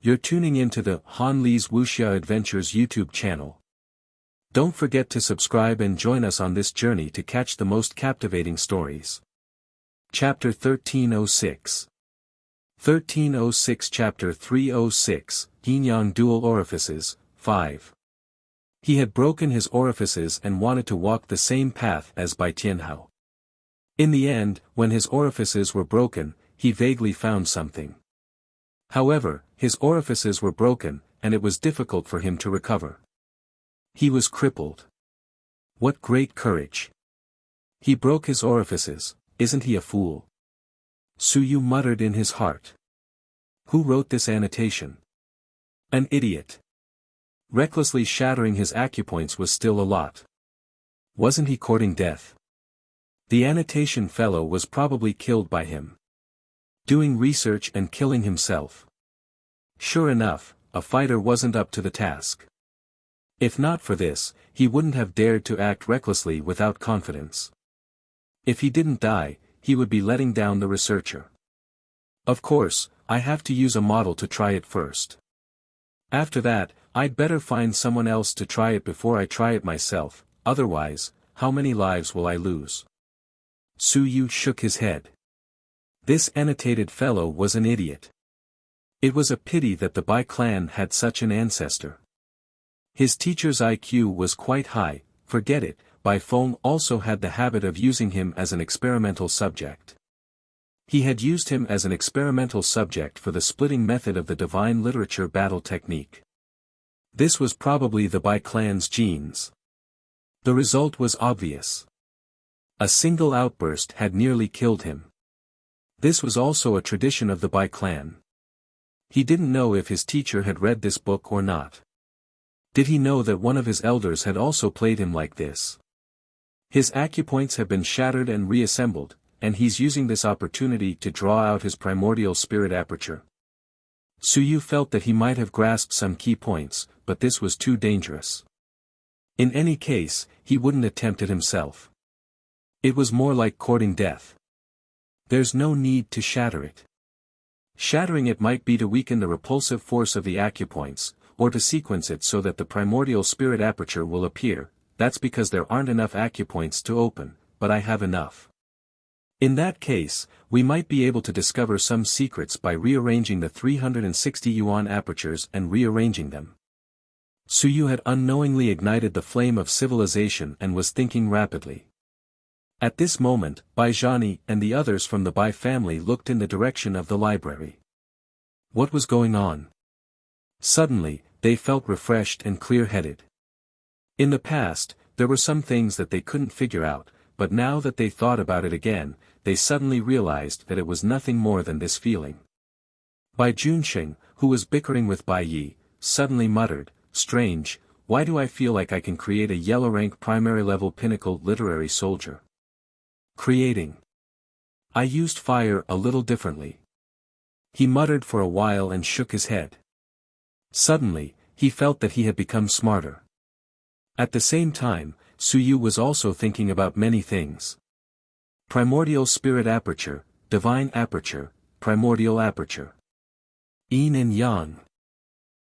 You're tuning into the Han Li's Wuxia Adventures YouTube channel. Don't forget to subscribe and join us on this journey to catch the most captivating stories. Chapter 1306 1306 Chapter 306, Yin-Yang Dual Orifices, 5. He had broken his orifices and wanted to walk the same path as Bai Tianhao. In the end, when his orifices were broken, he vaguely found something. However, his orifices were broken, and it was difficult for him to recover. He was crippled. What great courage! He broke his orifices, isn't he a fool? Su Yu muttered in his heart. Who wrote this annotation? An idiot. Recklessly shattering his acupoints was still a lot. Wasn't he courting death? The annotation fellow was probably killed by him. Doing research and killing himself. Sure enough, a fighter wasn't up to the task. If not for this, he wouldn't have dared to act recklessly without confidence. If he didn't die, he would be letting down the researcher. Of course, I have to use a model to try it first. After that, I'd better find someone else to try it before I try it myself, otherwise, how many lives will I lose? Su Yu shook his head. This annotated fellow was an idiot. It was a pity that the Bai clan had such an ancestor. His teacher's IQ was quite high, forget it, Bai Feng also had the habit of using him as an experimental subject. He had used him as an experimental subject for the splitting method of the divine literature battle technique. This was probably the Bai clan's genes. The result was obvious. A single outburst had nearly killed him. This was also a tradition of the Bai clan. He didn't know if his teacher had read this book or not. Did he know that one of his elders had also played him like this? His acupoints have been shattered and reassembled, and he's using this opportunity to draw out his primordial spirit aperture. Su Yu felt that he might have grasped some key points, but this was too dangerous. In any case, he wouldn't attempt it himself. It was more like courting death. There's no need to shatter it. Shattering it might be to weaken the repulsive force of the acupoints, or to sequence it so that the primordial spirit aperture will appear. That's because there aren't enough acupoints to open, but I have enough. In that case, we might be able to discover some secrets by rearranging the 360 yuan apertures and rearranging them. Su Yu had unknowingly ignited the flame of civilization and was thinking rapidly. At this moment, Bai Zhani and the others from the Bai family looked in the direction of the library. What was going on? Suddenly, they felt refreshed and clear-headed. In the past, there were some things that they couldn't figure out, but now that they thought about it again, they suddenly realized that it was nothing more than this feeling. Bai Junsheng, who was bickering with Bai Yi, suddenly muttered, "Strange, why do I feel like I can create a yellow-rank primary-level pinnacle literary soldier? Creating. I used fire a little differently." He muttered for a while and shook his head. Suddenly, he felt that he had become smarter. At the same time, Su Yu was also thinking about many things. Primordial spirit aperture, divine aperture, primordial aperture. Yin and Yang.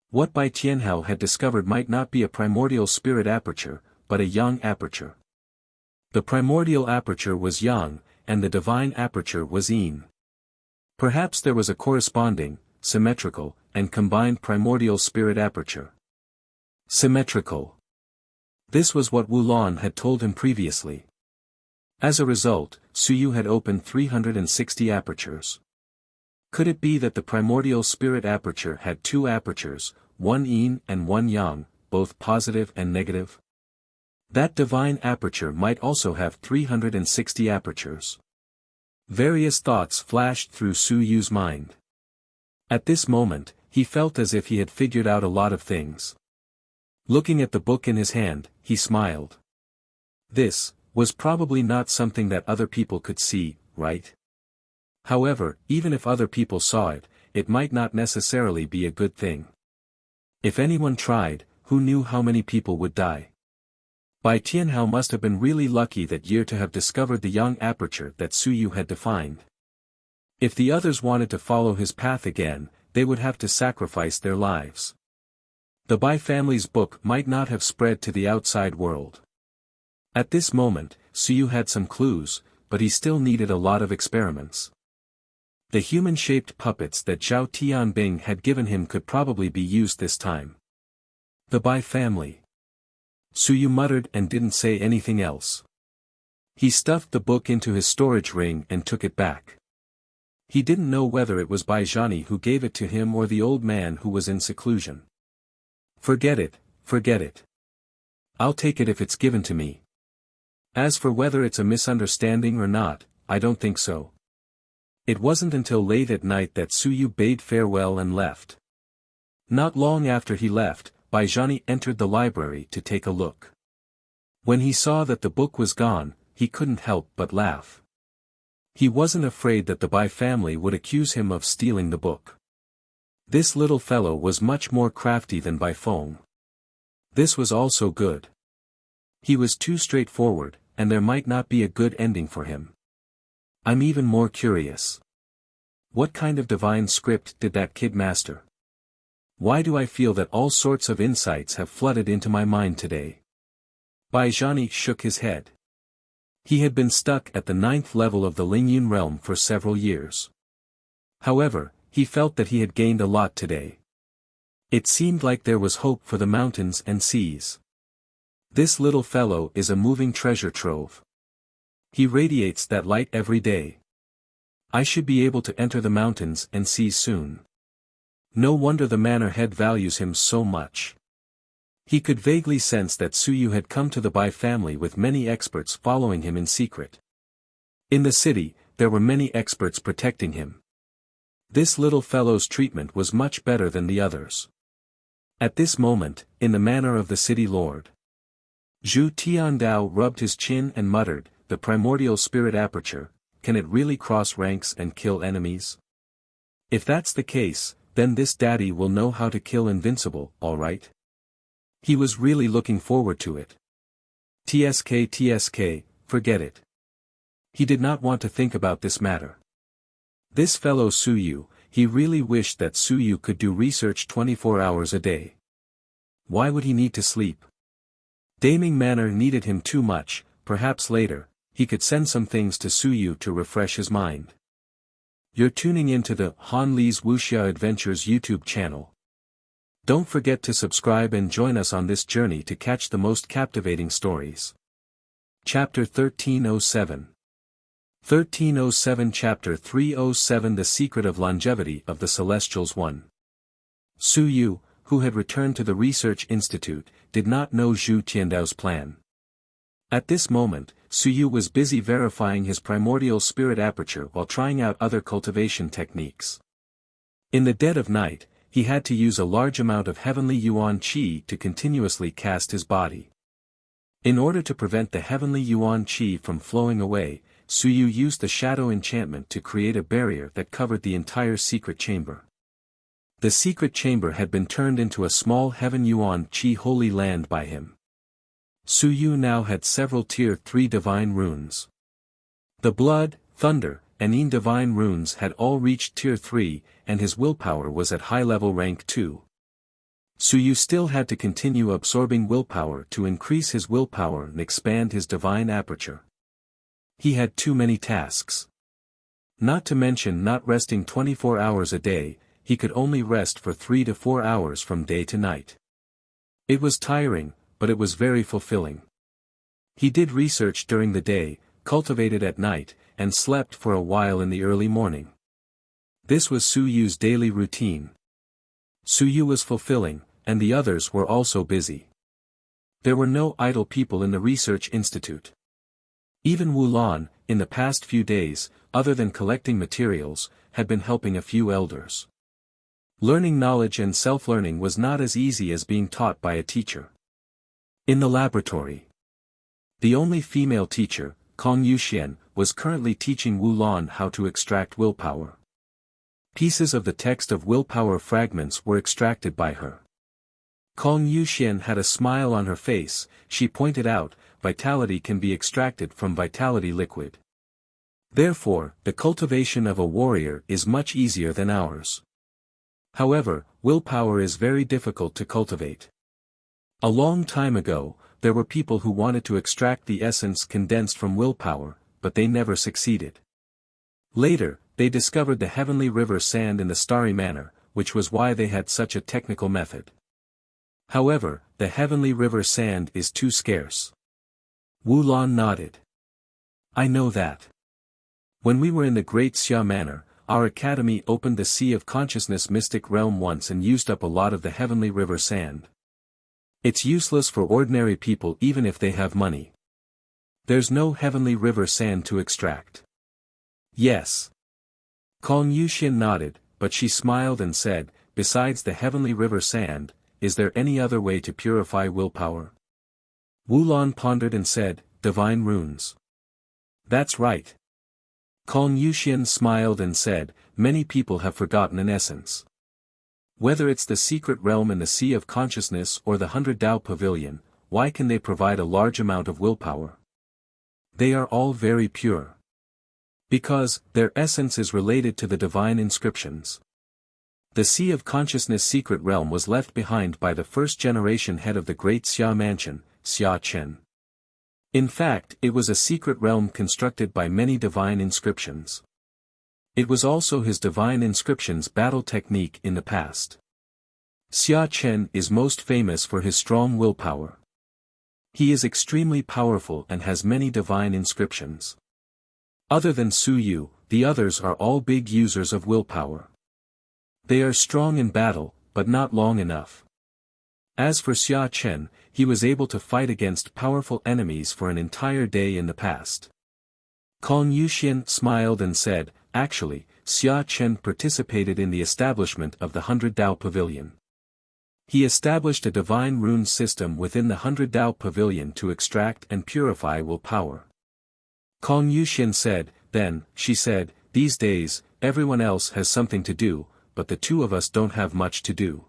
What Bai Tianhao had discovered might not be a primordial spirit aperture, but a Yang aperture. The primordial aperture was Yang, and the divine aperture was Yin. Perhaps there was a corresponding, symmetrical, and combined primordial spirit aperture. Symmetrical. This was what Wulan had told him previously. As a result, Su Yu had opened 360 apertures. Could it be that the primordial spirit aperture had two apertures, one Yin and one Yang, both positive and negative? That divine aperture might also have 360 apertures. Various thoughts flashed through Su Yu's mind. At this moment, he felt as if he had figured out a lot of things. Looking at the book in his hand, he smiled. This was probably not something that other people could see, right? However, even if other people saw it, it might not necessarily be a good thing. If anyone tried, who knew how many people would die? Bai Tianhao must have been really lucky that year to have discovered the Yang aperture that Su Yu had defined. If the others wanted to follow his path again, they would have to sacrifice their lives. The Bai family's book might not have spread to the outside world. At this moment, Suyu had some clues, but he still needed a lot of experiments. The human-shaped puppets that Zhao Tianbing had given him could probably be used this time. The Bai family. Suyu muttered and didn't say anything else. He stuffed the book into his storage ring and took it back. He didn't know whether it was Bai Zhani who gave it to him or the old man who was in seclusion. Forget it, forget it. I'll take it if it's given to me. As for whether it's a misunderstanding or not, I don't think so. It wasn't until late at night that Suyu bade farewell and left. Not long after he left, Bai Zhani entered the library to take a look. When he saw that the book was gone, he couldn't help but laugh. He wasn't afraid that the Bai family would accuse him of stealing the book. This little fellow was much more crafty than Bai Feng. This was also good. He was too straightforward, and there might not be a good ending for him. I'm even more curious. What kind of divine script did that kid master? Why do I feel that all sorts of insights have flooded into my mind today? Bai Zhani shook his head. He had been stuck at the 9th level of the Lingyun realm for several years. However, he felt that he had gained a lot today. It seemed like there was hope for the mountains and seas. This little fellow is a moving treasure trove. He radiates that light every day. I should be able to enter the mountains and seas soon. No wonder the manor head values him so much. He could vaguely sense that Suyu had come to the Bai family with many experts following him in secret. In the city, there were many experts protecting him. This little fellow's treatment was much better than the others. At this moment, in the manor of the city lord, Zhu Tiandao rubbed his chin and muttered, "The primordial spirit aperture, can it really cross ranks and kill enemies? If that's the case, then this daddy will know how to kill invincible, alright?" He was really looking forward to it. TSK, forget it. He did not want to think about this matter. This fellow Suyu, he really wished that Suyu could do research 24 hours a day. Why would he need to sleep? Daming Manor needed him too much. Perhaps later, he could send some things to Suyu to refresh his mind. You're tuning into the Han Li's Wuxia Adventures YouTube channel. Don't forget to subscribe and join us on this journey to catch the most captivating stories. Chapter 1307. 1307 Chapter 307 The Secret of Longevity of the Celestials 1. Suyu, who had returned to the Research Institute, did not know Zhu Tiandao's plan. At this moment, Suyu was busy verifying his primordial spirit aperture while trying out other cultivation techniques. In the dead of night, he had to use a large amount of heavenly yuan qi to continuously cast his body. In order to prevent the heavenly yuan qi from flowing away, Suyu used the shadow enchantment to create a barrier that covered the entire secret chamber. The secret chamber had been turned into a small heaven yuan qi holy land by him. Suyu now had several tier 3 divine runes. The blood, thunder, and yin divine runes had all reached tier 3, and his willpower was at high level rank 2. Suyu still had to continue absorbing willpower to increase his willpower and expand his divine aperture. He had too many tasks. Not to mention not resting 24 hours a day, he could only rest for 3 to 4 hours from day to night. It was tiring, but it was very fulfilling. He did research during the day, cultivated at night, and slept for a while in the early morning. This was Suyu's daily routine. Suyu was fulfilling, and the others were also busy. There were no idle people in the Research Institute. Even Wu Lan, in the past few days, other than collecting materials, had been helping a few elders. Learning knowledge and self-learning was not as easy as being taught by a teacher. In the laboratory, the only female teacher, Kong Yuxian, was currently teaching Wu Lan how to extract willpower. Pieces of the text of willpower fragments were extracted by her. Kong Yuxian had a smile on her face. She pointed out, vitality can be extracted from vitality liquid. Therefore, the cultivation of a warrior is much easier than ours. However, willpower is very difficult to cultivate. A long time ago, there were people who wanted to extract the essence condensed from willpower, but they never succeeded. Later, they discovered the heavenly river sand in the starry manner, which was why they had such a technical method. However, the heavenly river sand is too scarce. Wulan nodded. I know that. When we were in the Great Xia Manor, our academy opened the Sea of Consciousness mystic realm once and used up a lot of the heavenly river sand. It's useless for ordinary people even if they have money. There's no heavenly river sand to extract. Yes. Kong Yuxian nodded, but she smiled and said, besides the heavenly river sand, is there any other way to purify willpower? Wulan pondered and said, divine runes. That's right. Kong Yuxian smiled and said, many people have forgotten an essence. Whether it's the secret realm in the Sea of Consciousness or the 100 Tao Pavilion, why can they provide a large amount of willpower? They are all very pure. Because, their essence is related to the divine inscriptions. The Sea of Consciousness secret realm was left behind by the first-generation head of the Great Xia Mansion, Xia Chen. In fact, it was a secret realm constructed by many divine inscriptions. It was also his divine inscriptions battle technique in the past. Xia Chen is most famous for his strong willpower. He is extremely powerful and has many divine inscriptions. Other than Su Yu, the others are all big users of willpower. They are strong in battle, but not long enough. As for Xia Chen, he was able to fight against powerful enemies for an entire day in the past. Kong Yuxian smiled and said, actually, Xia Chen participated in the establishment of the 100 Tao Pavilion. He established a divine rune system within the 100 Tao Pavilion to extract and purify willpower. Kong Yuxian said, then, she said, these days, everyone else has something to do, but the two of us don't have much to do.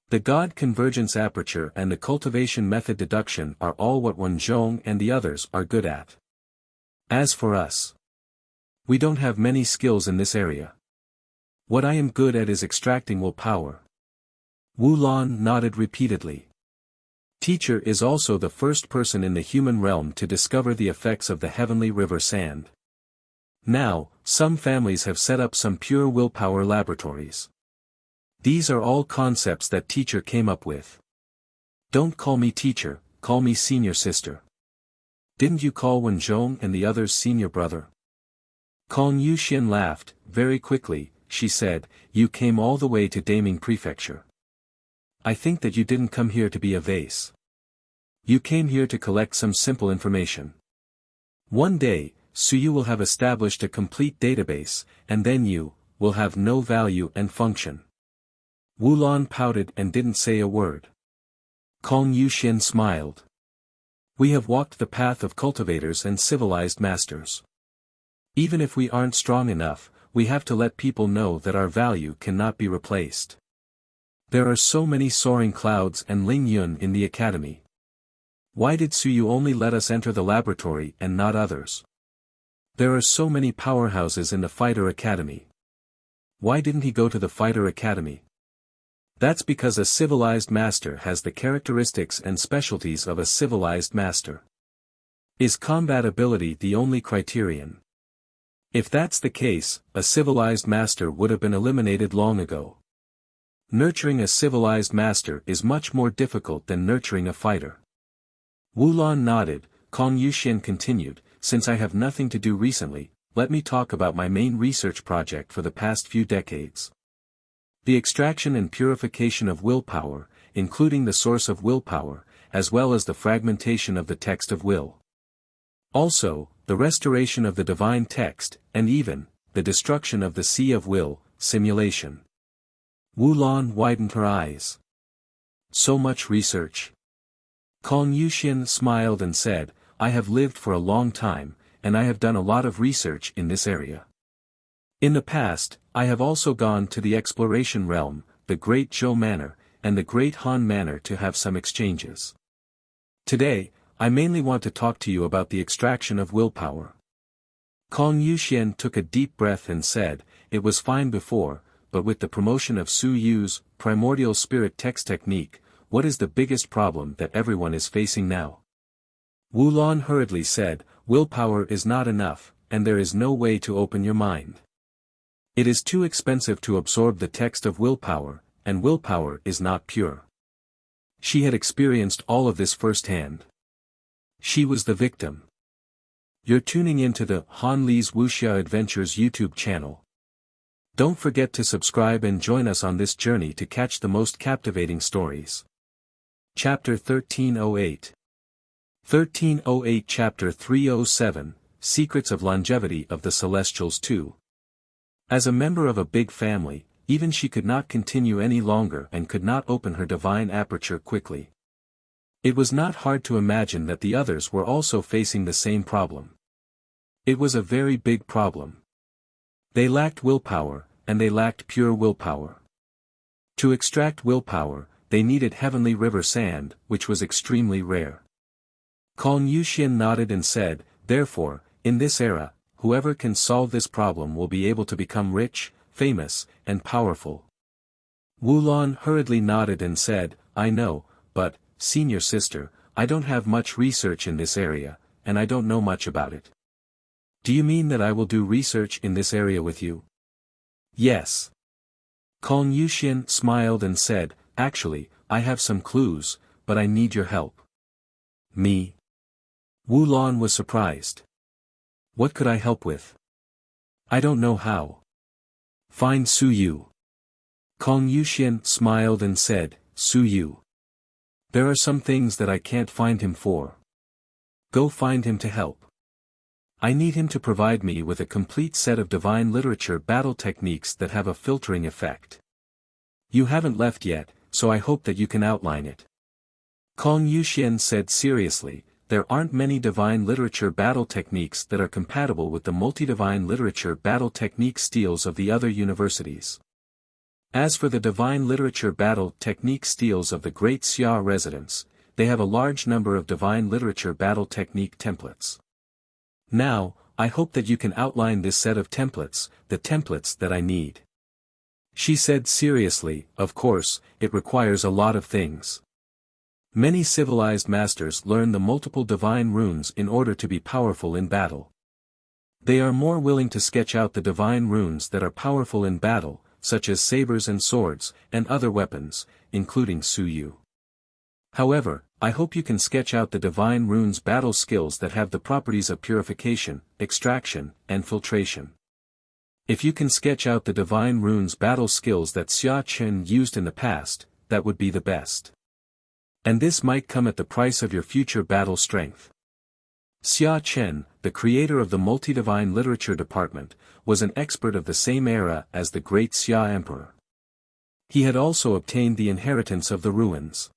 The God Convergence Aperture and the Cultivation Method Deduction are all what Wen Zhong and the others are good at. As for us, we don't have many skills in this area. What I am good at is extracting willpower. Wulan nodded repeatedly. Teacher is also the first person in the human realm to discover the effects of the heavenly river sand. Now, some families have set up some pure willpower laboratories. These are all concepts that teacher came up with. Don't call me teacher, call me senior sister. Didn't you call Wen Zhong and the others senior brother? Kong Yuxian laughed, very quickly, she said, you came all the way to Daming Prefecture. I think that you didn't come here to be a vase. You came here to collect some simple information. One day, Suyu will have established a complete database, and then you will have no value and function. Wulan pouted and didn't say a word. Kong Yuxian smiled. We have walked the path of cultivators and civilized masters. Even if we aren't strong enough, we have to let people know that our value cannot be replaced. There are so many soaring clouds and Ling Yun in the academy. Why did Suyu only let us enter the laboratory and not others? There are so many powerhouses in the fighter academy. Why didn't he go to the fighter academy? That's because a civilized master has the characteristics and specialties of a civilized master. Is combat ability the only criterion? If that's the case, a civilized master would have been eliminated long ago. Nurturing a civilized master is much more difficult than nurturing a fighter. Wulan nodded. Kong Yuxian continued, since I have nothing to do recently, let me talk about my main research project for the past few decades. The extraction and purification of willpower, including the source of willpower, as well as the fragmentation of the text of will. Also, the restoration of the divine text, and even, the destruction of the sea of will, simulation. Wulan widened her eyes. So much research. Kong Yuxian smiled and said, I have lived for a long time, and I have done a lot of research in this area. In the past, I have also gone to the exploration realm, the Great Zhou Manor, and the Great Han Manor to have some exchanges. Today, I mainly want to talk to you about the extraction of willpower. Kong Yuxian took a deep breath and said, it was fine before, but with the promotion of Su Yu's primordial spirit text technique, what is the biggest problem that everyone is facing now? Wu Lan hurriedly said, willpower is not enough, and there is no way to open your mind. It is too expensive to absorb the text of willpower, and willpower is not pure. She had experienced all of this firsthand. She was the victim. You're tuning into the Han Li's Wuxia Adventures YouTube channel. Don't forget to subscribe and join us on this journey to catch the most captivating stories. Chapter 1308. 1308 Chapter 307, Secrets of Longevity of the Celestials 2. As a member of a big family, even she could not continue any longer and could not open her divine aperture quickly. It was not hard to imagine that the others were also facing the same problem. It was a very big problem. They lacked willpower, and they lacked pure willpower. To extract willpower, they needed heavenly river sand, which was extremely rare. Kong Yuxian nodded and said, therefore, in this era, whoever can solve this problem will be able to become rich, famous, and powerful. Wu Lan hurriedly nodded and said, I know, but, senior sister, I don't have much research in this area, and I don't know much about it. Do you mean that I will do research in this area with you? Yes. Kong Yuxian smiled and said, actually, I have some clues, but I need your help. Me? Wu Lan was surprised. What could I help with? I don't know how. Find Su Yu. Kong Yuxian smiled and said, Su Yu. There are some things that I can't find him for. Go find him to help. I need him to provide me with a complete set of divine literature battle techniques that have a filtering effect. You haven't left yet, so I hope that you can outline it. Kong Yuxian said seriously, there aren't many divine literature battle techniques that are compatible with the multi-divine literature battle technique styles of the other universities. As for the divine literature battle technique styles of the Great Xia residents, they have a large number of divine literature battle technique templates. Now, I hope that you can outline this set of templates, the templates that I need. She said seriously, of course, it requires a lot of things. Many civilized masters learn the multiple divine runes in order to be powerful in battle. They are more willing to sketch out the divine runes that are powerful in battle, such as sabers and swords, and other weapons, including Su Yu. However, I hope you can sketch out the divine runes battle skills that have the properties of purification, extraction, and filtration. If you can sketch out the divine runes battle skills that Xia Chen used in the past, that would be the best. And this might come at the price of your future battle strength. Xia Chen, the creator of the multi-divine literature department, was an expert of the same era as the great Xia Emperor. He had also obtained the inheritance of the ruins.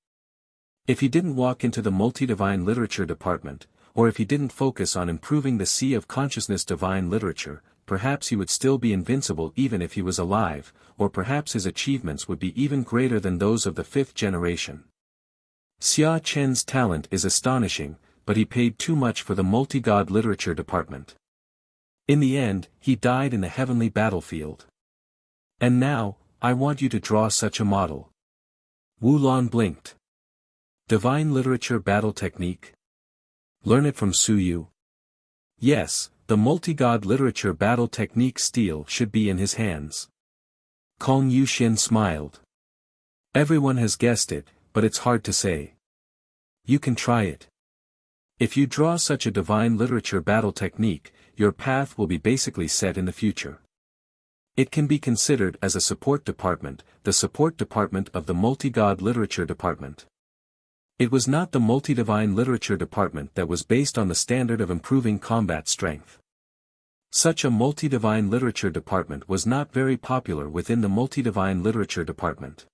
If he didn't walk into the multi-divine literature department, or if he didn't focus on improving the Sea of Consciousness divine literature, perhaps he would still be invincible even if he was alive, or perhaps his achievements would be even greater than those of the fifth generation. Xia Chen's talent is astonishing, but he paid too much for the multi-god literature department. In the end, he died in the heavenly battlefield. And now, I want you to draw such a model. Wu Lan blinked. Divine literature battle technique? Learn it from Su Yu? Yes, the multi-god literature battle technique steel should be in his hands. Kong Yuxian smiled. Everyone has guessed it, but it's hard to say. You can try it. If you draw such a divine literature battle technique, your path will be basically set in the future. It can be considered as a support department, the support department of the multi-god literature department. It was not the multi-divine literature department that was based on the standard of improving combat strength. Such a multi-divine literature department was not very popular within the multi-divine literature department.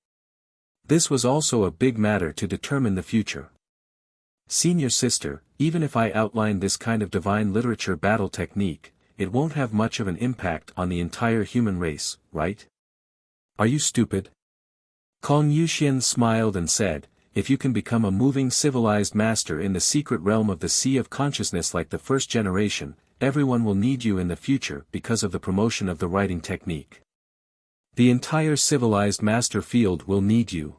This was also a big matter to determine the future. Senior sister, even if I outline this kind of divine literature battle technique, it won't have much of an impact on the entire human race, right? Are you stupid? Kong Yuxian smiled and said, if you can become a moving civilized master in the secret realm of the Sea of Consciousness like the first generation, everyone will need you in the future because of the promotion of the writing technique. The entire civilized master field will need you.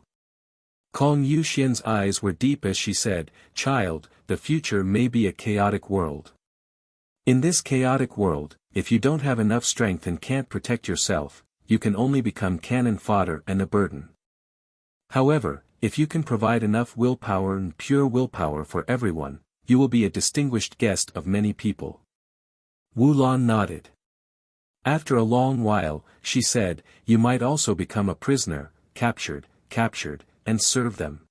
Kong Yuxian's eyes were deep as she said, "Child, the future may be a chaotic world. In this chaotic world, if you don't have enough strength and can't protect yourself, you can only become cannon fodder and a burden. However, if you can provide enough willpower and pure willpower for everyone, you will be a distinguished guest of many people." Wu Lan nodded. After a long while, she said, "You might also become a prisoner, captured, and serve them."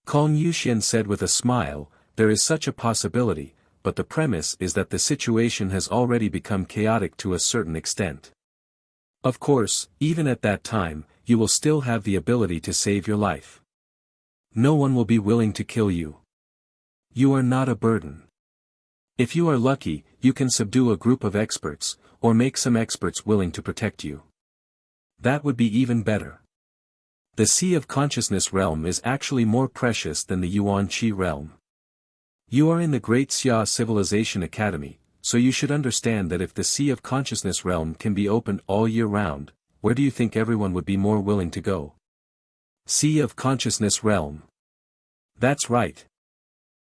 Kong Yuxian said with a smile, "There is such a possibility, but the premise is that the situation has already become chaotic to a certain extent. Of course, even at that time, you will still have the ability to save your life. No one will be willing to kill you. You are not a burden. If you are lucky, you can subdue a group of experts, or make some experts willing to protect you. That would be even better. The Sea of Consciousness realm is actually more precious than the Yuan Qi realm. You are in the Great Xia Civilization Academy, so you should understand that if the Sea of Consciousness realm can be opened all year round, where do you think everyone would be more willing to go? Sea of Consciousness realm. That's right.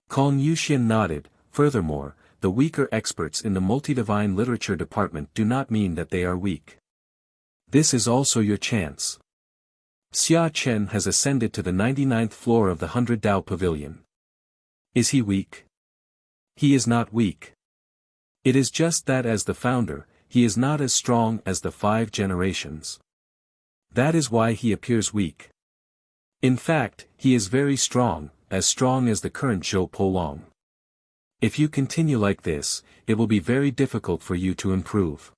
Kong Yuxian nodded. Furthermore, the weaker experts in the multi-divine literature department do not mean that they are weak. This is also your chance. Xia Chen has ascended to the 99th floor of the 100 Dao Pavilion. Is he weak? He is not weak. It is just that as the founder, he is not as strong as the 5 generations. That is why he appears weak. In fact, he is very strong as the current Zhou Polong. If you continue like this, it will be very difficult for you to improve.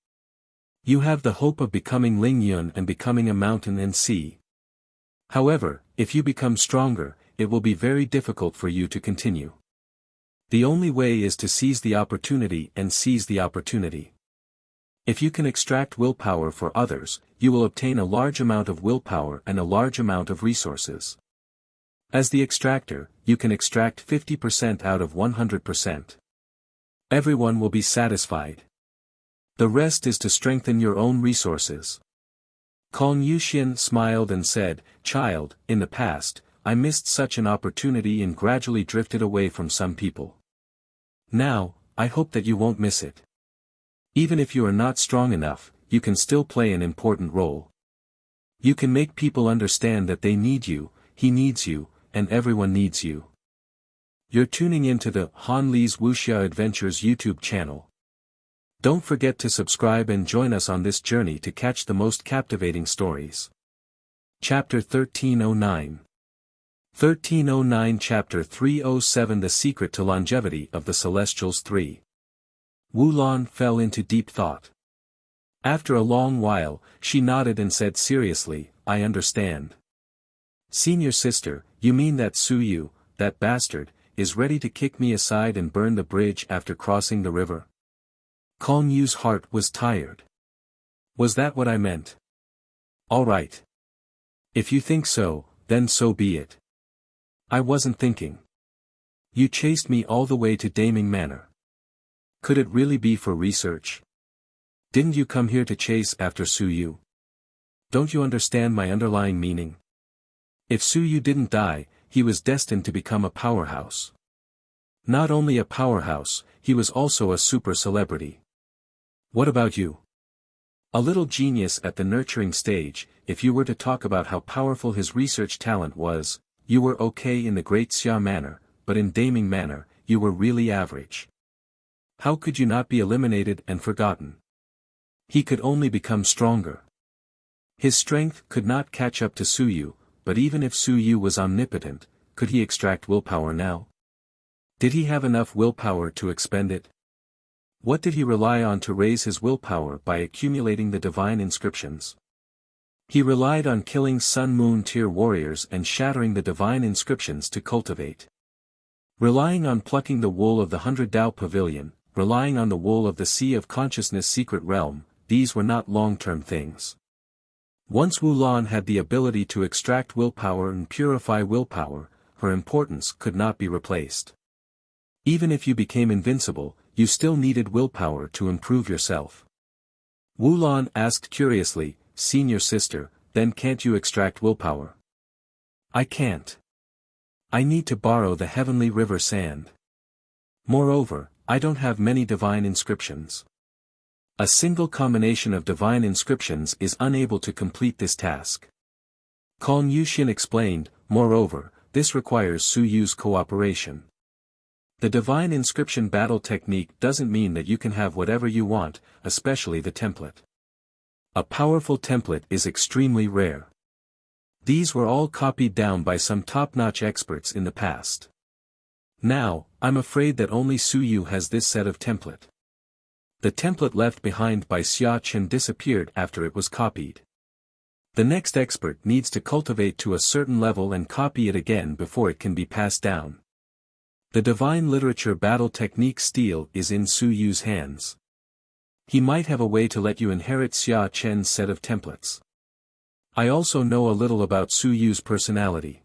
You have the hope of becoming Ling Yun and becoming a mountain and sea. However, if you become stronger, it will be very difficult for you to continue. The only way is to seize the opportunity and seize the opportunity. If you can extract willpower for others, you will obtain a large amount of willpower and a large amount of resources. As the extractor, you can extract 50% out of 100%. Everyone will be satisfied. The rest is to strengthen your own resources. Kong Yuxian smiled and said, "Child, in the past, I missed such an opportunity and gradually drifted away from some people. Now, I hope that you won't miss it. Even if you are not strong enough, you can still play an important role. You can make people understand that they need you, he needs you, and everyone needs you." You're tuning into the Han Li's Wuxia Adventures YouTube channel. Don't forget to subscribe and join us on this journey to catch the most captivating stories. Chapter 1309. 1309 Chapter 307 The Secret to Longevity of the Celestials 3. Wu Lan fell into deep thought. After a long while, she nodded and said seriously, "I understand. Senior sister, you mean that Su Yu, that bastard, is ready to kick me aside and burn the bridge after crossing the river?" Kong Yu's heart was tired. "Was that what I meant? All right. If you think so, then so be it. I wasn't thinking. You chased me all the way to Daming Manor. Could it really be for research? Didn't you come here to chase after Su Yu? Don't you understand my underlying meaning? If Su Yu didn't die, he was destined to become a powerhouse. Not only a powerhouse, he was also a super celebrity. What about you? A little genius at the nurturing stage. If you were to talk about how powerful his research talent was, you were okay in the Great Xia Manor, but in Daming Manor, you were really average. How could you not be eliminated and forgotten? He could only become stronger. His strength could not catch up to Su Yu, but even if Su Yu was omnipotent, could he extract willpower now? Did he have enough willpower to expend it? What did he rely on to raise his willpower by accumulating the divine inscriptions? He relied on killing Sun-Moon tier warriors and shattering the divine inscriptions to cultivate. Relying on plucking the wool of the 100 Dao Pavilion, relying on the wool of the Sea of Consciousness secret realm, these were not long-term things. Once Wu Lan had the ability to extract willpower and purify willpower, her importance could not be replaced. Even if you became invincible, you still needed willpower to improve yourself. Wu Lan asked curiously, senior sister, then can't you extract willpower? I can't. I need to borrow the heavenly river sand. Moreover, I don't have many divine inscriptions. A single combination of divine inscriptions is unable to complete this task. Kong Yuxian explained, moreover, this requires Su Yu's cooperation. The divine inscription battle technique doesn't mean that you can have whatever you want, especially the template. A powerful template is extremely rare. These were all copied down by some top-notch experts in the past. Now, I'm afraid that only Su Yu has this set of template. The template left behind by Xia Chen disappeared after it was copied. The next expert needs to cultivate to a certain level and copy it again before it can be passed down. The divine literature battle technique steel is in Su Yu's hands. He might have a way to let you inherit Xia Chen's set of templates. I also know a little about Su Yu's personality.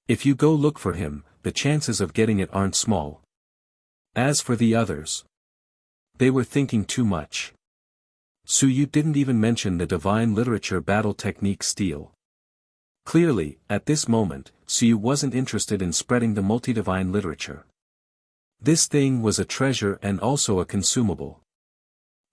If you go look for him, the chances of getting it aren't small. As for the others, they were thinking too much. Su Yu didn't even mention the divine literature battle technique steel. Clearly, at this moment, Su Yu wasn't interested in spreading the multi-divine literature. This thing was a treasure and also a consumable.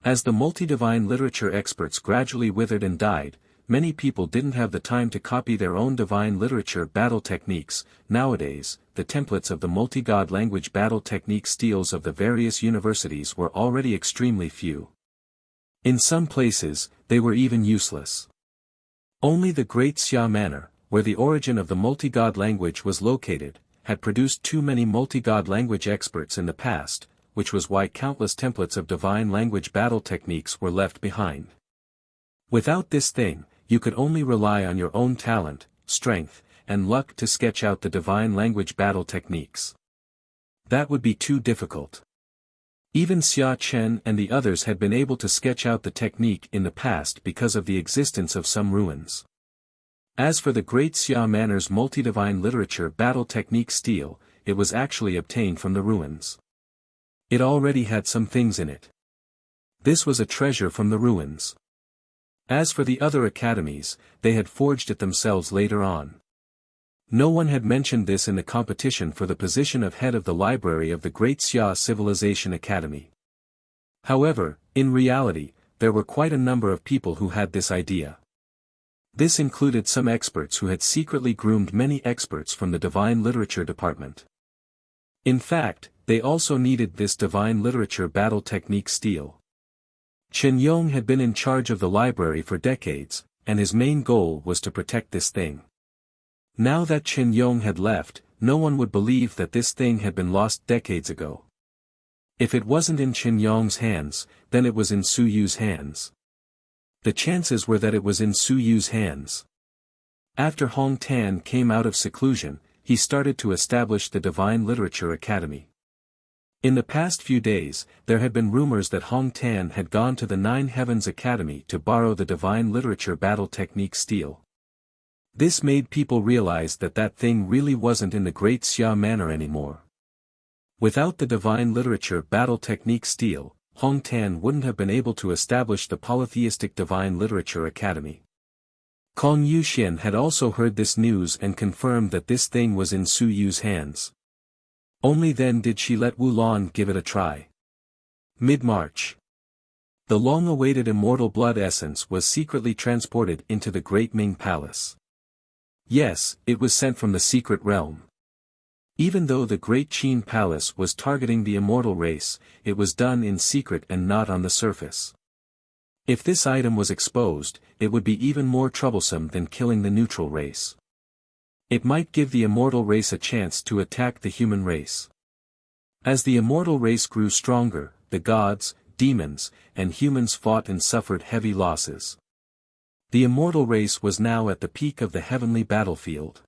As the multi-divine literature experts gradually withered and died, many people didn't have the time to copy their own divine literature battle techniques. Nowadays, the templates of the multi-god language battle technique steels of the various universities were already extremely few. In some places, they were even useless. Only the Great Xia Manor, where the origin of the multi-god language was located, had produced too many multi-god language experts in the past, which was why countless templates of divine language battle techniques were left behind. Without this thing, you could only rely on your own talent, strength, and luck to sketch out the divine language battle techniques. That would be too difficult. Even Xia Chen and the others had been able to sketch out the technique in the past because of the existence of some ruins. As for the Great Xia Manor's multi-divine literature battle technique steel, it was actually obtained from the ruins. It already had some things in it. This was a treasure from the ruins. As for the other academies, they had forged it themselves later on. No one had mentioned this in the competition for the position of head of the library of the Great Xia Civilization Academy. However, in reality, there were quite a number of people who had this idea. This included some experts who had secretly groomed many experts from the divine literature department. In fact, they also needed this divine literature battle technique steel. Chen Yong had been in charge of the library for decades, and his main goal was to protect this thing. Now that Chen Yong had left, no one would believe that this thing had been lost decades ago. If it wasn't in Chen Yong's hands, then it was in Su Yu's hands. The chances were that it was in Su Yu's hands. After Hong Tan came out of seclusion, he started to establish the Divine Literature Academy. In the past few days, there had been rumors that Hong Tan had gone to the Nine Heavens Academy to borrow the divine literature battle technique steel. This made people realize that that thing really wasn't in the Great Xia Manor anymore. Without the divine literature battle technique steel, Hong Tan wouldn't have been able to establish the polytheistic Divine Literature Academy. Kong Yuxian had also heard this news and confirmed that this thing was in Su Yu's hands. Only then did she let Wu Lan give it a try. Mid-March. The long-awaited immortal blood essence was secretly transported into the Great Ming Palace. Yes, it was sent from the secret realm. Even though the Great Qin Palace was targeting the immortal race, it was done in secret and not on the surface. If this item was exposed, it would be even more troublesome than killing the neutral race. It might give the immortal race a chance to attack the human race. As the immortal race grew stronger, the gods, demons, and humans fought and suffered heavy losses. The immortal race was now at the peak of the heavenly battlefield.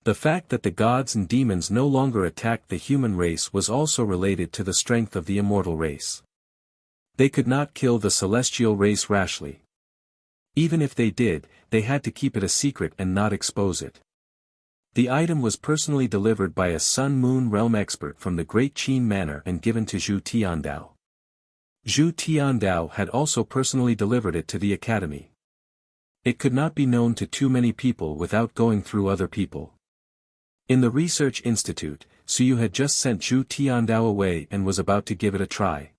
The fact that the gods and demons no longer attacked the human race was also related to the strength of the immortal race. They could not kill the celestial race rashly. Even if they did, they had to keep it a secret and not expose it. The item was personally delivered by a Sun-Moon realm expert from the Great Qin Manor and given to Zhu Tiandao. Zhu Tiandao had also personally delivered it to the academy. It could not be known to too many people without going through other people. In the research institute, Suyu had just sent Zhu Tiandao away and was about to give it a try.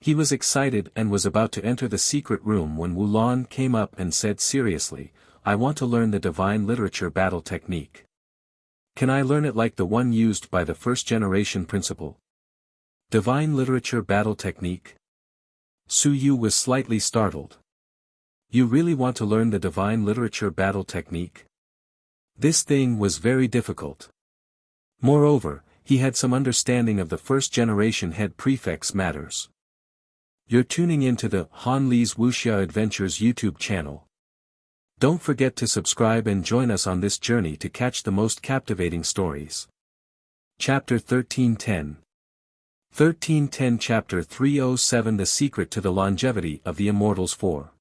He was excited and was about to enter the secret room when Wulan came up and said seriously, "I want to learn the divine literature battle technique. Can I learn it like the one used by the first-generation principal?" Divine literature battle technique? Suyu was slightly startled. You really want to learn the divine literature battle technique? This thing was very difficult. Moreover, he had some understanding of the first-generation head prefix matters. You're tuning into the Han Li's Wuxia Adventures YouTube channel. Don't forget to subscribe and join us on this journey to catch the most captivating stories. Chapter 1310. 1310 Chapter 307 The Secret to the Longevity of the Immortals 4.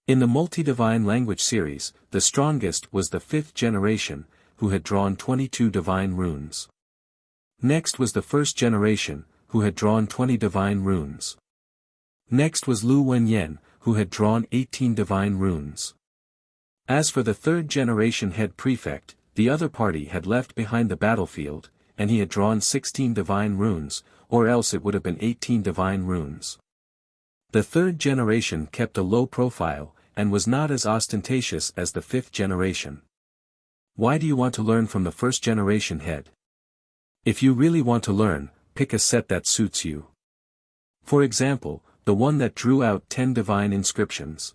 In the multi-divine language series, the strongest was the fifth generation, who had drawn 22 divine runes. Next was the first generation, who had drawn 20 divine runes. Next was Lu Wenyan, who had drawn 18 divine runes. As for the third generation head prefect, the other party had left behind the battlefield, and he had drawn 16 divine runes, or else it would have been 18 divine runes. The third generation kept a low profile, and was not as ostentatious as the fifth generation. Why do you want to learn from the first generation head? If you really want to learn, pick a set that suits you. For example, the one that drew out 10 divine inscriptions.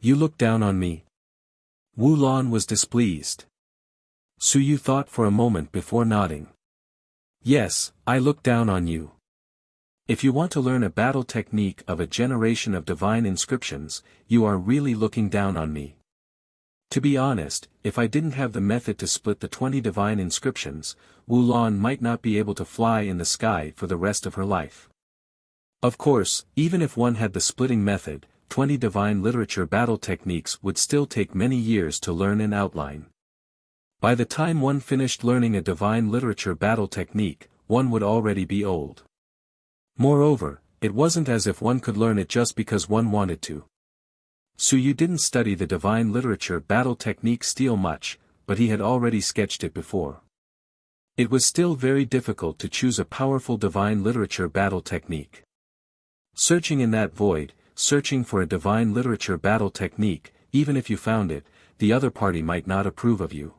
You look down on me. Wu Lan was displeased. Suyu thought for a moment before nodding. Yes, I look down on you. If you want to learn a battle technique of a generation of divine inscriptions, you are really looking down on me. To be honest, if I didn't have the method to split the 20 divine inscriptions, Wu Lan might not be able to fly in the sky for the rest of her life. Of course, even if one had the splitting method, 20 divine literature battle techniques would still take many years to learn and outline. By the time one finished learning a divine literature battle technique, one would already be old. Moreover, it wasn't as if one could learn it just because one wanted to. Suyu didn't study the divine literature battle technique style much, but he had already sketched it before. It was still very difficult to choose a powerful divine literature battle technique. Searching in that void, searching for a divine literature battle technique, even if you found it, the other party might not approve of you.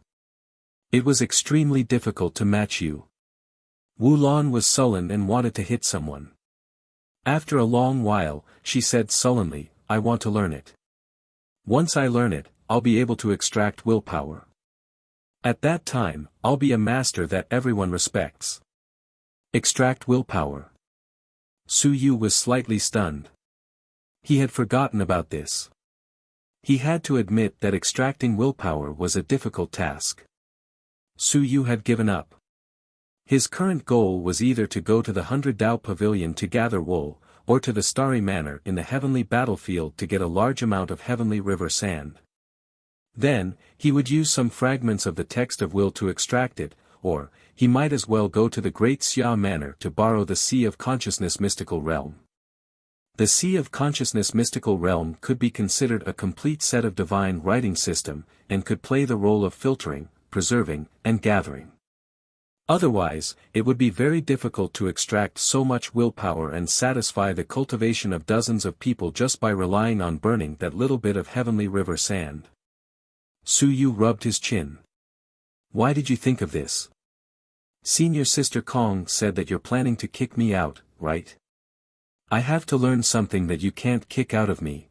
It was extremely difficult to match you. Wu Lan was sullen and wanted to hit someone. After a long while, she said sullenly, "I want to learn it. Once I learn it, I'll be able to extract willpower. At that time, I'll be a master that everyone respects." Extract willpower. Suyu was slightly stunned. He had forgotten about this. He had to admit that extracting willpower was a difficult task. Suyu had given up. His current goal was either to go to the 100 Dao Pavilion to gather wool, or to the Starry Manor in the heavenly battlefield to get a large amount of heavenly river sand. Then, he would use some fragments of the text of will to extract it, or, he might as well go to the Great Xia Manor to borrow the Sea of Consciousness Mystical Realm. The Sea of Consciousness Mystical Realm could be considered a complete set of divine writing system, and could play the role of filtering, preserving, and gathering. Otherwise, it would be very difficult to extract so much willpower and satisfy the cultivation of dozens of people just by relying on burning that little bit of heavenly river sand. Suyu rubbed his chin. Why did you think of this? Senior Sister Kong said that you're planning to kick me out, right? I have to learn something that you can't kick out of me.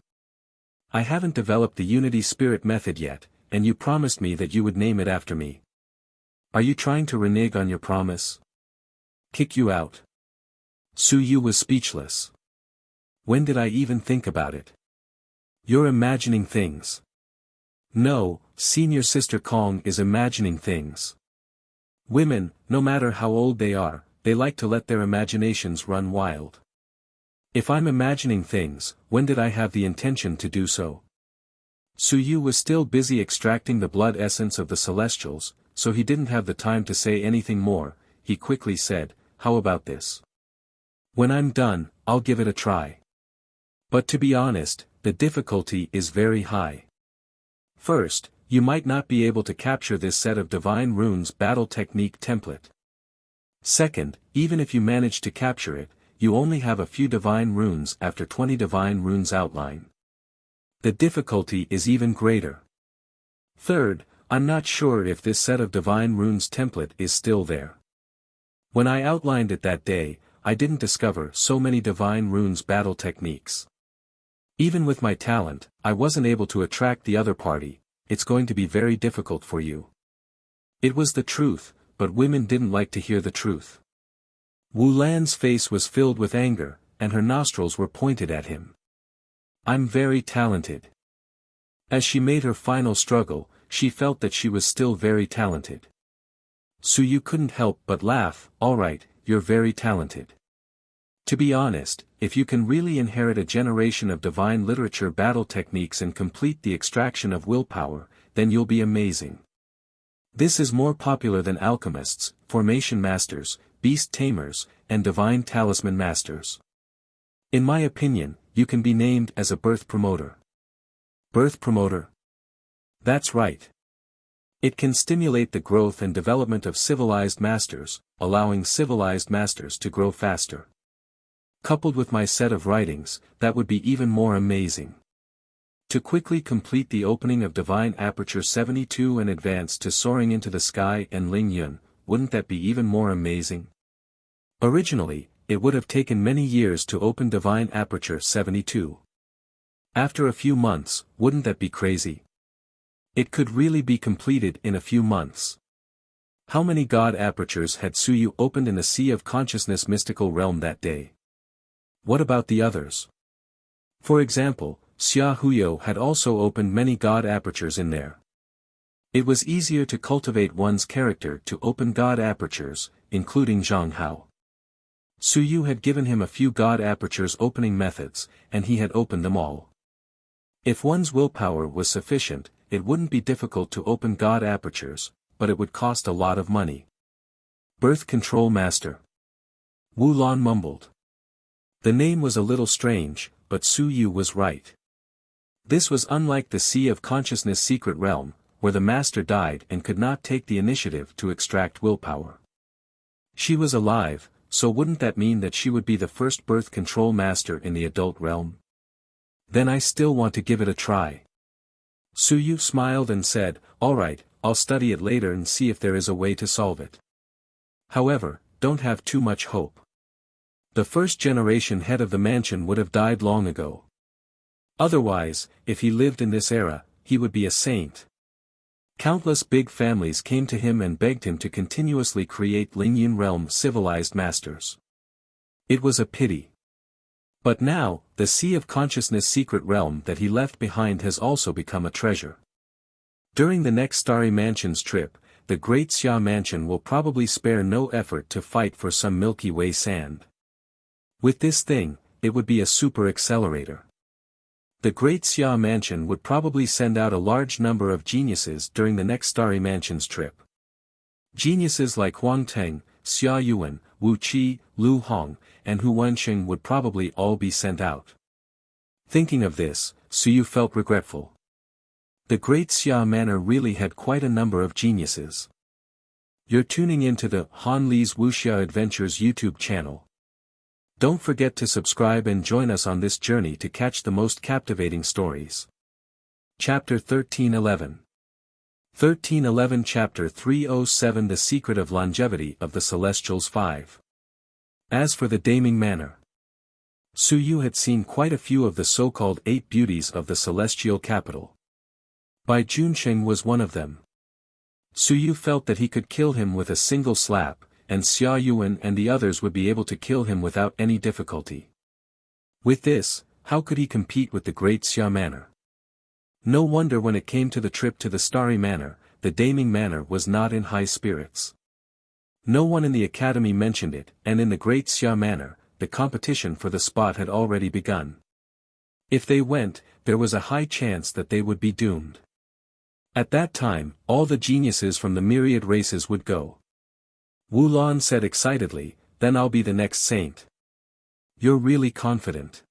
I haven't developed the Unity Spirit method yet, and you promised me that you would name it after me. Are you trying to renege on your promise? Kick you out? Suyu was speechless. When did I even think about it? You're imagining things. No, Senior Sister Kong is imagining things. Women, no matter how old they are, they like to let their imaginations run wild. If I'm imagining things, when did I have the intention to do so? Suyu was still busy extracting the blood essence of the Celestials, so he didn't have the time to say anything more. He quickly said, "How about this? When I'm done, I'll give it a try. But to be honest, the difficulty is very high. First, you might not be able to capture this set of divine runes battle technique template. Second, even if you manage to capture it, you only have a few divine runes after 20 divine runes outline. The difficulty is even greater. Third, I'm not sure if this set of divine runes template is still there. When I outlined it that day, I didn't discover so many divine runes battle techniques. Even with my talent, I wasn't able to attract the other party. It's going to be very difficult for you. It was the truth, but women didn't like to hear the truth. Wu Lan's face was filled with anger, and her nostrils were pointed at him. I'm very talented. As she made her final struggle, she felt that she was still very talented. Su Yu couldn't help but laugh. Alright, you're very talented. To be honest, if you can really inherit a generation of divine literature battle techniques and complete the extraction of willpower, then you'll be amazing. This is more popular than alchemists, formation masters, beast tamers, and divine talisman masters. In my opinion, you can be named as a birth promoter. Birth promoter? That's right. It can stimulate the growth and development of civilized masters, allowing civilized masters to grow faster. Coupled with my set of writings, that would be even more amazing. To quickly complete the opening of Divine Aperture 72 and advance to Soaring into the Sky and Ling Yun, wouldn't that be even more amazing? Originally, it would have taken many years to open Divine Aperture 72. After a few months, wouldn't that be crazy? It could really be completed in a few months. How many God Apertures had Su Yu opened in the Sea of Consciousness mystical realm that day? What about the others? For example, Xia Huyo had also opened many God Apertures in there. It was easier to cultivate one's character to open God Apertures, including Zhang Hao. Su Yu had given him a few God Apertures opening methods, and he had opened them all. If one's willpower was sufficient, it wouldn't be difficult to open God Apertures, but it would cost a lot of money. Birth Control Master. Wu Lan mumbled. The name was a little strange, but Su Yu was right. This was unlike the Sea of Consciousness secret realm, where the master died and could not take the initiative to extract willpower. She was alive, so wouldn't that mean that she would be the first birth control master in the adult realm? Then I still want to give it a try. Su Yu smiled and said, alright, I'll study it later and see if there is a way to solve it. However, don't have too much hope. The first generation head of the mansion would have died long ago. Otherwise, if he lived in this era, he would be a saint. Countless big families came to him and begged him to continuously create Lingyun realm civilized masters. It was a pity. But now, the Sea of Consciousness secret realm that he left behind has also become a treasure. During the next Starry Mansion's trip, the Great Xia Mansion will probably spare no effort to fight for some Milky Way sand. With this thing, it would be a super accelerator. The Great Xia Mansion would probably send out a large number of geniuses during the next Starry Mansion's trip. Geniuses like Huang Teng, Xia Yuan, Wu Qi, Lu Hong, and Hu Wenxing would probably all be sent out. Thinking of this, Su Yu felt regretful. The Great Xia Manor really had quite a number of geniuses. You're tuning into the Han Li's Wuxia Adventures YouTube channel. Don't forget to subscribe and join us on this journey to catch the most captivating stories. Chapter 1311. 1311 Chapter 307 The Secret of Longevity of the Celestials 5. As for the Daming Manor, Su Yu had seen quite a few of the so-called 8 beauties of the celestial capital. Bai Junsheng was one of them. Su Yu felt that he could kill him with a single slap, and Xia Yuan and the others would be able to kill him without any difficulty. With this, how could he compete with the Great Xia Manor? No wonder when it came to the trip to the Starry Manor, the Daming Manor was not in high spirits. No one in the academy mentioned it, and in the Great Xia Manor, the competition for the spot had already begun. If they went, there was a high chance that they would be doomed. At that time, all the geniuses from the myriad races would go. Wu Lan said excitedly, then I'll be the next saint. You're really confident.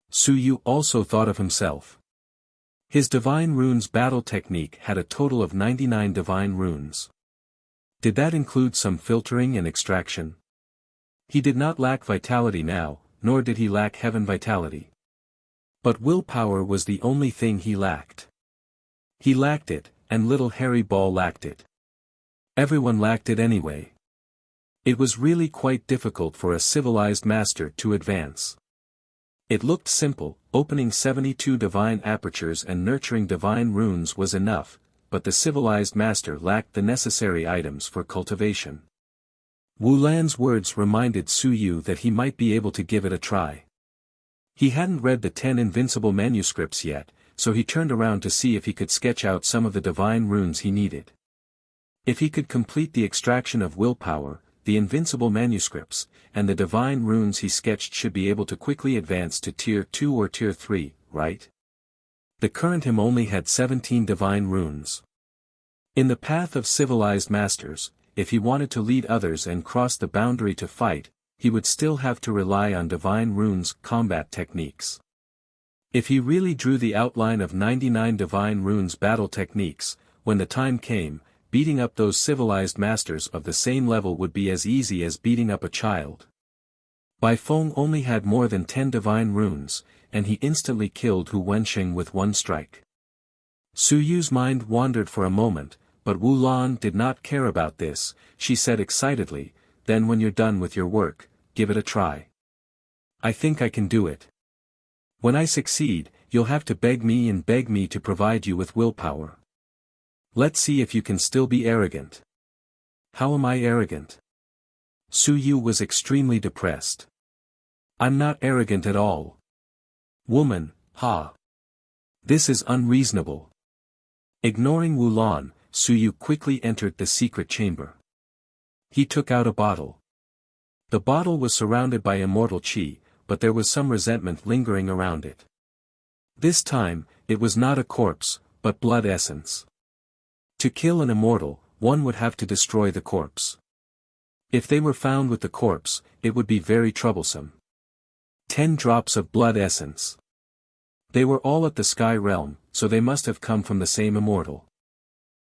Su Yu also thought of himself. His divine runes battle technique had a total of 99 divine runes. Did that include some filtering and extraction? He did not lack vitality now, nor did he lack heaven vitality. But willpower was the only thing he lacked. He lacked it, and little Harry Ball lacked it. Everyone lacked it anyway. It was really quite difficult for a civilized master to advance. It looked simple, opening 72 divine apertures and nurturing divine runes was enough, but the civilized master lacked the necessary items for cultivation. Wu Lan's words reminded Su Yu that he might be able to give it a try. He hadn't read the 10 invincible manuscripts yet, so he turned around to see if he could sketch out some of the divine runes he needed. If he could complete the extraction of willpower, the invincible manuscripts, and the divine runes he sketched should be able to quickly advance to Tier 2 or Tier 3, right? The current him only had 17 divine runes. In the path of civilized masters, if he wanted to lead others and cross the boundary to fight, he would still have to rely on divine runes' combat techniques. If he really drew the outline of 99 divine runes battle techniques, when the time came, beating up those civilized masters of the same level would be as easy as beating up a child. Bai Feng only had more than 10 divine runes, and he instantly killed Hu Wensheng with one strike. Su Yu's mind wandered for a moment, but Wu Lan did not care about this. She said excitedly, "Then when you're done with your work, give it a try. I think I can do it. When I succeed, you'll have to beg me to provide you with willpower. Let's see if you can still be arrogant." "How am I arrogant?" Su Yu was extremely depressed. "I'm not arrogant at all. Woman, ha! This is unreasonable." Ignoring Wu Lan, Su Yu quickly entered the secret chamber. He took out a bottle. The bottle was surrounded by immortal qi, but there was some resentment lingering around it. This time, it was not a corpse, but blood essence. To kill an immortal, one would have to destroy the corpse. If they were found with the corpse, it would be very troublesome. 10 drops of blood essence. They were all at the sky realm, so they must have come from the same immortal.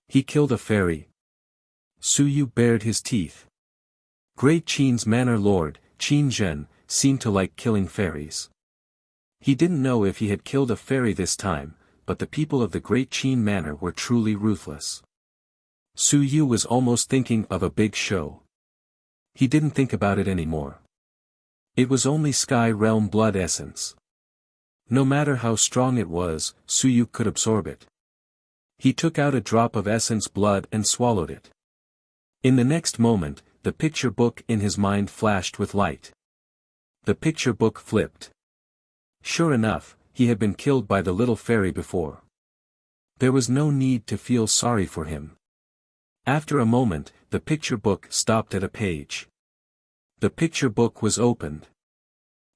He killed a fairy. Su Yu bared his teeth. Great Qin's manor lord, Qin Zhen, seemed to like killing fairies. He didn't know if he had killed a fairy this time, but the people of the Great Qin Manor were truly ruthless. Su Yu was almost thinking of a big show. He didn't think about it anymore. It was only Sky Realm blood essence. No matter how strong it was, Su Yu could absorb it. He took out a drop of essence blood and swallowed it. In the next moment, the picture book in his mind flashed with light. The picture book flipped. Sure enough, he had been killed by the little fairy before. There was no need to feel sorry for him. After a moment, the picture book stopped at a page. The picture book was opened.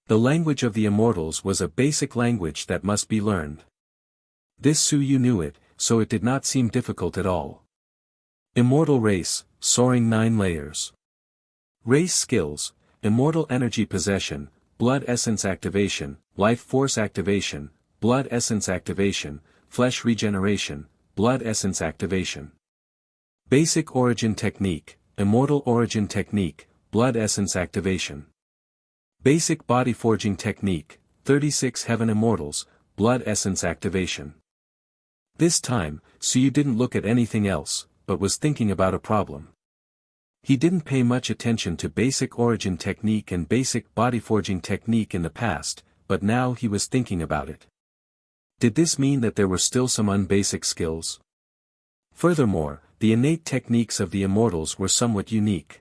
The language of the immortals was a basic language that must be learned. This Su Yu knew it, so it did not seem difficult at all. Immortal race, soaring 9 layers. Race skills, immortal energy possession, blood essence activation, life force activation, blood essence activation, flesh regeneration, blood essence activation. Basic origin technique, immortal origin technique, blood essence activation. Basic body forging technique, 36 heaven immortals, blood essence activation. This time, Su Yu didn't look at anything else, but was thinking about a problem. He didn't pay much attention to basic origin technique and basic body forging technique in the past, but now he was thinking about it. Did this mean that there were still some unbasic skills? Furthermore, the innate techniques of the immortals were somewhat unique.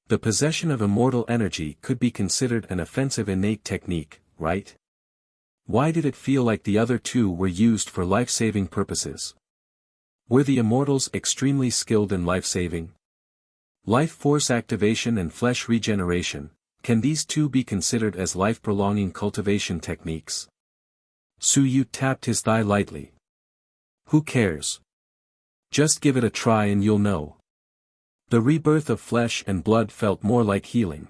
The possession of immortal energy could be considered an offensive innate technique, right? Why did it feel like the other two were used for life-saving purposes? Were the immortals extremely skilled in life-saving? Life force activation and flesh regeneration, can these two be considered as life-prolonging cultivation techniques? Su Yu tapped his thigh lightly. Who cares? Just give it a try and you'll know. The rebirth of flesh and blood felt more like healing.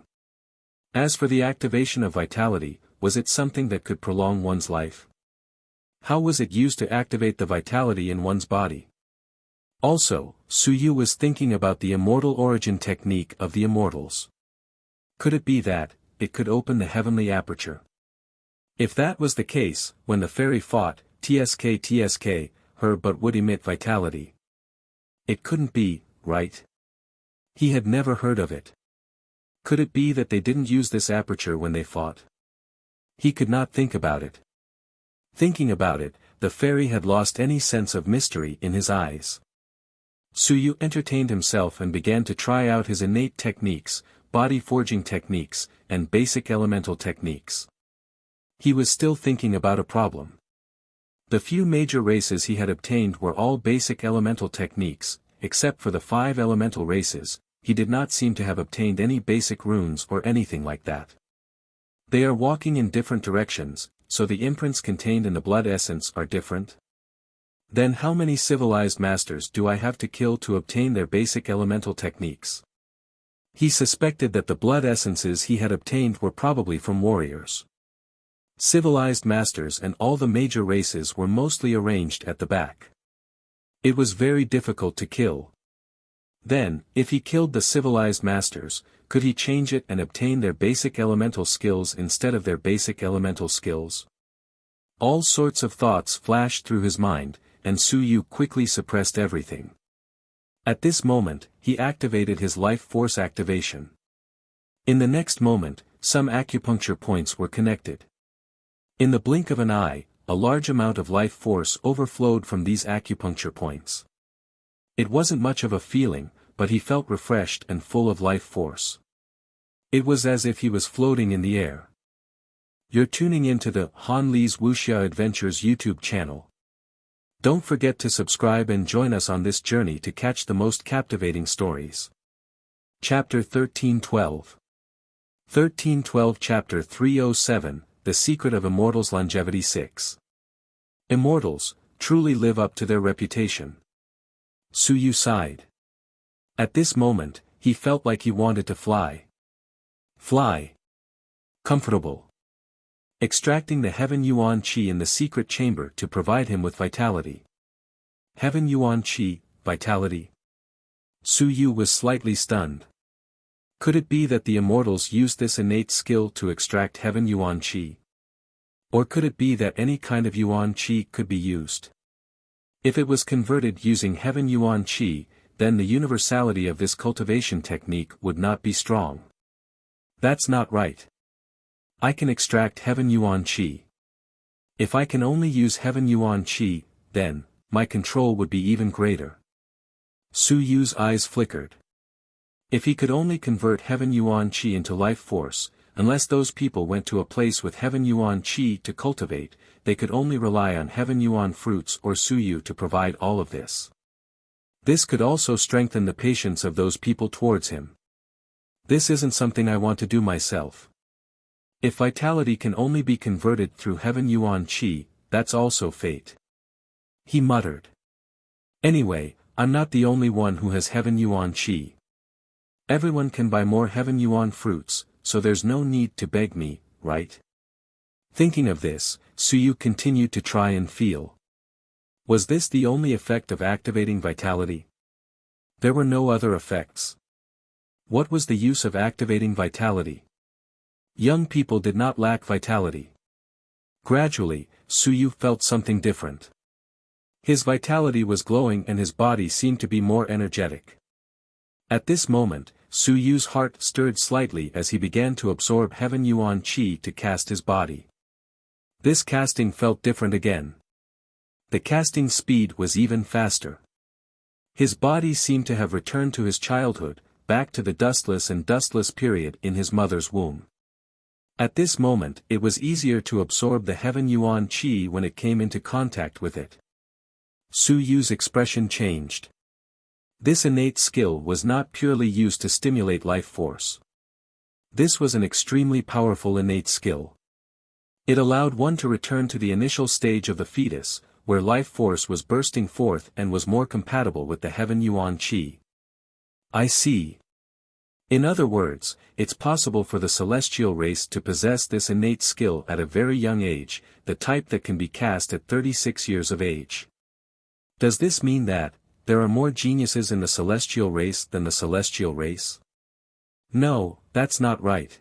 As for the activation of vitality, was it something that could prolong one's life? How was it used to activate the vitality in one's body? Also, Suyu was thinking about the immortal origin technique of the immortals. Could it be that it could open the heavenly aperture? If that was the case, when the fairy fought, TSK, her but would emit vitality. It couldn't be, right? He had never heard of it. Could it be that they didn't use this aperture when they fought? He could not think about it. Thinking about it, the fairy had lost any sense of mystery in his eyes. Suyu entertained himself and began to try out his innate techniques, body forging techniques, and basic elemental techniques. He was still thinking about a problem. The few major races he had obtained were all basic elemental techniques, except for the 5 elemental races. He did not seem to have obtained any basic runes or anything like that. They are walking in different directions, so the imprints contained in the blood essence are different? Then how many civilized masters do I have to kill to obtain their basic elemental techniques? He suspected that the blood essences he had obtained were probably from warriors. Civilized masters and all the major races were mostly arranged at the back. It was very difficult to kill. Then, if he killed the civilized masters, could he change it and obtain their basic elemental skills instead of their basic elemental skills? All sorts of thoughts flashed through his mind, and Suyu quickly suppressed everything. At this moment, he activated his life force activation. In the next moment, some acupuncture points were connected. In the blink of an eye, a large amount of life force overflowed from these acupuncture points. It wasn't much of a feeling, but he felt refreshed and full of life force. It was as if he was floating in the air. You're tuning into the Han Li's Wuxia Adventures YouTube channel. Don't forget to subscribe and join us on this journey to catch the most captivating stories. Chapter 1312. 1312 Chapter 307, The Secret of Immortals Longevity 6. Immortals, truly live up to their reputation. Suyu sighed. At this moment, he felt like he wanted to fly. Fly. Comfortable. Extracting the Heaven Yuan Qi in the secret chamber to provide him with vitality. Heaven Yuan Qi, vitality? Suyu was slightly stunned. Could it be that the immortals used this innate skill to extract Heaven Yuan Qi? Or could it be that any kind of Yuan Qi could be used? If it was converted using Heaven Yuan Qi, then the universality of this cultivation technique would not be strong. That's not right. I can extract Heaven Yuan Qi. If I can only use Heaven Yuan Qi, then my control would be even greater. Suyu's eyes flickered. If he could only convert Heaven Yuan Qi into life force, unless those people went to a place with Heaven Yuan Qi to cultivate, they could only rely on Heaven Yuan fruits or Suyu to provide all of this. This could also strengthen the patience of those people towards him. This isn't something I want to do myself. If vitality can only be converted through Heaven Yuan Qi, that's also fate. He muttered. Anyway, I'm not the only one who has Heaven Yuan Qi. Everyone can buy more Heaven Yuan fruits, so there's no need to beg me, right? Thinking of this, Suyu continued to try and feel. Was this the only effect of activating vitality? There were no other effects. What was the use of activating vitality? Young people did not lack vitality. Gradually, Suyu felt something different. His vitality was glowing and his body seemed to be more energetic. At this moment, Suyu's heart stirred slightly as he began to absorb Heaven Yuan Qi to cast his body. This casting felt different again. The casting speed was even faster. His body seemed to have returned to his childhood, back to the dustless and dustless period in his mother's womb. At this moment it was easier to absorb the Heaven Yuan Qi when it came into contact with it. Suyu's expression changed. This innate skill was not purely used to stimulate life force. This was an extremely powerful innate skill. It allowed one to return to the initial stage of the fetus, where life force was bursting forth and was more compatible with the Heaven Yuan Qi. I see. In other words, it's possible for the celestial race to possess this innate skill at a very young age, the type that can be cast at 36 years of age. Does this mean that there are more geniuses in the celestial race than the celestial race? No, that's not right.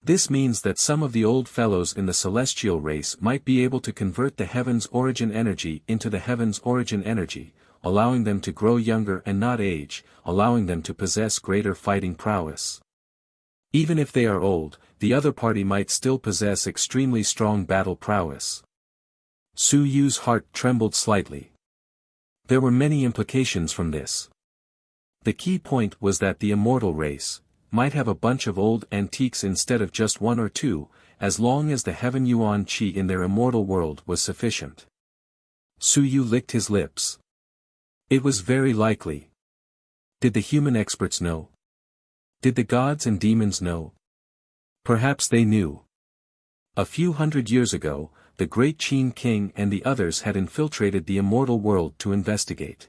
This means that some of the old fellows in the celestial race might be able to convert the heaven's origin energy into the heaven's origin energy, allowing them to grow younger and not age, allowing them to possess greater fighting prowess. Even if they are old, the other party might still possess extremely strong battle prowess. Su Yu's heart trembled slightly. There were many implications from this. The key point was that the immortal race might have a bunch of old antiques instead of just one or two, as long as the heaven yuan qi in their immortal world was sufficient. Su Yu licked his lips. It was very likely. Did the human experts know? Did the gods and demons know? Perhaps they knew. A few hundred years ago, the great Qin king and the others had infiltrated the immortal world to investigate.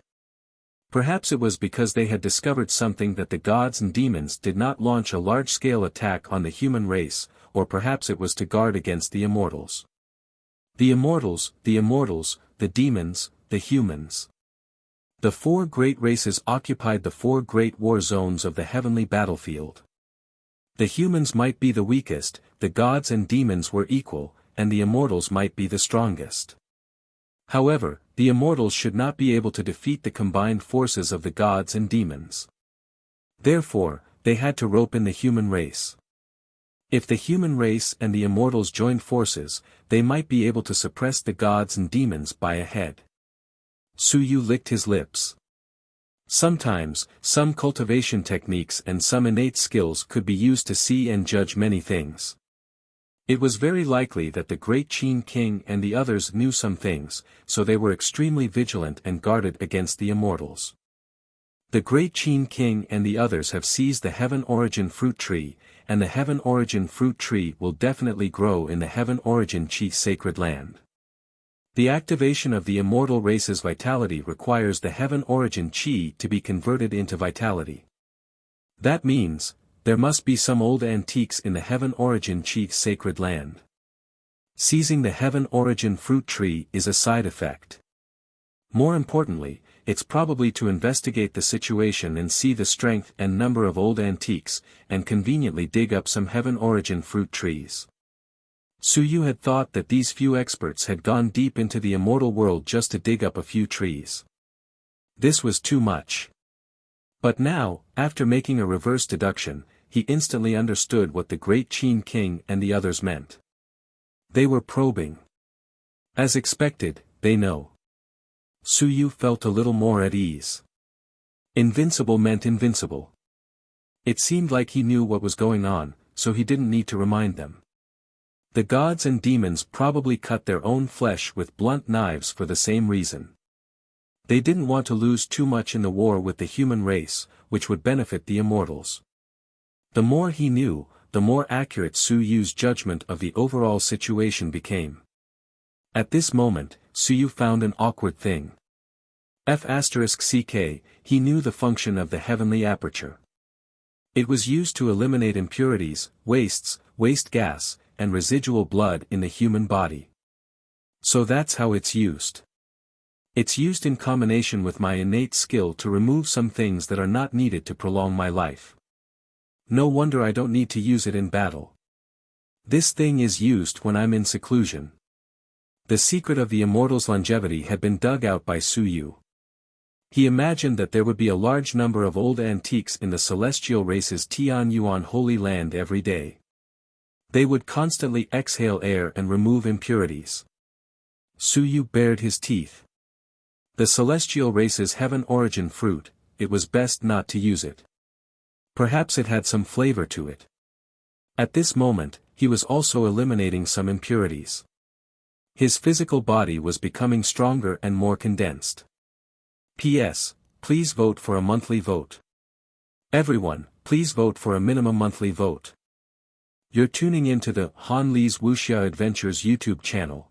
Perhaps it was because they had discovered something that the gods and demons did not launch a large-scale attack on the human race, or perhaps it was to guard against the immortals. The immortals, the demons, the humans. The four great races occupied the four great war zones of the heavenly battlefield. The humans might be the weakest, the gods and demons were equal, and the immortals might be the strongest. However, the immortals should not be able to defeat the combined forces of the gods and demons. Therefore, they had to rope in the human race. If the human race and the immortals joined forces, they might be able to suppress the gods and demons by a head. Su Yu licked his lips. Sometimes, some cultivation techniques and some innate skills could be used to see and judge many things. It was very likely that the great Qin king and the others knew some things, so they were extremely vigilant and guarded against the immortals. The great Qin king and the others have seized the heaven origin fruit tree, and the heaven origin fruit tree will definitely grow in the heaven origin qi sacred land. The activation of the immortal race's vitality requires the heaven origin qi to be converted into vitality. That means, there must be some old antiques in the heaven origin qi sacred land. Seizing the heaven origin fruit tree is a side effect. More importantly, it's probably to investigate the situation and see the strength and number of old antiques, and conveniently dig up some heaven origin fruit trees. Su Yu had thought that these few experts had gone deep into the immortal world just to dig up a few trees. This was too much. But now, after making a reverse deduction, he instantly understood what the great Qin king and the others meant. They were probing. As expected, they know. Su Yu felt a little more at ease. Invincible meant invincible. It seemed like he knew what was going on, so he didn't need to remind them. The gods and demons probably cut their own flesh with blunt knives for the same reason. They didn't want to lose too much in the war with the human race, which would benefit the immortals. The more he knew, the more accurate Su Yu's judgment of the overall situation became. At this moment, Su Yu found an awkward thing. F***ck, he knew the function of the heavenly aperture. It was used to eliminate impurities, wastes, waste gas, and residual blood in the human body. So that's how it's used. It's used in combination with my innate skill to remove some things that are not needed to prolong my life. No wonder I don't need to use it in battle. This thing is used when I'm in seclusion. The secret of the immortal's longevity had been dug out by Su Yu. He imagined that there would be a large number of old antiques in the celestial race's Tian Yuan holy land every day. They would constantly exhale air and remove impurities. Su Yu bared his teeth. The celestial race's heaven origin fruit, it was best not to use it. Perhaps it had some flavor to it. At this moment, he was also eliminating some impurities. His physical body was becoming stronger and more condensed. P.S. Please vote for a monthly vote. Everyone, please vote for a minimum monthly vote. You're tuning into the Han Li's Wuxia Adventures YouTube channel.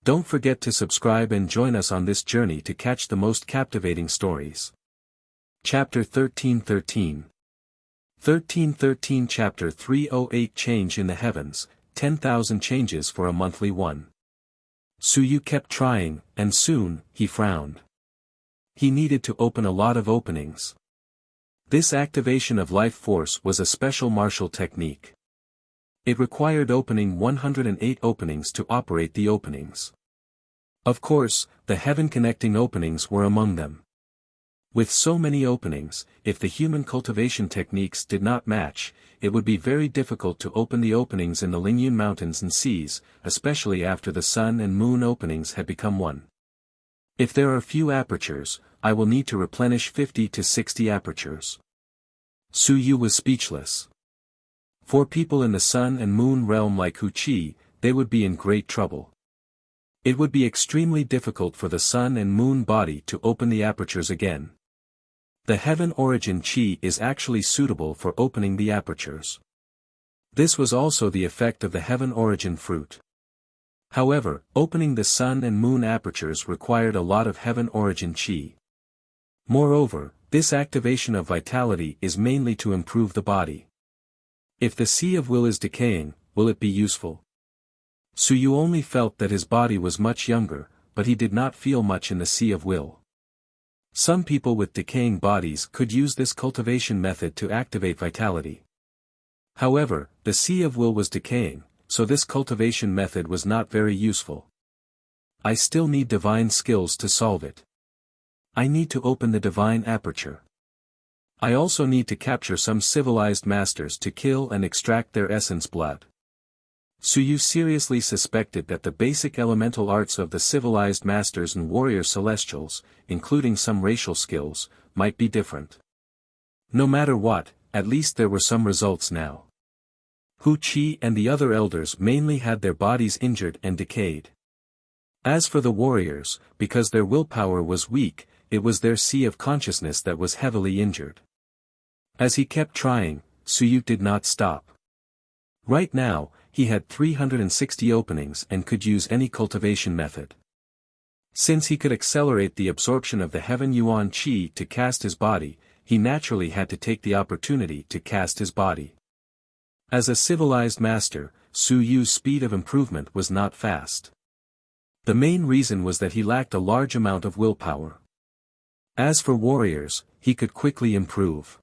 Don't forget to subscribe and join us on this journey to catch the most captivating stories. Chapter 13:13 1313 Chapter 308 Change in the Heavens, 10,000 Changes for a Monthly One. Suyu kept trying, and soon, he frowned. He needed to open a lot of openings. This activation of life force was a special martial technique. It required opening 108 openings to operate the openings. Of course, the heaven-connecting openings were among them. With so many openings, if the human cultivation techniques did not match, it would be very difficult to open the openings in the Lingyun Mountains and seas, especially after the sun and moon openings had become one. If there are few apertures, I will need to replenish 50 to 60 apertures. Suyu was speechless. For people in the sun and moon realm like Wuxia, they would be in great trouble. It would be extremely difficult for the sun and moon body to open the apertures again. The heaven origin chi is actually suitable for opening the apertures. This was also the effect of the heaven origin fruit. However, opening the sun and moon apertures required a lot of heaven origin chi. Moreover, this activation of vitality is mainly to improve the body. If the sea of will is decaying, will it be useful? Suyu only felt that his body was much younger, but he did not feel much in the sea of will. Some people with decaying bodies could use this cultivation method to activate vitality. However, the sea of will was decaying, so this cultivation method was not very useful. I still need divine skills to solve it. I need to open the divine aperture. I also need to capture some civilized masters to kill and extract their essence blood. Suyu seriously suspected that the basic elemental arts of the civilized masters and warrior celestials, including some racial skills, might be different. No matter what, at least there were some results now. Wuxia and the other elders mainly had their bodies injured and decayed. As for the warriors, because their willpower was weak, it was their sea of consciousness that was heavily injured. As he kept trying, Suyu did not stop. Right now, he had 360 openings and could use any cultivation method. Since he could accelerate the absorption of the heaven yuan qi to cast his body, he naturally had to take the opportunity to cast his body. As a civilized master, Suyu's speed of improvement was not fast. The main reason was that he lacked a large amount of willpower. As for warriors, he could quickly improve.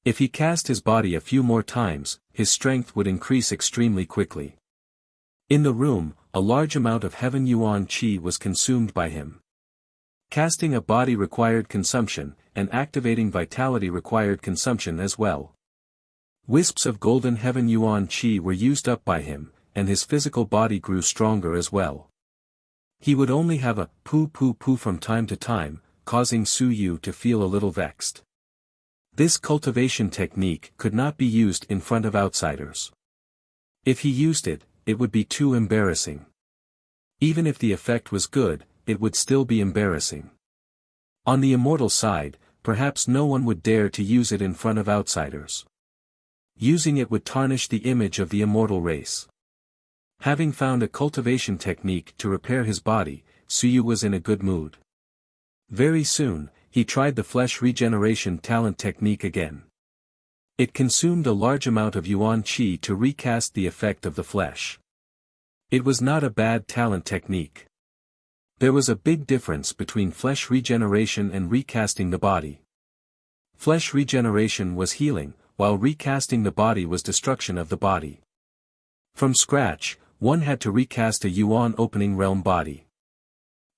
If he cast his body a few more times, his strength would increase extremely quickly. In the room, a large amount of heaven yuan qi was consumed by him. Casting a body required consumption, and activating vitality required consumption as well. Wisps of golden heaven yuan qi were used up by him, and his physical body grew stronger as well. He would only have a poo from time to time, causing Suyu to feel a little vexed. This cultivation technique could not be used in front of outsiders. If he used it, it would be too embarrassing. Even if the effect was good, it would still be embarrassing. On the immortal side, perhaps no one would dare to use it in front of outsiders. Using it would tarnish the image of the immortal race. Having found a cultivation technique to repair his body, Suyu was in a good mood. Very soon, he tried the flesh regeneration talent technique again. It consumed a large amount of yuan qi to recast the effect of the flesh. It was not a bad talent technique. There was a big difference between flesh regeneration and recasting the body. Flesh regeneration was healing, while recasting the body was destruction of the body. From scratch, one had to recast a yuan opening realm body.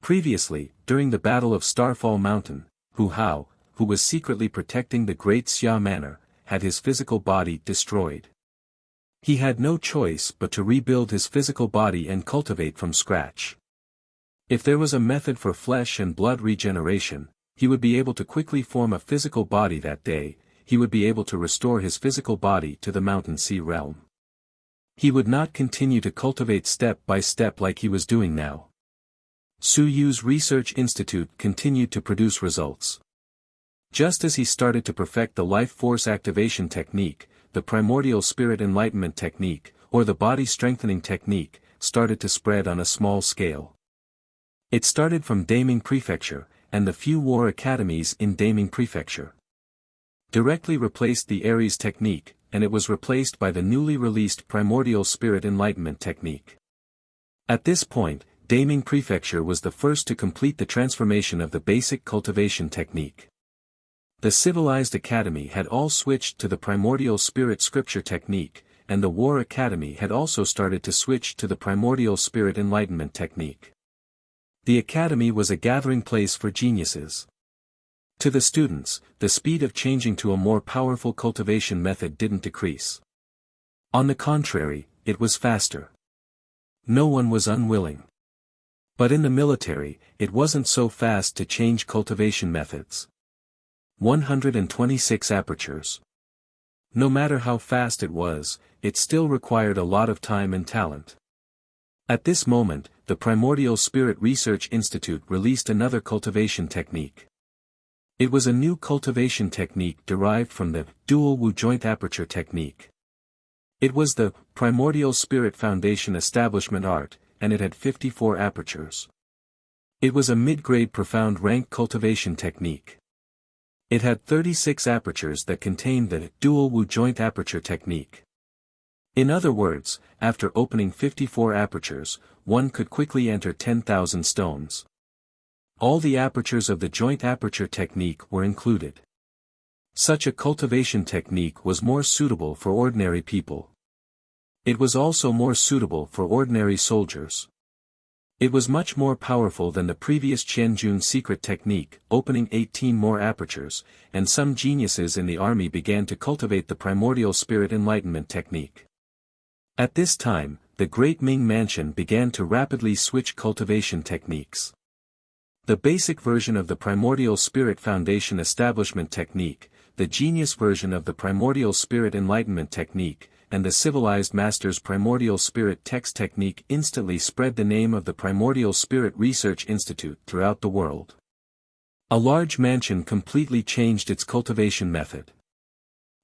Previously, during the Battle of Starfall Mountain, Hu Hao, who was secretly protecting the Great Xia Manor, had his physical body destroyed. He had no choice but to rebuild his physical body and cultivate from scratch. If there was a method for flesh and blood regeneration, he would be able to quickly form a physical body that day, he would be able to restore his physical body to the Mountain Sea realm. He would not continue to cultivate step by step like he was doing now. Suyu's Research Institute continued to produce results. Just as he started to perfect the life force activation technique, the primordial spirit enlightenment technique, or the body strengthening technique, started to spread on a small scale. It started from Daming Prefecture, and the few war academies in Daming Prefecture. directly replaced the Aries technique, and it was replaced by the newly released Primordial Spirit Enlightenment technique. At this point, Daming Prefecture was the first to complete the transformation of the basic cultivation technique. The Civilized Academy had all switched to the Primordial Spirit Scripture technique, and the War Academy had also started to switch to the Primordial Spirit Enlightenment technique. The Academy was a gathering place for geniuses. To the students, the speed of changing to a more powerful cultivation method didn't decrease. On the contrary, it was faster. No one was unwilling. But in the military, it wasn't so fast to change cultivation methods. 126 apertures. No matter how fast it was, it still required a lot of time and talent. At this moment, the Primordial Spirit Research Institute released another cultivation technique. It was a new cultivation technique derived from the dual Wu joint aperture technique. It was the Primordial Spirit Foundation Establishment Art, and it had 54 apertures. It was a mid-grade profound rank cultivation technique. It had 36 apertures that contained the dual Wu joint aperture technique. In other words, after opening 54 apertures, one could quickly enter 10,000 stones. All the apertures of the joint aperture technique were included. Such a cultivation technique was more suitable for ordinary people. It was also more suitable for ordinary soldiers. It was much more powerful than the previous Qianjun secret technique, opening 18 more apertures, and some geniuses in the army began to cultivate the Primordial Spirit Enlightenment technique. At this time, the Great Ming Mansion began to rapidly switch cultivation techniques. The basic version of the Primordial Spirit Foundation Establishment Technique, the Genius version of the Primordial Spirit Enlightenment Technique, and the Civilized Master's Primordial Spirit Text Technique instantly spread the name of the Primordial Spirit Research Institute throughout the world. A large mansion completely changed its cultivation method.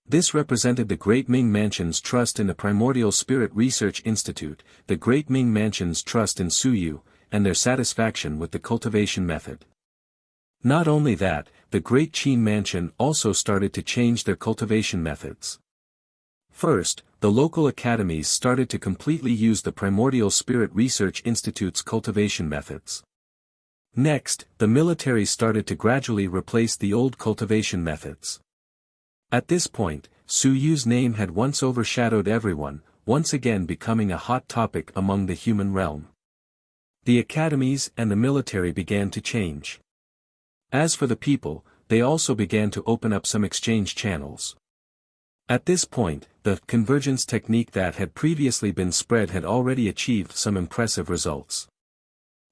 This represented the Great Ming Mansion's trust in the Primordial Spirit Research Institute, the Great Ming Mansion's trust in Suyu, and their satisfaction with the cultivation method. Not only that, the Great Qin Mansion also started to change their cultivation methods. First, the local academies started to completely use the Primordial Spirit Research Institute's cultivation methods. Next, the military started to gradually replace the old cultivation methods. At this point, Su Yu's name had once overshadowed everyone, once again becoming a hot topic among the human realm. The academies and the military began to change. As for the people, they also began to open up some exchange channels. At this point, the convergence technique that had previously been spread had already achieved some impressive results.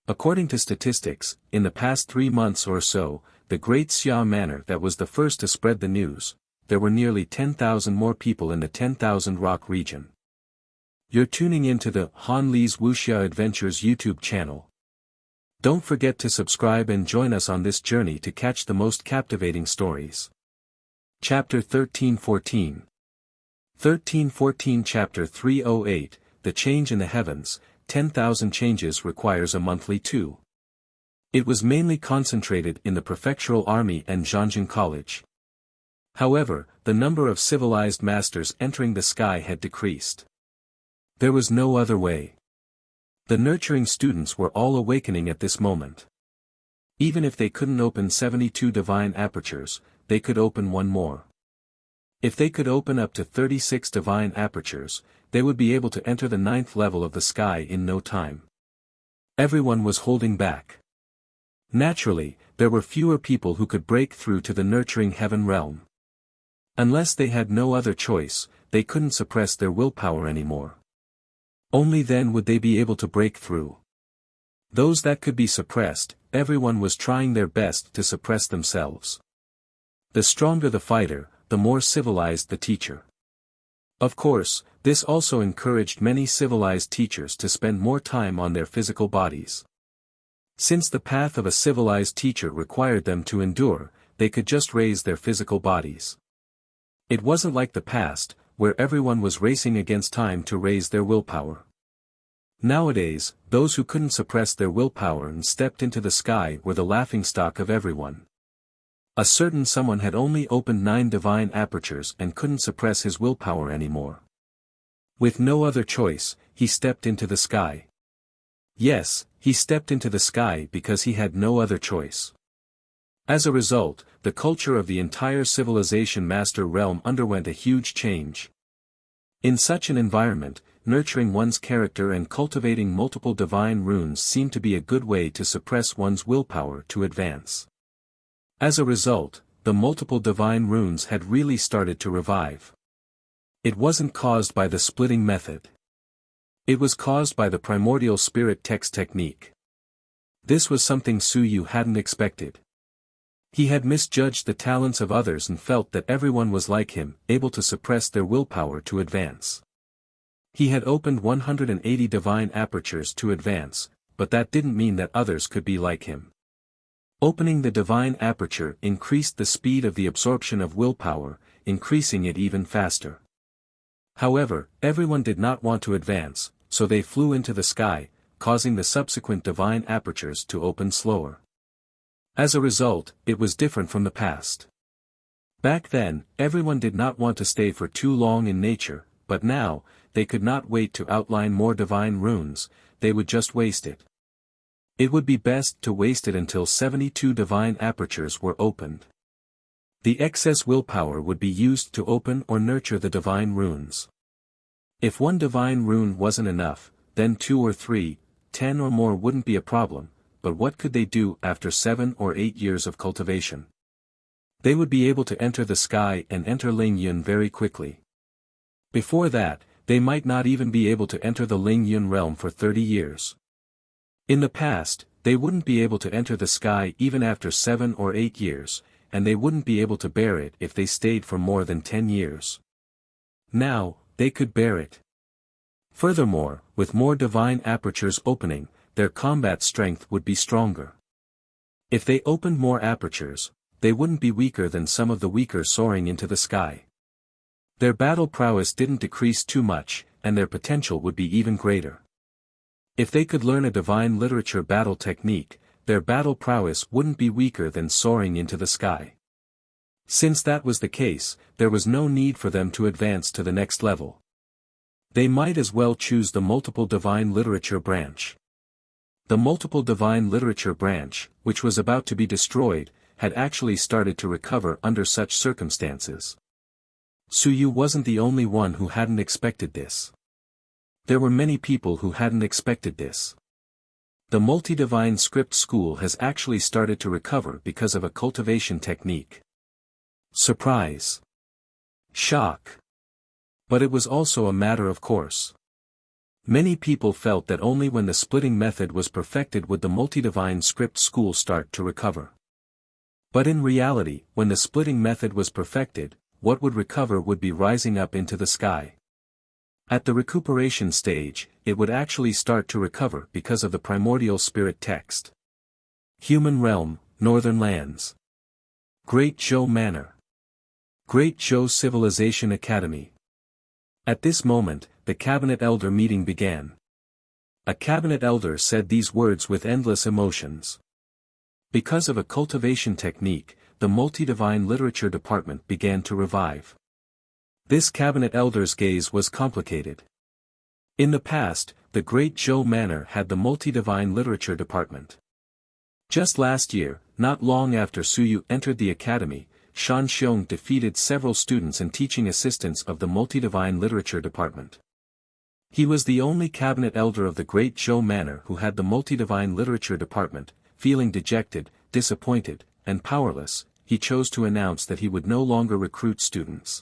According to statistics, in the past 3 months or so, the Great Xia Manor that was the first to spread the news, there were nearly 10,000 more people in the 10,000 Rock region. You're tuning into the Han Li's Wuxia Adventures YouTube channel. Don't forget to subscribe and join us on this journey to catch the most captivating stories. Chapter 1314. 1314 Chapter 308, The Change in the Heavens, 10,000 Changes Requires a Monthly 2. It was mainly concentrated in the prefectural army and Zhangjin College. However, the number of civilized masters entering the sky had decreased. There was no other way. The nurturing students were all awakening at this moment. Even if they couldn't open 72 divine apertures, they could open one more. If they could open up to 36 divine apertures, they would be able to enter the 9th level of the sky in no time. Everyone was holding back. Naturally, there were fewer people who could break through to the nurturing heaven realm. Unless they had no other choice, they couldn't suppress their willpower anymore. Only then would they be able to break through. Those that could be suppressed, everyone was trying their best to suppress themselves. The stronger the fighter, the more civilized the teacher. Of course, this also encouraged many civilized teachers to spend more time on their physical bodies. Since the path of a civilized teacher required them to endure, they could just raise their physical bodies. It wasn't like the past, where everyone was racing against time to raise their willpower. Nowadays, those who couldn't suppress their willpower and stepped into the sky were the laughingstock of everyone. A certain someone had only opened 9 divine apertures and couldn't suppress his willpower anymore. With no other choice, he stepped into the sky. Yes, he stepped into the sky because he had no other choice. As a result, the culture of the entire civilization master realm underwent a huge change. In such an environment, nurturing one's character and cultivating multiple divine runes seemed to be a good way to suppress one's willpower to advance. As a result, the multiple divine runes had really started to revive. It wasn't caused by the splitting method. It was caused by the primordial spirit text technique. This was something Su Yu hadn't expected. He had misjudged the talents of others and felt that everyone was like him, able to suppress their willpower to advance. He had opened 180 divine apertures to advance, but that didn't mean that others could be like him. Opening the divine aperture increased the speed of the absorption of willpower, increasing it even faster. However, everyone did not want to advance, so they flew into the sky, causing the subsequent divine apertures to open slower. As a result, it was different from the past. Back then, everyone did not want to stay for too long in nature, but now, they could not wait to outline more divine runes, they would just waste it. It would be best to waste it until 72 divine apertures were opened. The excess willpower would be used to open or nurture the divine runes. If one divine rune wasn't enough, then 2 or 3, 10 or more wouldn't be a problem, but what could they do after 7 or 8 years of cultivation? They would be able to enter the sky and enter Ling Yun very quickly. Before that, they might not even be able to enter the Ling Yun realm for 30 years. In the past, they wouldn't be able to enter the sky even after 7 or 8 years, and they wouldn't be able to bear it if they stayed for more than 10 years. Now, they could bear it. Furthermore, with more divine apertures opening, their combat strength would be stronger. If they opened more apertures, they wouldn't be weaker than some of the weaker soaring into the sky. Their battle prowess didn't decrease too much, and their potential would be even greater. If they could learn a divine literature battle technique, their battle prowess wouldn't be weaker than soaring into the sky. Since that was the case, there was no need for them to advance to the next level. They might as well choose the multiple divine literature branch. The multiple divine literature branch, which was about to be destroyed, had actually started to recover under such circumstances. Su Yu wasn't the only one who hadn't expected this. There were many people who hadn't expected this. The multi-divine script school has actually started to recover because of a cultivation technique. Surprise. Shock. But it was also a matter of course. Many people felt that only when the splitting method was perfected would the multi-divine script school start to recover. But in reality, when the splitting method was perfected, what would recover would be rising up into the sky. At the recuperation stage, it would actually start to recover because of the primordial spirit text. Human realm, northern lands. Great Zhou Manor. Great Zhou Civilization Academy. At this moment, the cabinet elder meeting began. A cabinet elder said these words with endless emotions. Because of a cultivation technique, the multi-divine literature department began to revive. This cabinet elder's gaze was complicated. In the past, the Great Zhou Manor had the multi-divine literature department. Just last year, not long after Su Yu entered the academy, Shan Xiong defeated several students and teaching assistants of the multi-divine literature department. He was the only cabinet elder of the Great Zhou Manor who had the multi-divine literature department. Feeling dejected, disappointed, and powerless, he chose to announce that he would no longer recruit students.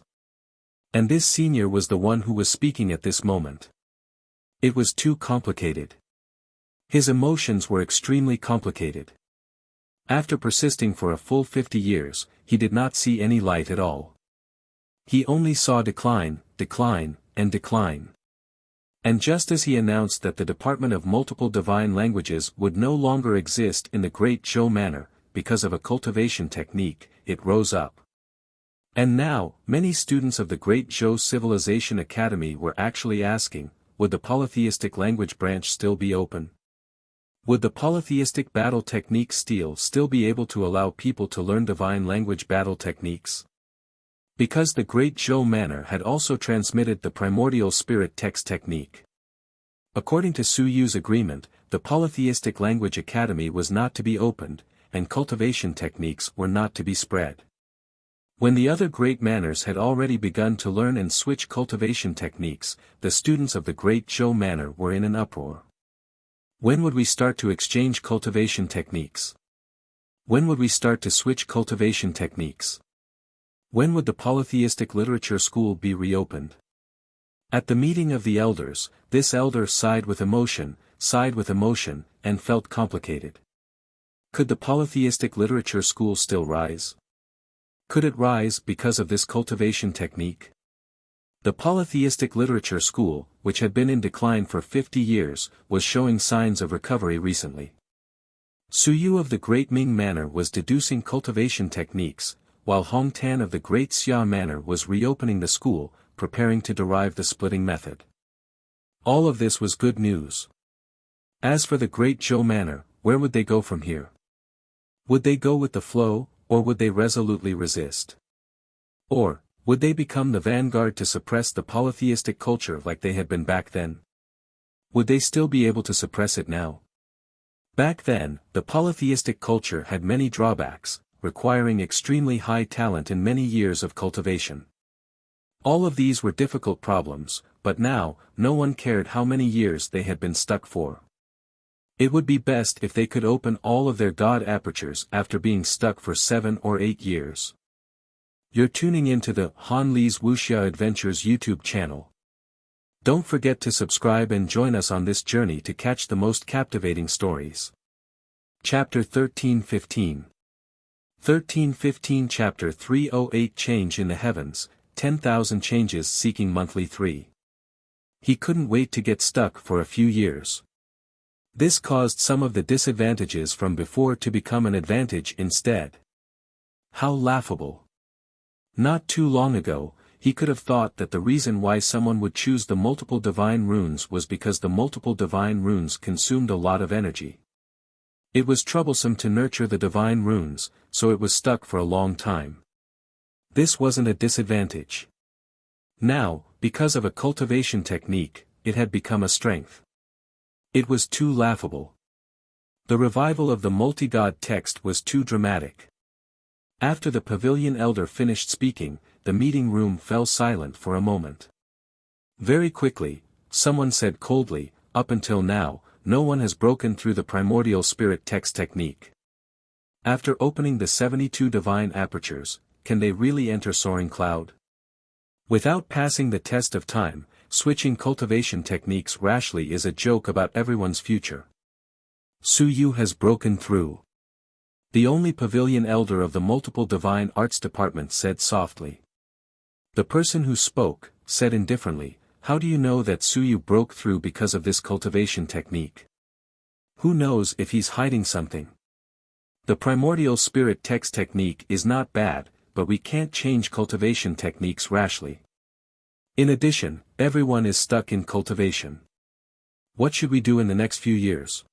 And this senior was the one who was speaking at this moment. It was too complicated. His emotions were extremely complicated. After persisting for a full 50 years, he did not see any light at all. He only saw decline, decline, and decline. And just as he announced that the Department of Multiple Divine Languages would no longer exist in the Great Zhou Manor, because of a cultivation technique, it rose up. And now, many students of the Great Zhou Civilization Academy were actually asking, would the polytheistic language branch still be open? Would the polytheistic battle technique still be able to allow people to learn divine language battle techniques? Because the Great Zhou Manor had also transmitted the primordial spirit text technique. According to Su Yu's agreement, the polytheistic language academy was not to be opened, and cultivation techniques were not to be spread. When the other great manors had already begun to learn and switch cultivation techniques, the students of the Great Zhou Manor were in an uproar. When would we start to exchange cultivation techniques? When would we start to switch cultivation techniques? When would the polytheistic literature school be reopened? At the meeting of the elders, this elder sighed with emotion, and felt complicated. Could the polytheistic literature school still rise? Could it rise because of this cultivation technique? The polytheistic literature school, which had been in decline for 50 years, was showing signs of recovery recently. Su Yu of the Great Ming Manor was deducing cultivation techniques, while Hong Tan of the Great Xia Manor was reopening the school, preparing to derive the splitting method. All of this was good news. As for the Great Zhou Manor, where would they go from here? Would they go with the flow, or would they resolutely resist? Or, would they become the vanguard to suppress the polytheistic culture like they had been back then? Would they still be able to suppress it now? Back then, the polytheistic culture had many drawbacks, requiring extremely high talent and many years of cultivation. All of these were difficult problems, but now, no one cared how many years they had been stuck for. It would be best if they could open all of their God apertures after being stuck for 7 or 8 years. You're tuning into the Han Li's Wuxia Adventures YouTube channel. Don't forget to subscribe and join us on this journey to catch the most captivating stories. Chapter 1315. 1315 Chapter 308 Change in the Heavens, 10,000 Changes Seeking Monthly 3. He couldn't wait to get stuck for a few years. This caused some of the disadvantages from before to become an advantage instead. How laughable. Not too long ago, he could have thought that the reason why someone would choose the multiple divine runes was because the multiple divine runes consumed a lot of energy. It was troublesome to nurture the divine runes, so it was stuck for a long time. This wasn't a disadvantage. Now, because of a cultivation technique, it had become a strength. It was too laughable. The revival of the multi-god text was too dramatic. After the pavilion elder finished speaking, the meeting room fell silent for a moment. Very quickly, someone said coldly, "Up until now, no one has broken through the primordial spirit text technique. After opening the 72 divine apertures, can they really enter Soaring Cloud? Without passing the test of time, switching cultivation techniques rashly is a joke about everyone's future. Su Yu has broken through." The only pavilion elder of the multiple divine arts department said softly. The person who spoke, said indifferently, "How do you know that Su Yu broke through because of this cultivation technique? Who knows if he's hiding something? The primordial spirit text technique is not bad, but we can't change cultivation techniques rashly. In addition, everyone is stuck in cultivation. What should we do in the next few years?"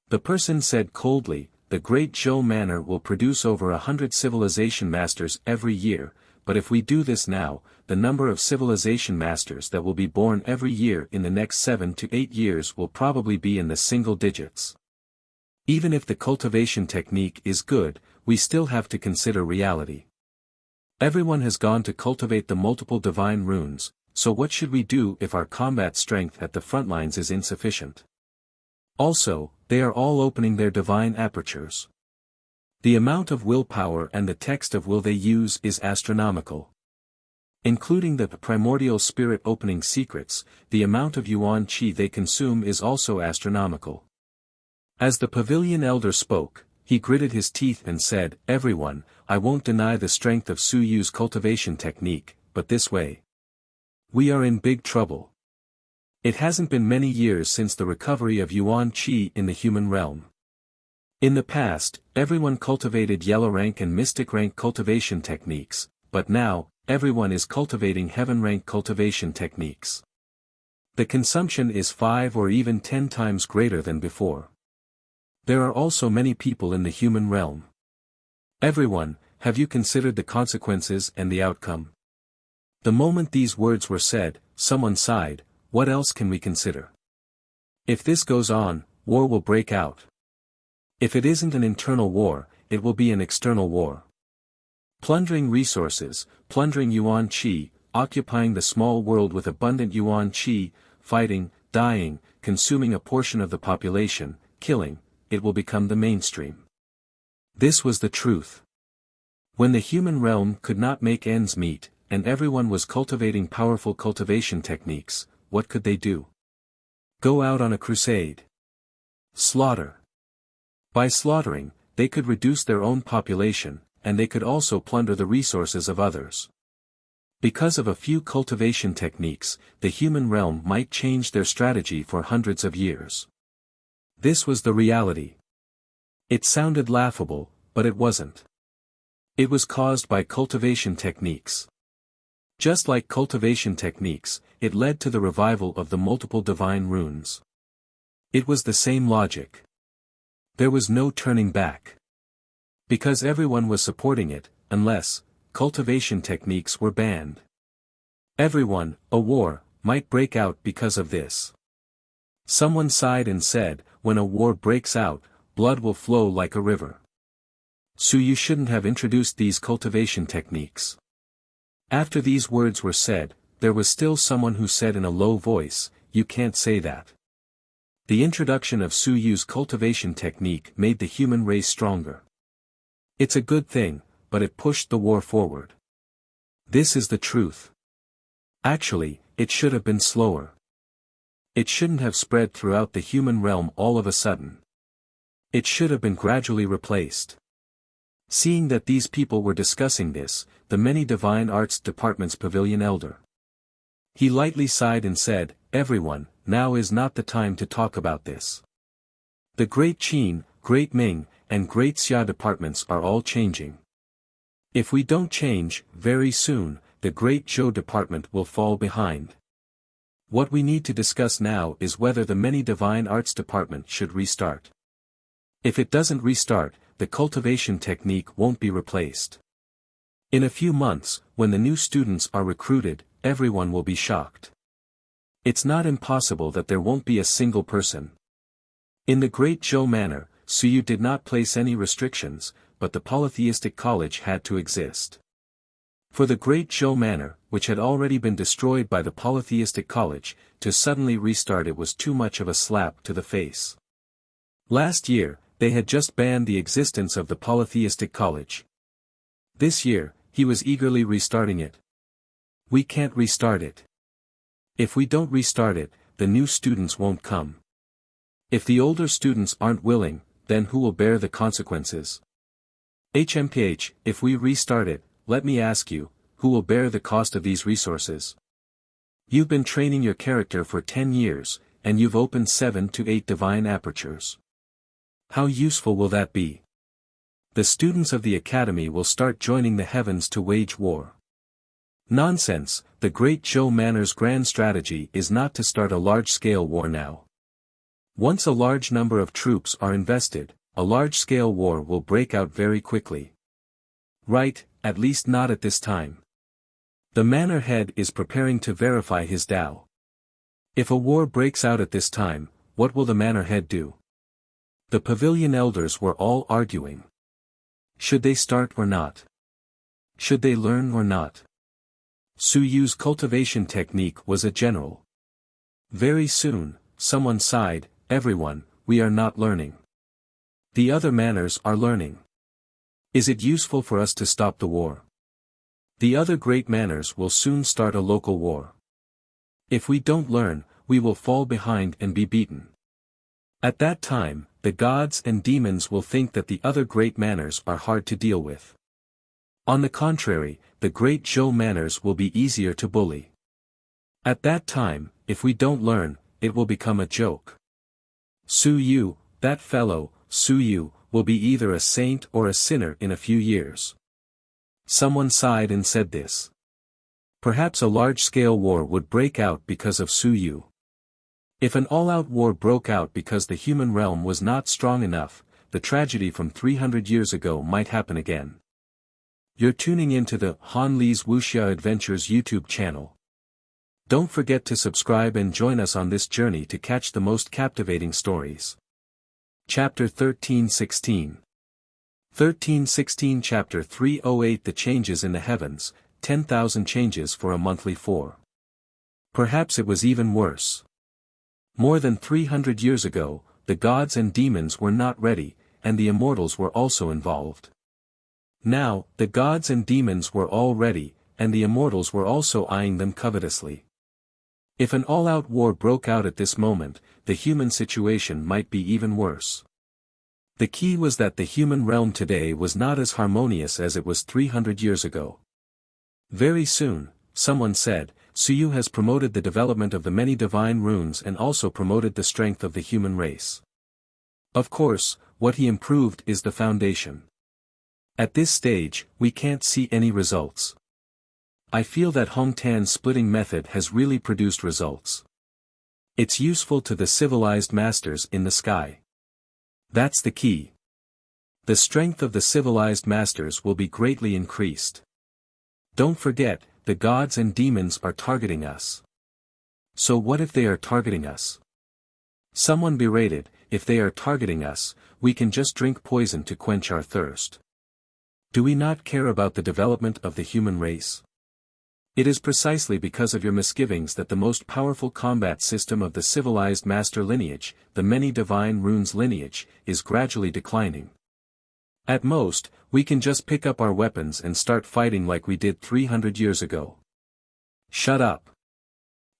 The person said coldly, "The Great Zhou Manor will produce over 100 civilization masters every year, but if we do this now, the number of civilization masters that will be born every year in the next 7 to 8 years will probably be in the single digits. Even if the cultivation technique is good, we still have to consider reality. Everyone has gone to cultivate the multiple divine runes, so what should we do if our combat strength at the front lines is insufficient? Also, they are all opening their divine apertures. The amount of willpower and the text of will they use is astronomical. Including the primordial spirit opening secrets, the amount of yuan qi they consume is also astronomical." As the pavilion elder spoke, he gritted his teeth and said, "Everyone, I won't deny the strength of Su Yu's cultivation technique, but this way. We are in big trouble. It hasn't been many years since the recovery of yuan qi in the human realm. In the past, everyone cultivated yellow rank and mystic rank cultivation techniques, but now, everyone is cultivating heaven rank cultivation techniques. The consumption is 5 or even 10 times greater than before. There are also many people in the human realm. Everyone, have you considered the consequences and the outcome? The moment these words were said, someone sighed, what else can we consider? If this goes on, war will break out. If it isn't an internal war, it will be an external war. Plundering resources, plundering yuan qi, occupying the small world with abundant yuan qi, fighting, dying, consuming a portion of the population, killing, it will become the mainstream. This was the truth. When the human realm could not make ends meet, and everyone was cultivating powerful cultivation techniques, what could they do? Go out on a crusade. Slaughter. By slaughtering, they could reduce their own population, and they could also plunder the resources of others. Because of a few cultivation techniques, the human realm might change their strategy for hundreds of years. This was the reality. It sounded laughable, but it wasn't. It was caused by cultivation techniques. Just like cultivation techniques, it led to the revival of the multiple divine runes. It was the same logic. There was no turning back. Because everyone was supporting it, unless cultivation techniques were banned. Everyone, a war, might break out because of this. Someone sighed and said, when a war breaks out, blood will flow like a river. So you shouldn't have introduced these cultivation techniques. After these words were said, there was still someone who said in a low voice, you can't say that. The introduction of Su Yu's cultivation technique made the human race stronger. It's a good thing, but it pushed the war forward. This is the truth. Actually, it should have been slower. It shouldn't have spread throughout the human realm all of a sudden. It should have been gradually replaced. Seeing that these people were discussing this, the many divine arts department's pavilion elder. He lightly sighed and said, everyone, now is not the time to talk about this. The Great Qin, Great Ming, and Great Xia departments are all changing. If we don't change, very soon, the Great Zhou department will fall behind. What we need to discuss now is whether the many divine arts department should restart. If it doesn't restart, the cultivation technique won't be replaced. In a few months, when the new students are recruited, everyone will be shocked. It's not impossible that there won't be a single person. In the Great Zhou manor, Suyu did not place any restrictions, but the polytheistic college had to exist. For the Great Zhou manor, which had already been destroyed by the polytheistic college, to suddenly restart it was too much of a slap to the face. Last year, they had just banned the existence of the polytheistic college. This year, he was eagerly restarting it. We can't restart it. If we don't restart it, the new students won't come. If the older students aren't willing, then who will bear the consequences? HMPH, if we restart it, let me ask you, who will bear the cost of these resources? You've been training your character for 10 years, and you've opened 7 to 8 divine apertures. How useful will that be? The students of the academy will start joining the heavens to wage war. Nonsense, the Great Zhou manor's grand strategy is not to start a large-scale war now. Once a large number of troops are invested, a large-scale war will break out very quickly. Right, at least not at this time. The manor head is preparing to verify his Tao. If a war breaks out at this time, what will the manor head do? The pavilion elders were all arguing. Should they start or not? Should they learn or not? Su Yu's cultivation technique was a general. Very soon, someone sighed, everyone, we are not learning. The other manors are learning. Is it useful for us to stop the war? The other great manors will soon start a local war. If we don't learn, we will fall behind and be beaten. At that time, the gods and demons will think that the other great manors are hard to deal with. On the contrary, the Great Zhou manors will be easier to bully. At that time, if we don't learn, it will become a joke. Su Yu, that fellow, Su Yu, will be either a saint or a sinner in a few years. Someone sighed and said this. Perhaps a large-scale war would break out because of Su Yu. If an all-out war broke out because the human realm was not strong enough, the tragedy from 300 years ago might happen again. You're tuning into the Han Lee's Wuxia Adventures YouTube channel. Don't forget to subscribe and join us on this journey to catch the most captivating stories. Chapter 1316. 1316 Chapter 308 The Changes in the Heavens, 10,000 Changes for a Monthly 4. Perhaps it was even worse. More than 300 years ago, the gods and demons were not ready, and the immortals were also involved. Now, the gods and demons were all ready, and the immortals were also eyeing them covetously. If an all-out war broke out at this moment, the human situation might be even worse. The key was that the human realm today was not as harmonious as it was 300 years ago. Very soon, someone said, Suyu has promoted the development of the many divine runes and also promoted the strength of the human race. Of course, what he improved is the foundation. At this stage, we can't see any results. I feel that Hong Tan's splitting method has really produced results. It's useful to the civilized masters in the sky. That's the key. The strength of the civilized masters will be greatly increased. Don't forget, the gods and demons are targeting us. So what if they are targeting us? Someone berated, if they are targeting us, we can just drink poison to quench our thirst. Do we not care about the development of the human race? It is precisely because of your misgivings that the most powerful combat system of the civilized master lineage, the many divine runes lineage, is gradually declining. At most, we can just pick up our weapons and start fighting like we did 300 years ago. Shut up!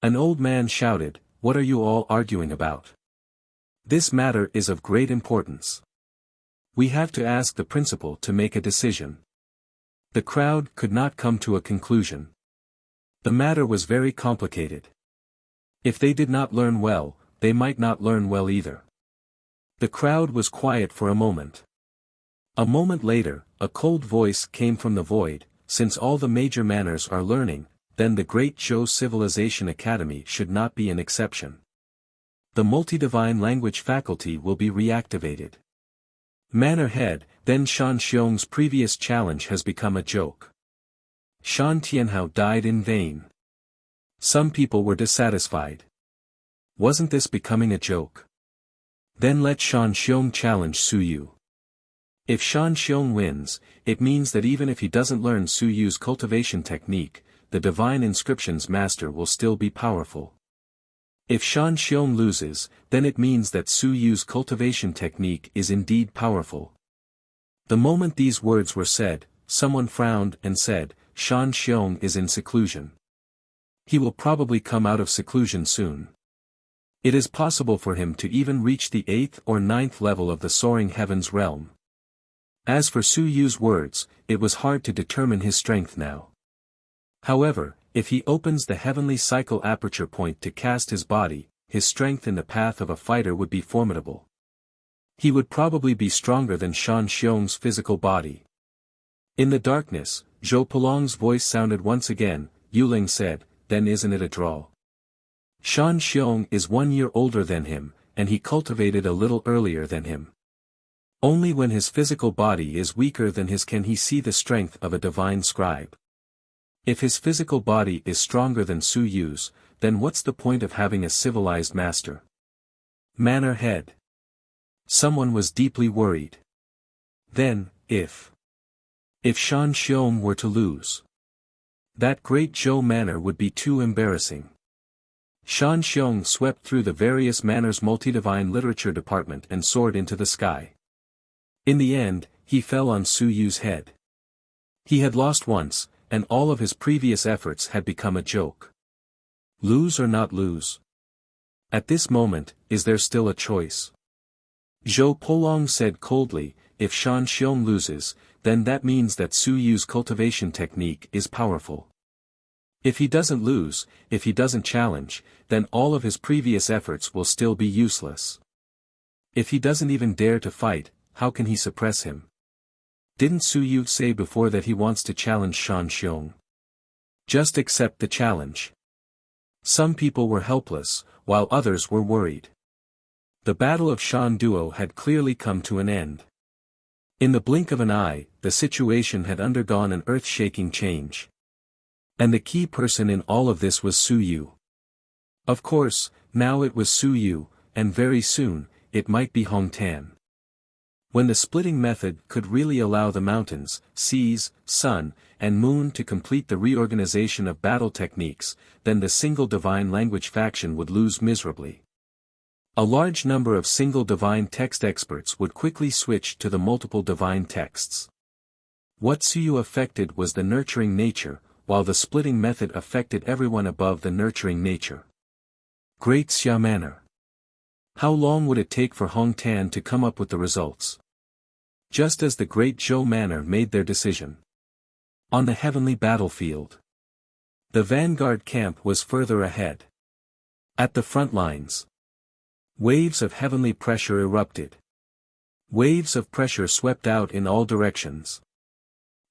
An old man shouted, what are you all arguing about? This matter is of great importance. We have to ask the principal to make a decision. The crowd could not come to a conclusion. The matter was very complicated. If they did not learn well, they might not learn well either. The crowd was quiet for a moment. A moment later, a cold voice came from the void, since all the major manners are learning, then the Great Zhou Civilization Academy should not be an exception. The multi-divine language faculty will be reactivated. Manner head, then Shan Xiong's previous challenge has become a joke. Shan Tianhao died in vain. Some people were dissatisfied. Wasn't this becoming a joke? Then let Shan Xiong challenge Suyu. If Shan Xiong wins, it means that even if he doesn't learn Suyu's cultivation technique, the divine inscriptions master will still be powerful. If Shan Xiong loses, then it means that Suyu's cultivation technique is indeed powerful. The moment these words were said, someone frowned and said, Shan Xiong is in seclusion. He will probably come out of seclusion soon. It is possible for him to even reach the 8th or 9th level of the soaring heavens realm. As for Suyu's words, it was hard to determine his strength now. However, if he opens the heavenly cycle aperture point to cast his body, his strength in the path of a fighter would be formidable. He would probably be stronger than Shan Xiong's physical body. In the darkness, Zhou Pulong's voice sounded once again. Yuling said, then isn't it a draw? Shan Xiong is 1 year older than him, and he cultivated a little earlier than him. Only when his physical body is weaker than his can he see the strength of a divine scribe. If his physical body is stronger than Suyu's, then what's the point of having a civilized master? Manner head. Someone was deeply worried. Then, if Shan Xiong were to lose, that great Zhou manor would be too embarrassing. Shan Xiong swept through the various manors multi-divine literature department and soared into the sky. In the end, he fell on Suyu's head. He had lost once, and all of his previous efforts had become a joke. Lose or not lose? At this moment, is there still a choice? Zhou Pulong said coldly, if Shan Xiong loses, then that means that Suyu's cultivation technique is powerful. If he doesn't lose, if he doesn't challenge, then all of his previous efforts will still be useless. If he doesn't even dare to fight, how can he suppress him? Didn't Suyu say before that he wants to challenge Shan Xiong? Just accept the challenge. Some people were helpless, while others were worried. The Battle of Shan Duo had clearly come to an end. In the blink of an eye, the situation had undergone an earth-shaking change. And the key person in all of this was Su Yu. Of course, now it was Su Yu, and very soon, it might be Hong Tan. When the splitting method could really allow the mountains, seas, sun, and moon to complete the reorganization of battle techniques, then the single divine language faction would lose miserably. A large number of single divine text experts would quickly switch to the multiple divine texts. What Su Yu affected was the nurturing nature, while the splitting method affected everyone above the nurturing nature. Great Xia Manor. How long would it take for Hong Tan to come up with the results? Just as the Great Zhou Manor made their decision. On the heavenly battlefield. The vanguard camp was further ahead. At the front lines. Waves of heavenly pressure erupted. Waves of pressure swept out in all directions.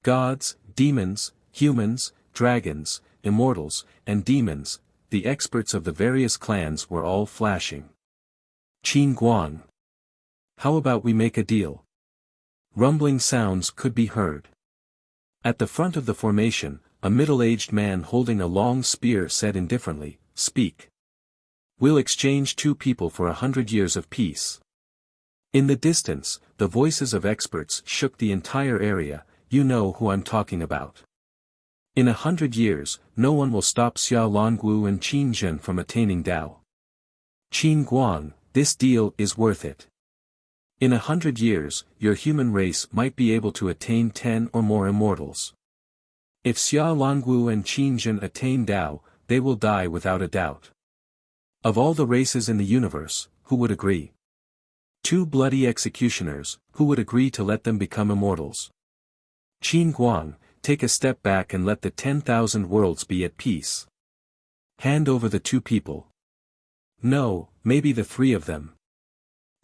Gods, demons, humans, dragons, immortals, and demons, the experts of the various clans were all flashing. Qin Guang. How about we make a deal? Rumbling sounds could be heard. At the front of the formation, a middle-aged man holding a long spear said indifferently, "Speak. We'll exchange 2 people for 100 years of peace." In the distance, the voices of experts shook the entire area. You know who I'm talking about. In 100 years, no one will stop Xia Longwu and Qin Zhen from attaining Dao. Qin Guang, this deal is worth it. In 100 years, your human race might be able to attain 10 or more immortals. If Xia Longwu and Qin Zhen attain Dao, they will die without a doubt. Of all the races in the universe, who would agree? 2 bloody executioners, who would agree to let them become immortals? Qin Guang, take a step back and let the 10,000 worlds be at peace. Hand over the 2 people. No, maybe the 3 of them.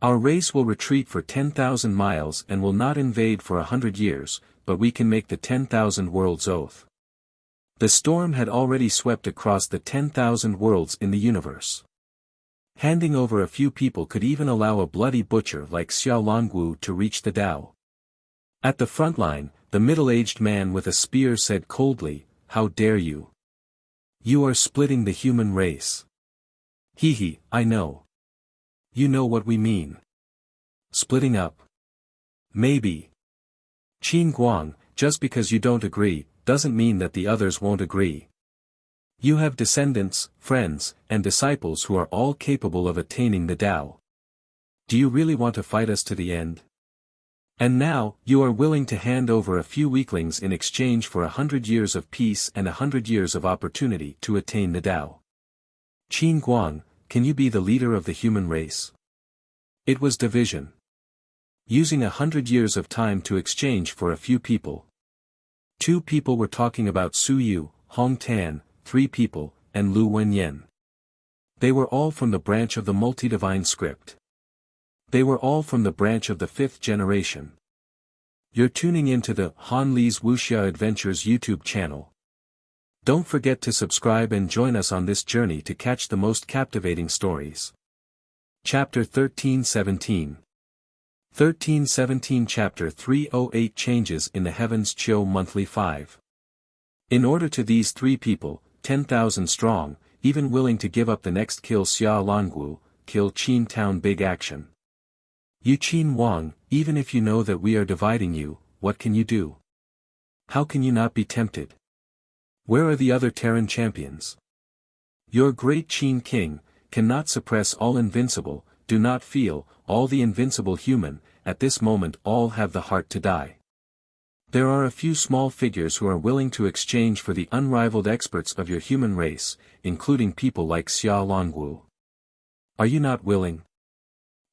Our race will retreat for 10,000 miles and will not invade for 100 years, but we can make the 10,000 worlds oath. The storm had already swept across the 10,000 worlds in the universe. Handing over a few people could even allow a bloody butcher like Xia Longwu to reach the Dao. At the front line, the middle-aged man with a spear said coldly, "How dare you? You are splitting the human race." "Hee, I know. You know what we mean. Splitting up. Maybe. Qin Guang, just because you don't agree, doesn't mean that the others won't agree. You have descendants, friends, and disciples who are all capable of attaining the Tao. Do you really want to fight us to the end? And now, you are willing to hand over a few weaklings in exchange for 100 years of peace and 100 years of opportunity to attain the Tao. Qin Guang, can you be the leader of the human race? It was division. Using 100 years of time to exchange for a few people. 2 people were talking about Su Yu, Hong Tan, 3 people, and Lu Wenyan. They were all from the branch of the multi-divine script. They were all from the branch of the 5th generation. You're tuning into the Han Li's Wuxia Adventures YouTube channel. Don't forget to subscribe and join us on this journey to catch the most captivating stories. Chapter 1317. 1317 Chapter 308 Changes in the Heavens Chiu Monthly 5. In order to these 3 people, 10,000 strong, even willing to give up the next kill Xia Longwu, kill Qin Town Big Action. You Qin Wang, even if you know that we are dividing you, what can you do? How can you not be tempted? Where are the other Terran champions? Your great Qin King, cannot suppress all invincible, do not feel, all the invincible human, at this moment all have the heart to die. There are a few small figures who are willing to exchange for the unrivaled experts of your human race, including people like Xia Longwu. Are you not willing?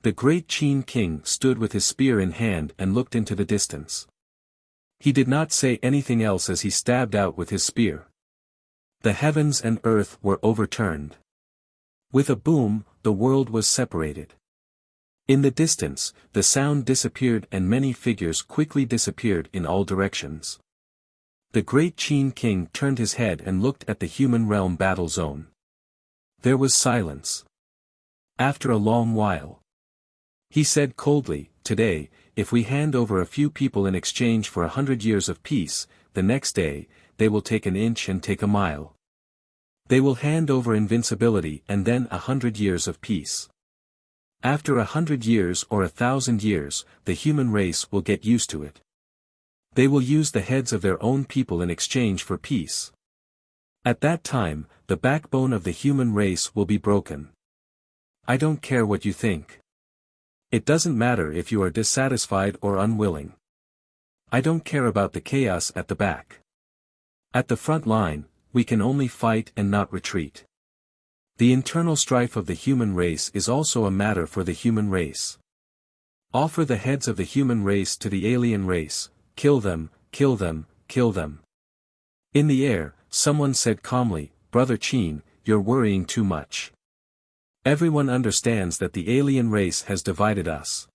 The great Qin King stood with his spear in hand and looked into the distance. He did not say anything else as he stabbed out with his spear. The heavens and earth were overturned. With a boom, the world was separated. In the distance, the sound disappeared and many figures quickly disappeared in all directions. The great Qin King turned his head and looked at the human realm battle zone. There was silence. After a long while, he said coldly, "Today, if we hand over a few people in exchange for 100 years of peace, the next day, they will take an inch and take a mile. They will hand over invincibility and then 100 years of peace. After 100 years or 1,000 years, the human race will get used to it. They will use the heads of their own people in exchange for peace. At that time, the backbone of the human race will be broken. I don't care what you think. It doesn't matter if you are dissatisfied or unwilling. I don't care about the chaos at the back. At the front line, we can only fight and not retreat. The internal strife of the human race is also a matter for the human race. Offer the heads of the human race to the alien race, kill them, kill them, kill them." In the air, someone said calmly, "Brother Qin, you're worrying too much. Everyone understands that the alien race has divided us."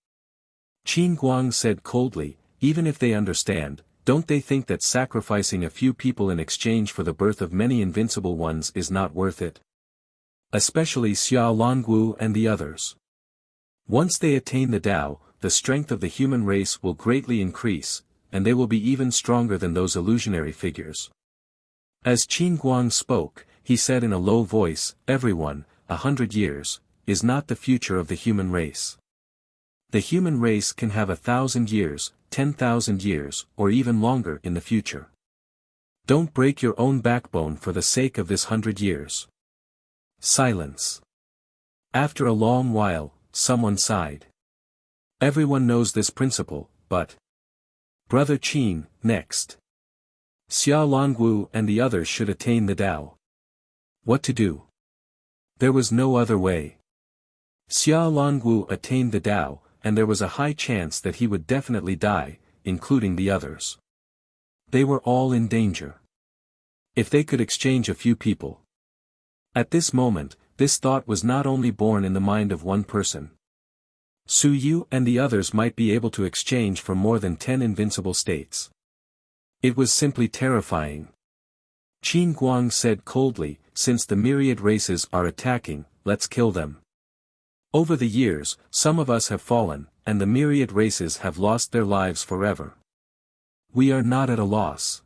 Qin Guang said coldly, "Even if they understand, don't they think that sacrificing a few people in exchange for the birth of many invincible ones is not worth it? Especially Xia Longwu and the others. Once they attain the Tao, the strength of the human race will greatly increase, and they will be even stronger than those illusionary figures." As Qin Guang spoke, he said in a low voice, "Everyone, 100 years, is not the future of the human race. The human race can have 1,000 years, 10,000 years, or even longer in the future. Don't break your own backbone for the sake of this 100 years." Silence. After a long while, someone sighed. Everyone knows this principle, but Brother Qin, next. Xia Longwu and the others should attain the Tao. What to do? There was no other way. Xia Longwu attained the Tao, and there was a high chance that he would definitely die, including the others. They were all in danger. If they could exchange a few people. At this moment, this thought was not only born in the mind of one person. Su Yu and the others might be able to exchange for more than 10 invincible states. It was simply terrifying. Qin Guang said coldly, "Since the myriad races are attacking, let's kill them. Over the years, some of us have fallen, and the myriad races have lost their lives forever. We are not at a loss.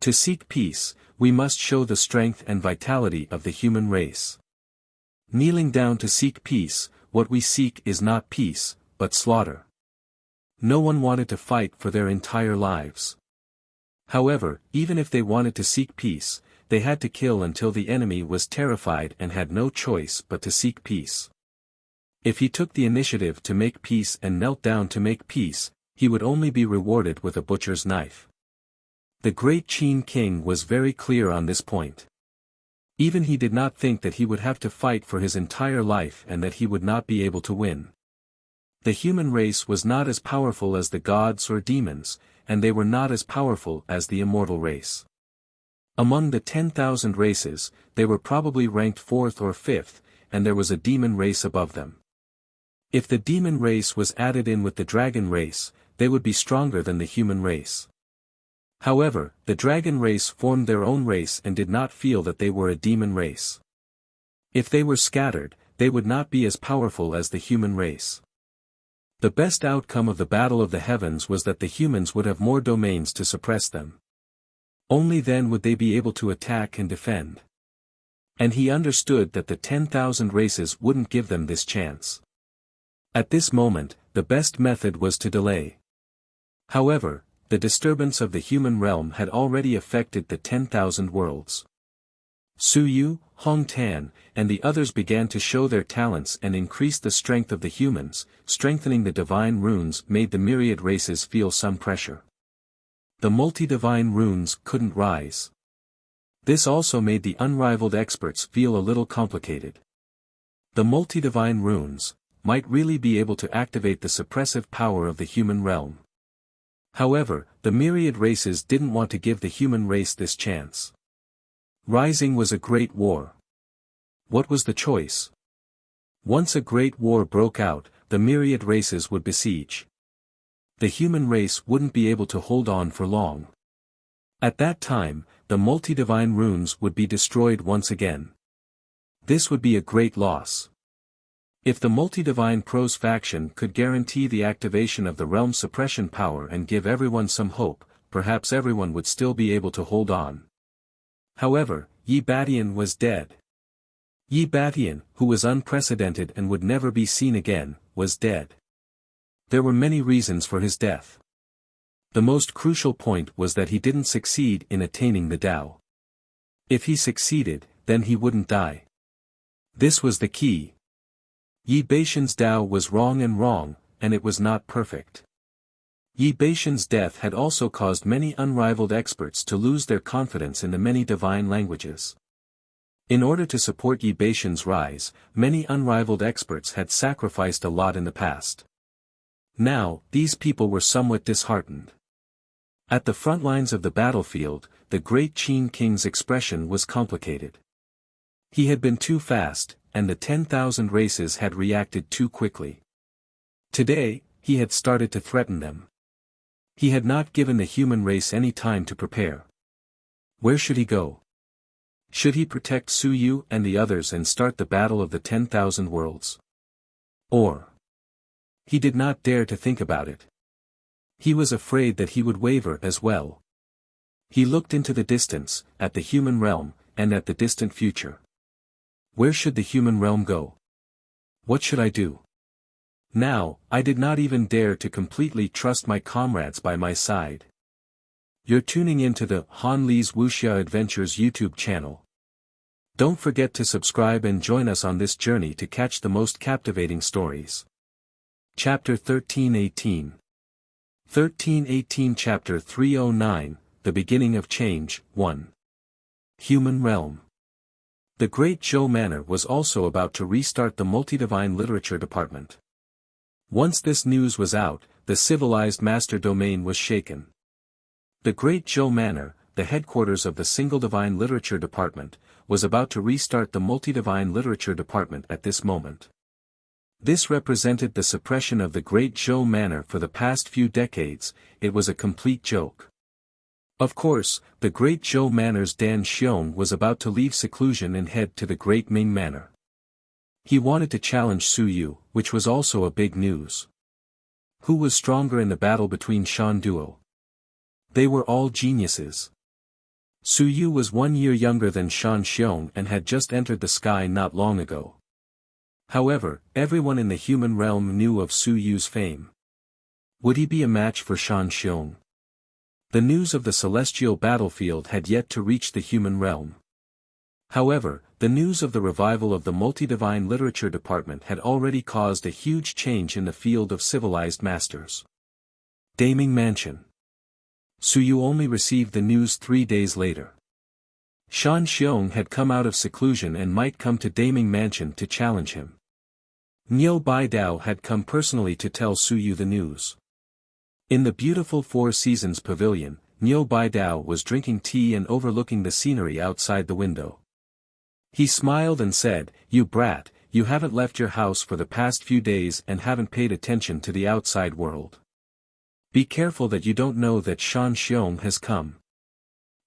To seek peace, we must show the strength and vitality of the human race. Kneeling down to seek peace, what we seek is not peace, but slaughter." No one wanted to fight for their entire lives. However, even if they wanted to seek peace, they had to kill until the enemy was terrified and had no choice but to seek peace. If he took the initiative to make peace and knelt down to make peace, he would only be rewarded with a butcher's knife. The great Qin king was very clear on this point. Even he did not think that he would have to fight for his entire life and that he would not be able to win. The human race was not as powerful as the gods or demons, and they were not as powerful as the immortal race. Among the 10,000 races, they were probably ranked 4th or 5th, and there was a demon race above them. If the demon race was added in with the dragon race, they would be stronger than the human race. However, the dragon race formed their own race and did not feel that they were a demon race. If they were scattered, they would not be as powerful as the human race. The best outcome of the battle of the heavens was that the humans would have more domains to suppress them. Only then would they be able to attack and defend. And he understood that the 10,000 races wouldn't give them this chance. At this moment, the best method was to delay. However, the disturbance of the human realm had already affected the 10,000 worlds. Su Yu, Hong Tan, and the others began to show their talents and increase the strength of the humans. Strengthening the divine runes made the myriad races feel some pressure. The multi-divine runes couldn't rise. This also made the unrivaled experts feel a little complicated. The multi-divine runes might really be able to activate the suppressive power of the human realm. However, the myriad races didn't want to give the human race this chance. Rising was a great war. What was the choice? Once a great war broke out, the myriad races would besiege. The human race wouldn't be able to hold on for long. At that time, the multi-divine runes would be destroyed once again. This would be a great loss. If the multi-divine pros faction could guarantee the activation of the realm suppression power and give everyone some hope, perhaps everyone would still be able to hold on. However, Yi Batian was dead. Yi Batian, who was unprecedented and would never be seen again, was dead. There were many reasons for his death. The most crucial point was that he didn't succeed in attaining the Tao. If he succeeded, then he wouldn't die. This was the key. Yi Batian's Tao was wrong, and it was not perfect. Yi Batian's death had also caused many unrivaled experts to lose their confidence in the many divine languages. In order to support Yi Batian's rise, many unrivaled experts had sacrificed a lot in the past. Now, these people were somewhat disheartened. At the front lines of the battlefield, the great Qin king's expression was complicated. He had been too fast, and the 10,000 races had reacted too quickly. Today, he had started to threaten them. He had not given the human race any time to prepare. Where should he go? Should he protect Su Yu and the others and start the battle of the 10,000 worlds? Or? He did not dare to think about it. He was afraid that he would waver as well. He looked into the distance, at the human realm, and at the distant future. Where should the human realm go? What should I do? Now, I did not even dare to completely trust my comrades by my side. You're tuning into the Han Li's Wuxia Adventures YouTube channel. Don't forget to subscribe and join us on this journey to catch the most captivating stories. Chapter 1318. 1318 Chapter 309, The Beginning of Change, 1. Human Realm. The Great Zhou Manor was also about to restart the multi-divine literature department. Once this news was out, the civilized master domain was shaken. The Great Zhou Manor, the headquarters of the single divine literature department, was about to restart the multi-divine literature department at this moment. This represented the suppression of the Great Zhou Manor for the past few decades. It was a complete joke. Of course, the Great Zhou Manor's Dan Xiong was about to leave seclusion and head to the Great Ming Manor. He wanted to challenge Su Yu, which was also a big news. Who was stronger in the battle between Shan Duo? They were all geniuses. Su Yu was 1 year younger than Shan Xiong and had just entered the sky not long ago. However, everyone in the human realm knew of Su Yu's fame. Would he be a match for Shan Xiong? The news of the celestial battlefield had yet to reach the human realm. However, the news of the revival of the multi-divine literature department had already caused a huge change in the field of civilized masters. Daming Mansion. Su Yu only received the news 3 days later. Shan Xiong had come out of seclusion and might come to Daming Mansion to challenge him. Niu Baidao had come personally to tell Su Yu the news. In the beautiful Four Seasons pavilion, Niu Baidao was drinking tea and overlooking the scenery outside the window. He smiled and said, "You brat, you haven't left your house for the past few days and haven't paid attention to the outside world. Be careful that you don't know that Shan Xiong has come."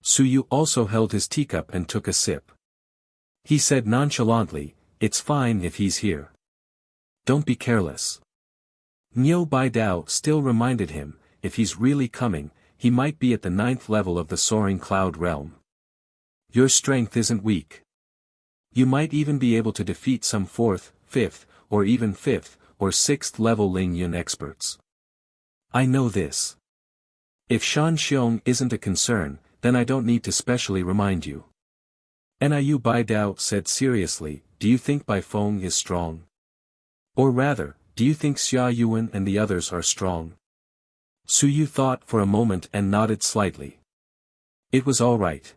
Su Yu also held his teacup and took a sip. He said nonchalantly, "It's fine if he's here. Don't be careless." Niu Baidao still reminded him, if he's really coming, he might be at the 9th level of the soaring cloud realm. Your strength isn't weak. You might even be able to defeat some 4th, 5th, or even 5th, or 6th level Ling Yun experts. I know this. If Shan Xiong isn't a concern, then I don't need to specially remind you. Niu Baidao said seriously, "Do you think Bai Feng is strong? Or rather, do you think Xia Yuan and the others are strong?" Su Yu thought for a moment and nodded slightly. It was all right.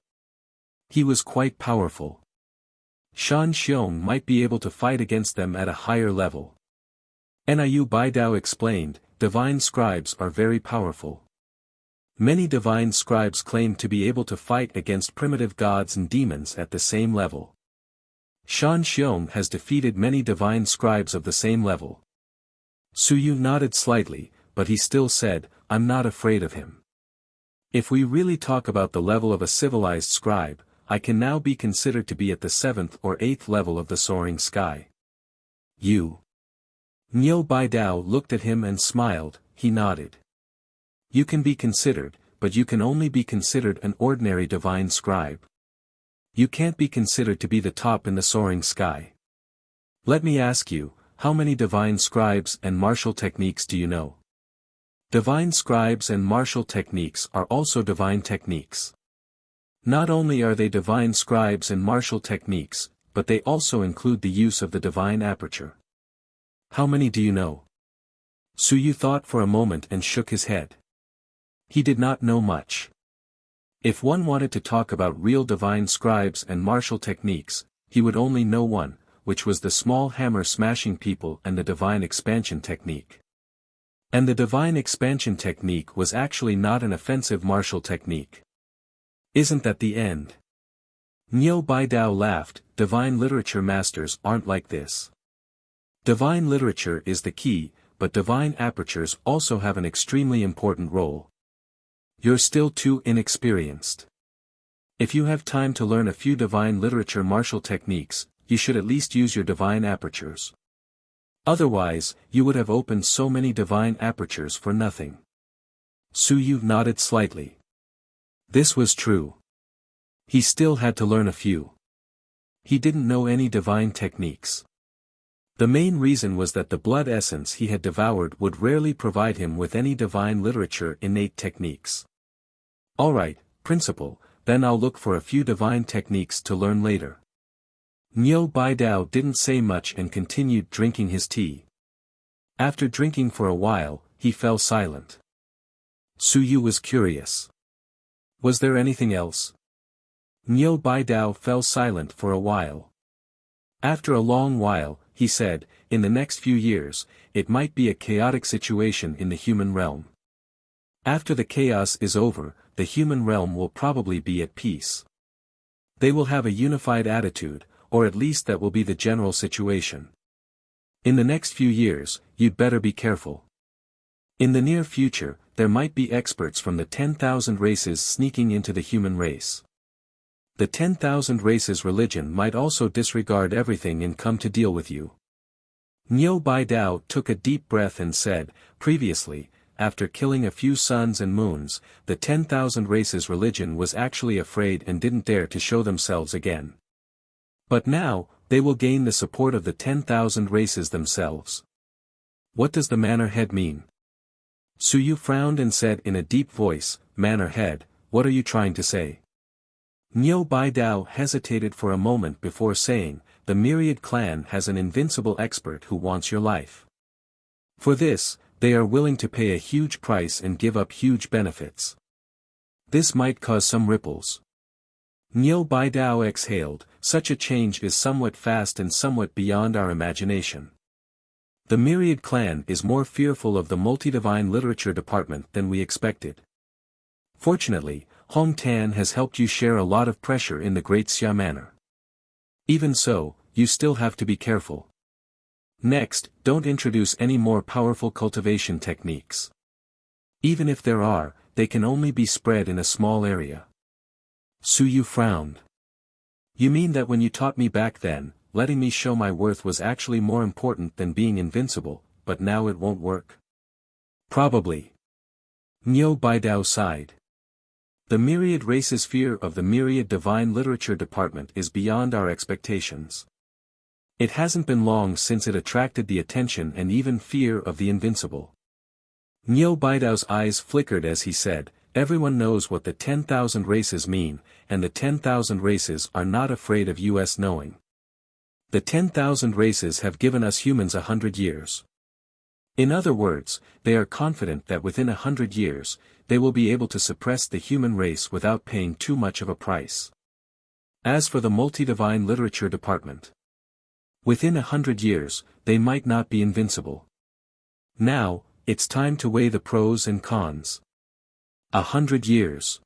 He was quite powerful. Shan Xiong might be able to fight against them at a higher level. Niu Baidao explained, "Divine scribes are very powerful. Many divine scribes claim to be able to fight against primitive gods and demons at the same level. Shan Xiong has defeated many divine scribes of the same level." Su Yu nodded slightly, but he still said, "I'm not afraid of him. If we really talk about the level of a civilized scribe, I can now be considered to be at the 7th or 8th level of the soaring sky. You Niu Baidao looked at him and smiled. He nodded. You can be considered, but you can only be considered an ordinary divine scribe. You can't be considered to be the top in the soaring sky. Let me ask you, how many divine scribes and martial techniques do you know? Divine scribes and martial techniques are also divine techniques. Not only are they divine scribes and martial techniques, but they also include the use of the divine aperture. How many do you know? Su Yu thought for a moment and shook his head. He did not know much. If one wanted to talk about real divine scribes and martial techniques, he would only know one, which was the small hammer smashing people and the divine expansion technique. And the divine expansion technique was actually not an offensive martial technique. Isn't that the end? Niu Baidao laughed. Divine literature masters aren't like this. Divine literature is the key, but divine apertures also have an extremely important role. You're still too inexperienced. If you have time to learn a few divine literature martial techniques, you should at least use your divine apertures. Otherwise, you would have opened so many divine apertures for nothing. Su Yu nodded slightly. This was true. He still had to learn a few. He didn't know any divine techniques. The main reason was that the blood essence he had devoured would rarely provide him with any divine literature innate techniques. Alright, Principal, then I'll look for a few divine techniques to learn later. Niu Baidao didn't say much and continued drinking his tea. After drinking for a while, he fell silent. Su Yu was curious. Was there anything else? Niu Baidao fell silent for a while. After a long while, he said, in the next few years, it might be a chaotic situation in the human realm. After the chaos is over, the human realm will probably be at peace. They will have a unified attitude, or at least that will be the general situation. In the next few years, you'd better be careful. In the near future, there might be experts from the 10,000 races sneaking into the human race. The 10,000 races religion might also disregard everything and come to deal with you. Niu Baidao took a deep breath and said, previously, after killing a few suns and moons, the 10,000 races religion was actually afraid and didn't dare to show themselves again. But now, they will gain the support of the 10,000 races themselves. What does the manor head mean? Su Yu frowned and said in a deep voice, Manor head, what are you trying to say? Niu Baidao hesitated for a moment before saying, the Myriad clan has an invincible expert who wants your life. For this, they are willing to pay a huge price and give up huge benefits. This might cause some ripples. Niu Baidao exhaled, such a change is somewhat fast and somewhat beyond our imagination. The Myriad clan is more fearful of the multi-divine literature department than we expected. Fortunately, Hong Tan has helped you share a lot of pressure in the Great Xia Manor. Even so, you still have to be careful. Next, don't introduce any more powerful cultivation techniques. Even if there are, they can only be spread in a small area. Su Yu frowned. You mean that when you taught me back then, letting me show my worth was actually more important than being invincible, but now it won't work? Probably. Niu Baidao sighed. The Myriad race's fear of the Myriad divine literature department is beyond our expectations. It hasn't been long since it attracted the attention and even fear of the invincible. Niu Baidao's eyes flickered as he said, everyone knows what the 10,000 races mean, and the 10,000 races are not afraid of us knowing. The 10,000 races have given us humans 100 years. In other words, they are confident that within 100 years, they will be able to suppress the human race without paying too much of a price. As for the multi-divine literature department, within 100 years, they might not be invincible. Now, it's time to weigh the pros and cons. 100 years.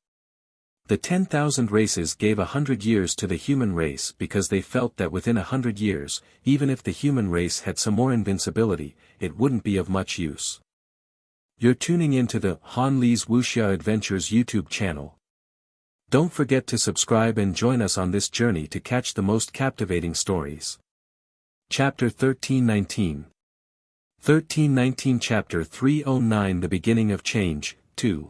The 10,000 races gave 100 years to the human race because they felt that within 100 years, even if the human race had some more invincibility, it wouldn't be of much use. You're tuning into the Han Li's Wuxia Adventures YouTube channel. Don't forget to subscribe and join us on this journey to catch the most captivating stories. Chapter 13-19. 1319 Chapter 309 The Beginning of Change, 2.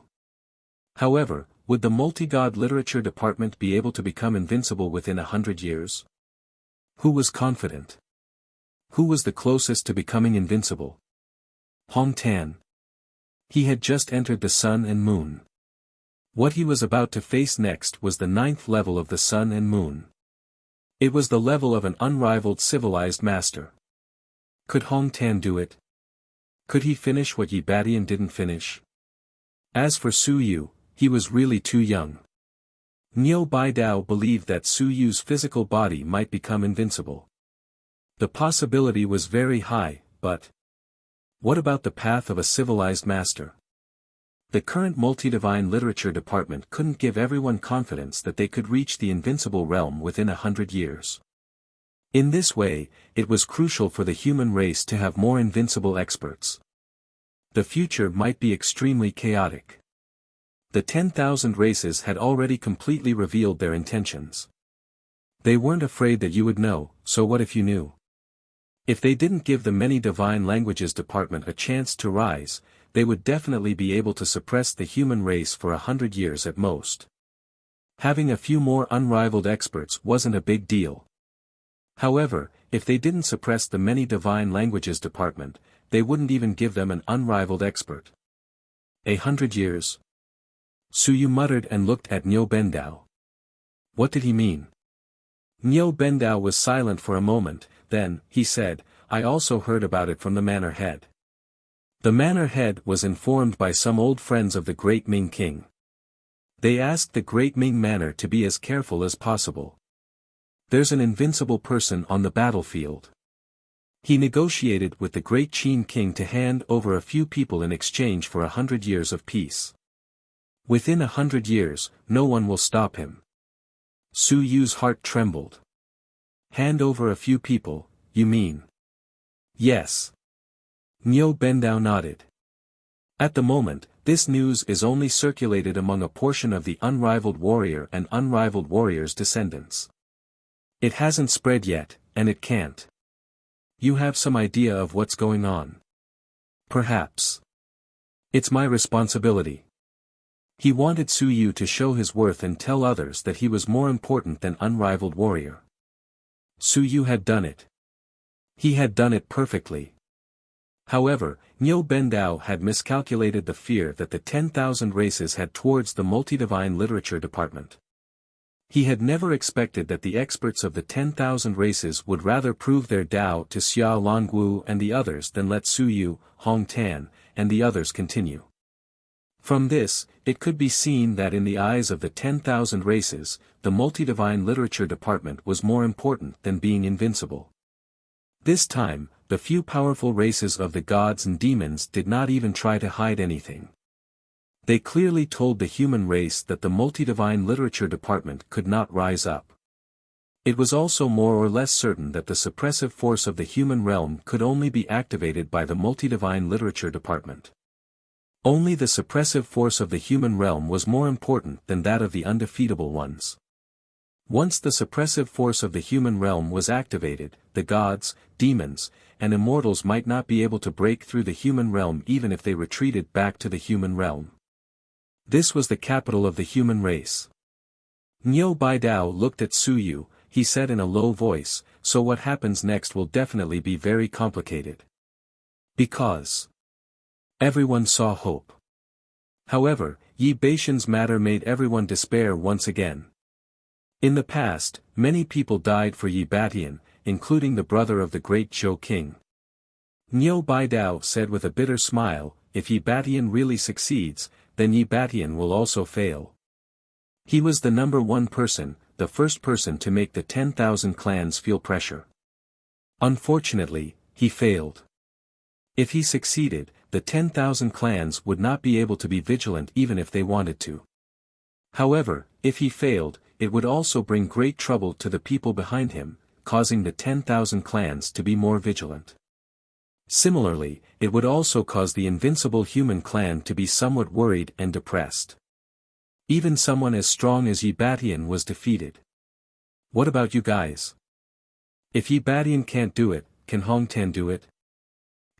However, would the multi-god literature department be able to become invincible within 100 years? Who was confident? Who was the closest to becoming invincible? Hong Tan. He had just entered the sun and moon. What he was about to face next was the 9th level of the sun and moon. It was the level of an unrivaled civilized master. Could Hong Tan do it? Could he finish what Yi Batian didn't finish? As for Su Yu, he was really too young. Niu Baidao believed that Su Yu's physical body might become invincible. The possibility was very high, but what about the path of a civilized master? The current multi-divine literature department couldn't give everyone confidence that they could reach the invincible realm within 100 years. In this way, it was crucial for the human race to have more invincible experts. The future might be extremely chaotic. The 10,000 races had already completely revealed their intentions. They weren't afraid that you would know, so what if you knew? If they didn't give the many divine languages department a chance to rise, they would definitely be able to suppress the human race for 100 years at most. Having a few more unrivaled experts wasn't a big deal. However, if they didn't suppress the many divine languages department, they wouldn't even give them an unrivaled expert. 100 years? Su Yu muttered and looked at Niu Bendao. What did he mean? Niu Bendao was silent for a moment, then, he said, I also heard about it from the manor head. The manor head was informed by some old friends of the great Ming king. They asked the great Ming manor to be as careful as possible. There's an invincible person on the battlefield. He negotiated with the great Qin king to hand over a few people in exchange for 100 years of peace. Within 100 years, no one will stop him. Su Yu's heart trembled. Hand over a few people, you mean? Yes. Niu Bendao nodded. At the moment, this news is only circulated among a portion of the unrivaled warrior and unrivaled warrior's descendants. It hasn't spread yet, and it can't. You have some idea of what's going on? Perhaps. It's my responsibility. He wanted Su Yu to show his worth and tell others that he was more important than unrivaled warrior. Su Yu had done it. He had done it perfectly. However, Niu Bendao had miscalculated the fear that the 10,000 races had towards the multi-divine literature department. He had never expected that the experts of the 10,000 races would rather prove their Dao to Xia Longwu and the others than let Su Yu, Hong Tan, and the others continue. From this, it could be seen that in the eyes of the 10,000 races, the multi-divine literature department was more important than being invincible. This time, the few powerful races of the gods and demons did not even try to hide anything. They clearly told the human race that the multi-divine literature department could not rise up. It was also more or less certain that the suppressive force of the human realm could only be activated by the multi-divine literature department. Only the suppressive force of the human realm was more important than that of the undefeatable ones. Once the suppressive force of the human realm was activated, the gods, demons, and immortals might not be able to break through the human realm even if they retreated back to the human realm. This was the capital of the human race. Niu Baidao looked at Su Yu, he said in a low voice, so what happens next will definitely be very complicated. Because everyone saw hope. However, Yi Batian's matter made everyone despair once again. In the past, many people died for Yi Batian, including the brother of the great Zhou king. Niu Baidao said with a bitter smile, if Yi Batian really succeeds, then Yi Batian will also fail. He was the number one person, the first person to make the 10,000 clans feel pressure. Unfortunately, he failed. If he succeeded, the 10,000 clans would not be able to be vigilant even if they wanted to. However, if he failed, it would also bring great trouble to the people behind him, causing the 10,000 clans to be more vigilant. Similarly, it would also cause the invincible human clan to be somewhat worried and depressed. Even someone as strong as Yi Batian was defeated. What about you guys? If Yi Batian can't do it, can Hong Tan do it?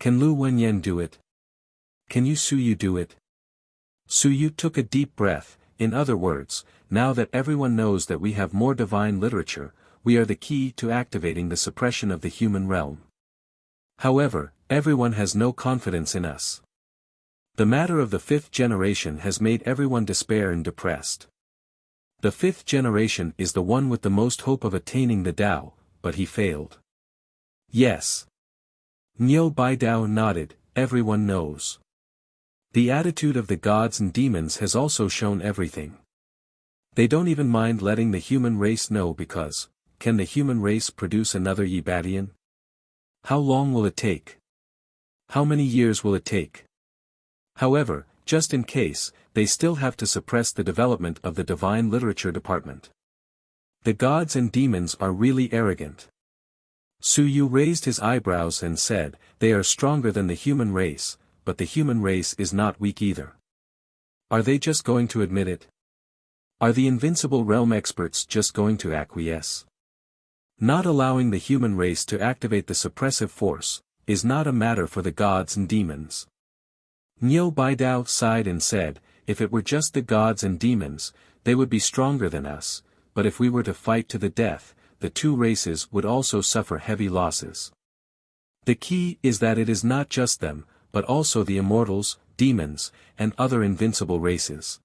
Can Lu Wenyan do it? Can you Suyu do it? Suyu took a deep breath. In other words, now that everyone knows that we have more divine literature, we are the key to activating the suppression of the human realm. However, everyone has no confidence in us. The matter of the fifth generation has made everyone despair and depressed. The fifth generation is the one with the most hope of attaining the Tao, but he failed. Yes. Niu Baidao nodded, everyone knows. The attitude of the gods and demons has also shown everything. They don't even mind letting the human race know because, can the human race produce another Yibadian? How long will it take? How many years will it take? However, just in case, they still have to suppress the development of the divine literature department. The gods and demons are really arrogant. Suyu raised his eyebrows and said, they are stronger than the human race, but the human race is not weak either. Are they just going to admit it? Are the invincible realm experts just going to acquiesce? Not allowing the human race to activate the suppressive force, is not a matter for the gods and demons. Niu Baidao sighed and said, if it were just the gods and demons, they would be stronger than us, but if we were to fight to the death, the two races would also suffer heavy losses. The key is that it is not just them, but also the immortals, demons, and other invincible races.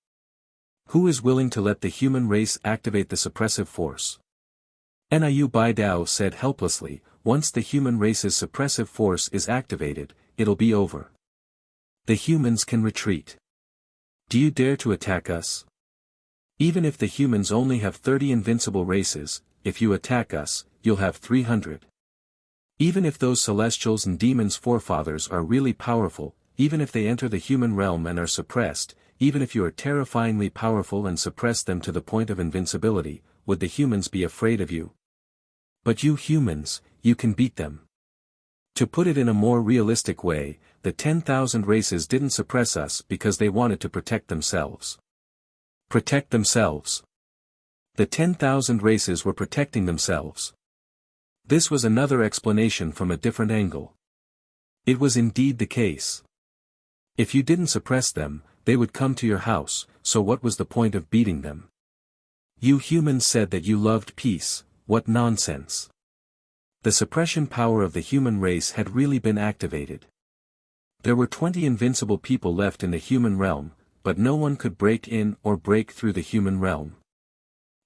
Who is willing to let the human race activate the suppressive force? Niu Baidao said helplessly, once the human race's suppressive force is activated, it'll be over. The humans can retreat. Do you dare to attack us? Even if the humans only have 30 invincible races, if you attack us, you'll have 300. Even if those celestials and demons forefathers are really powerful, even if they enter the human realm and are suppressed, even if you are terrifyingly powerful and suppress them to the point of invincibility, would the humans be afraid of you? But you humans, you can beat them. To put it in a more realistic way, the 10,000 races didn't suppress us because they wanted to protect themselves. Protect themselves. The 10,000 races were protecting themselves. This was another explanation from a different angle. It was indeed the case. If you didn't suppress them, they would come to your house, so what was the point of beating them? You humans said that you loved peace, what nonsense. The suppression power of the human race had really been activated. There were 20 invincible people left in the human realm, but no one could break in or break through the human realm.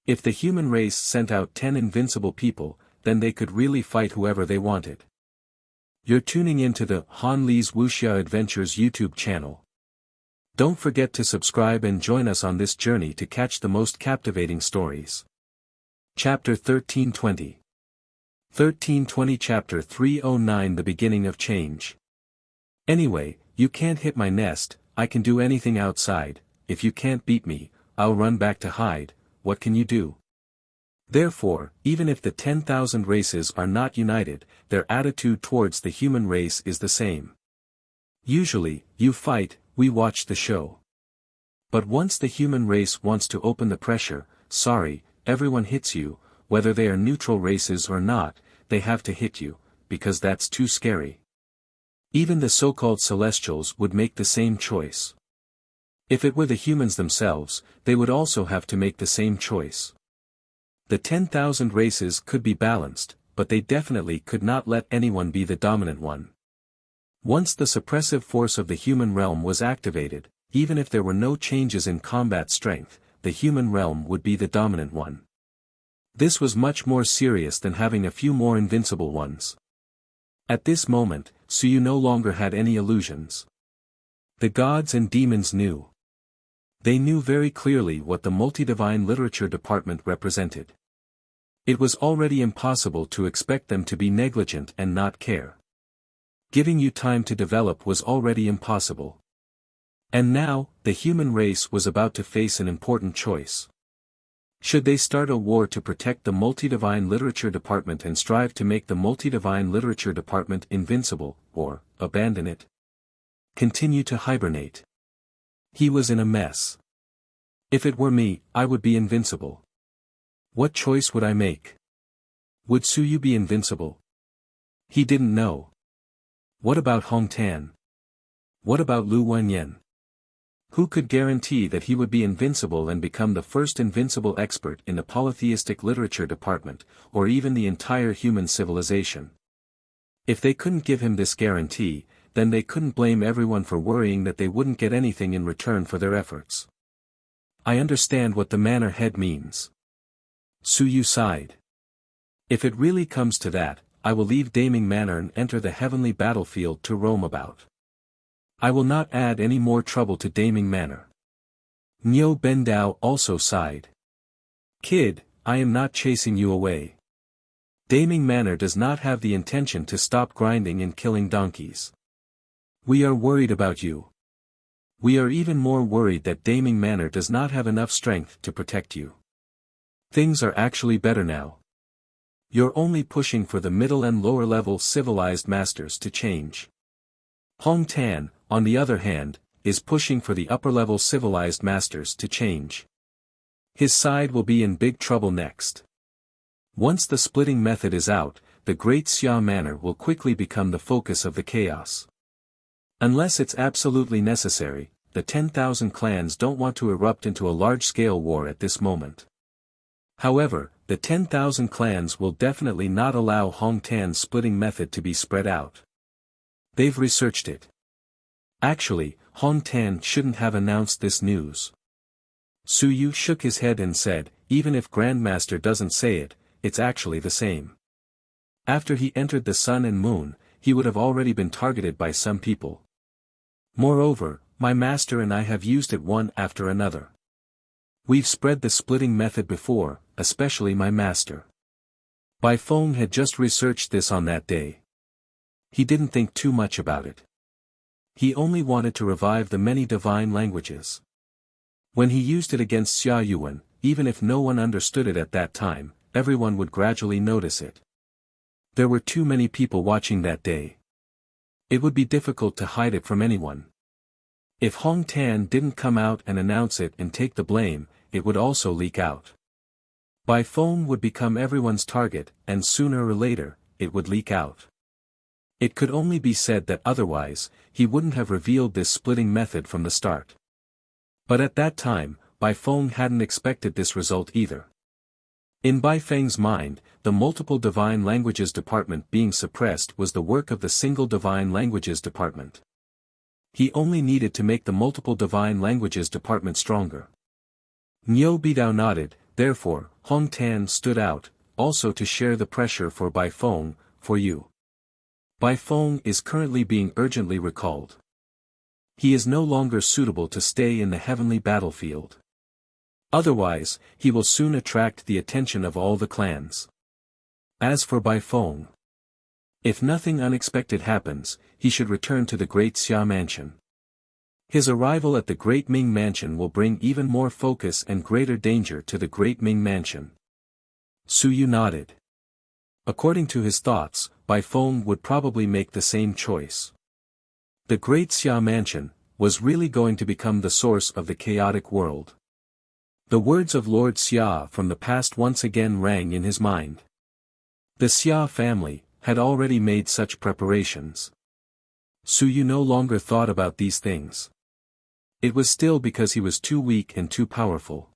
If the human race sent out 10 invincible people, then they could really fight whoever they wanted. You're tuning into the Han Li's Wuxia Adventures YouTube channel. Don't forget to subscribe and join us on this journey to catch the most captivating stories. Chapter 1320. 1320 Chapter 309 The Beginning of Change. Anyway, you can't hit my nest, I can do anything outside, if you can't beat me, I'll run back to hide, what can you do? Therefore, even if the 10,000 races are not united, their attitude towards the human race is the same. Usually, you fight, we watch the show. But once the human race wants to open the pressure, sorry, everyone hits you, whether they are neutral races or not, they have to hit you, because that's too scary. Even the so-called celestials would make the same choice. If it were the humans themselves, they would also have to make the same choice. The 10,000 races could be balanced, but they definitely could not let anyone be the dominant one. Once the suppressive force of the human realm was activated, even if there were no changes in combat strength, the human realm would be the dominant one. This was much more serious than having a few more invincible ones. At this moment, Suyu no longer had any illusions. The gods and demons knew. They knew very clearly what the multi-divine literature department represented. It was already impossible to expect them to be negligent and not care. Giving you time to develop was already impossible. And now, the human race was about to face an important choice. Should they start a war to protect the multi-divine literature department and strive to make the multi-divine literature department invincible, or abandon it? Continue to hibernate. He was in a mess. If it were me, I would be invincible. What choice would I make? Would Suyu be invincible? He didn't know. What about Hong Tan? What about Lu Wenyan? Who could guarantee that he would be invincible and become the first invincible expert in the polytheistic literature department, or even the entire human civilization? If they couldn't give him this guarantee, then they couldn't blame everyone for worrying that they wouldn't get anything in return for their efforts. I understand what the manor head means. Su Yu sighed. If it really comes to that, I will leave Daming Manor and enter the heavenly battlefield to roam about. I will not add any more trouble to Daming Manor. Niu Bendao also sighed. Kid, I am not chasing you away. Daming Manor does not have the intention to stop grinding and killing donkeys. We are worried about you. We are even more worried that Daming Manor does not have enough strength to protect you. Things are actually better now. You're only pushing for the middle and lower level civilized masters to change. Hong Tan, on the other hand, is pushing for the upper level civilized masters to change. His side will be in big trouble next. Once the splitting method is out, the Great Xia Manor will quickly become the focus of the chaos. Unless it's absolutely necessary, the 10,000 clans don't want to erupt into a large-scale war at this moment. However, the 10,000 clans will definitely not allow Hong Tan's splitting method to be spread out. They've researched it. Actually, Hong Tan shouldn't have announced this news. Su Yu shook his head and said, even if Grandmaster doesn't say it, it's actually the same. After he entered the Sun and Moon, he would have already been targeted by some people. Moreover, my master and I have used it one after another. We've spread the splitting method before, especially my master. Bai Feng had just researched this on that day. He didn't think too much about it. He only wanted to revive the many divine languages. When he used it against Xia Yuan, even if no one understood it at that time, everyone would gradually notice it. There were too many people watching that day. It would be difficult to hide it from anyone. If Hong Tan didn't come out and announce it and take the blame, it would also leak out. Bai Feng would become everyone's target, and sooner or later, it would leak out. It could only be said that otherwise, he wouldn't have revealed this splitting method from the start. But at that time, Bai Feng hadn't expected this result either. In Bai Feng's mind, the multiple divine languages department being suppressed was the work of the single divine languages department. He only needed to make the multiple divine languages department stronger. Niu Bidao nodded, therefore, Hong Tan stood out, also to share the pressure for Bai Feng, for you. Bai Feng is currently being urgently recalled. He is no longer suitable to stay in the heavenly battlefield. Otherwise, he will soon attract the attention of all the clans. As for Bai Feng, if nothing unexpected happens, he should return to the Great Xia Mansion. His arrival at the Great Ming Mansion will bring even more focus and greater danger to the Great Ming Mansion. Su Yu nodded. According to his thoughts, Bai Feng would probably make the same choice. The Great Xia Mansion was really going to become the source of the chaotic world. The words of Lord Xia from the past once again rang in his mind. The Xia family had already made such preparations. Su Yu no longer thought about these things. It was still because he was too weak and too powerful.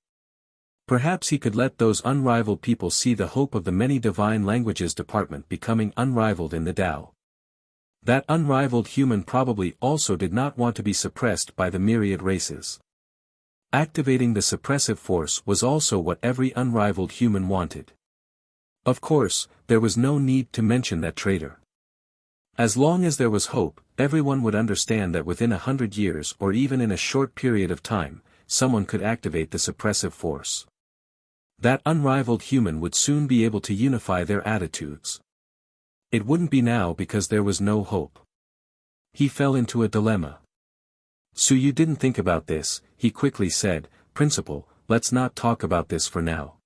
Perhaps he could let those unrivaled people see the hope of the many divine languages department becoming unrivaled in the Tao. That unrivaled human probably also did not want to be suppressed by the myriad races. Activating the suppressive force was also what every unrivaled human wanted. Of course, there was no need to mention that traitor. As long as there was hope, everyone would understand that within 100 years or even in a short period of time, someone could activate the suppressive force. That unrivaled human would soon be able to unify their attitudes. It wouldn't be now because there was no hope. He fell into a dilemma. Su Yu didn't think about this, he quickly said, Principal, let's not talk about this for now.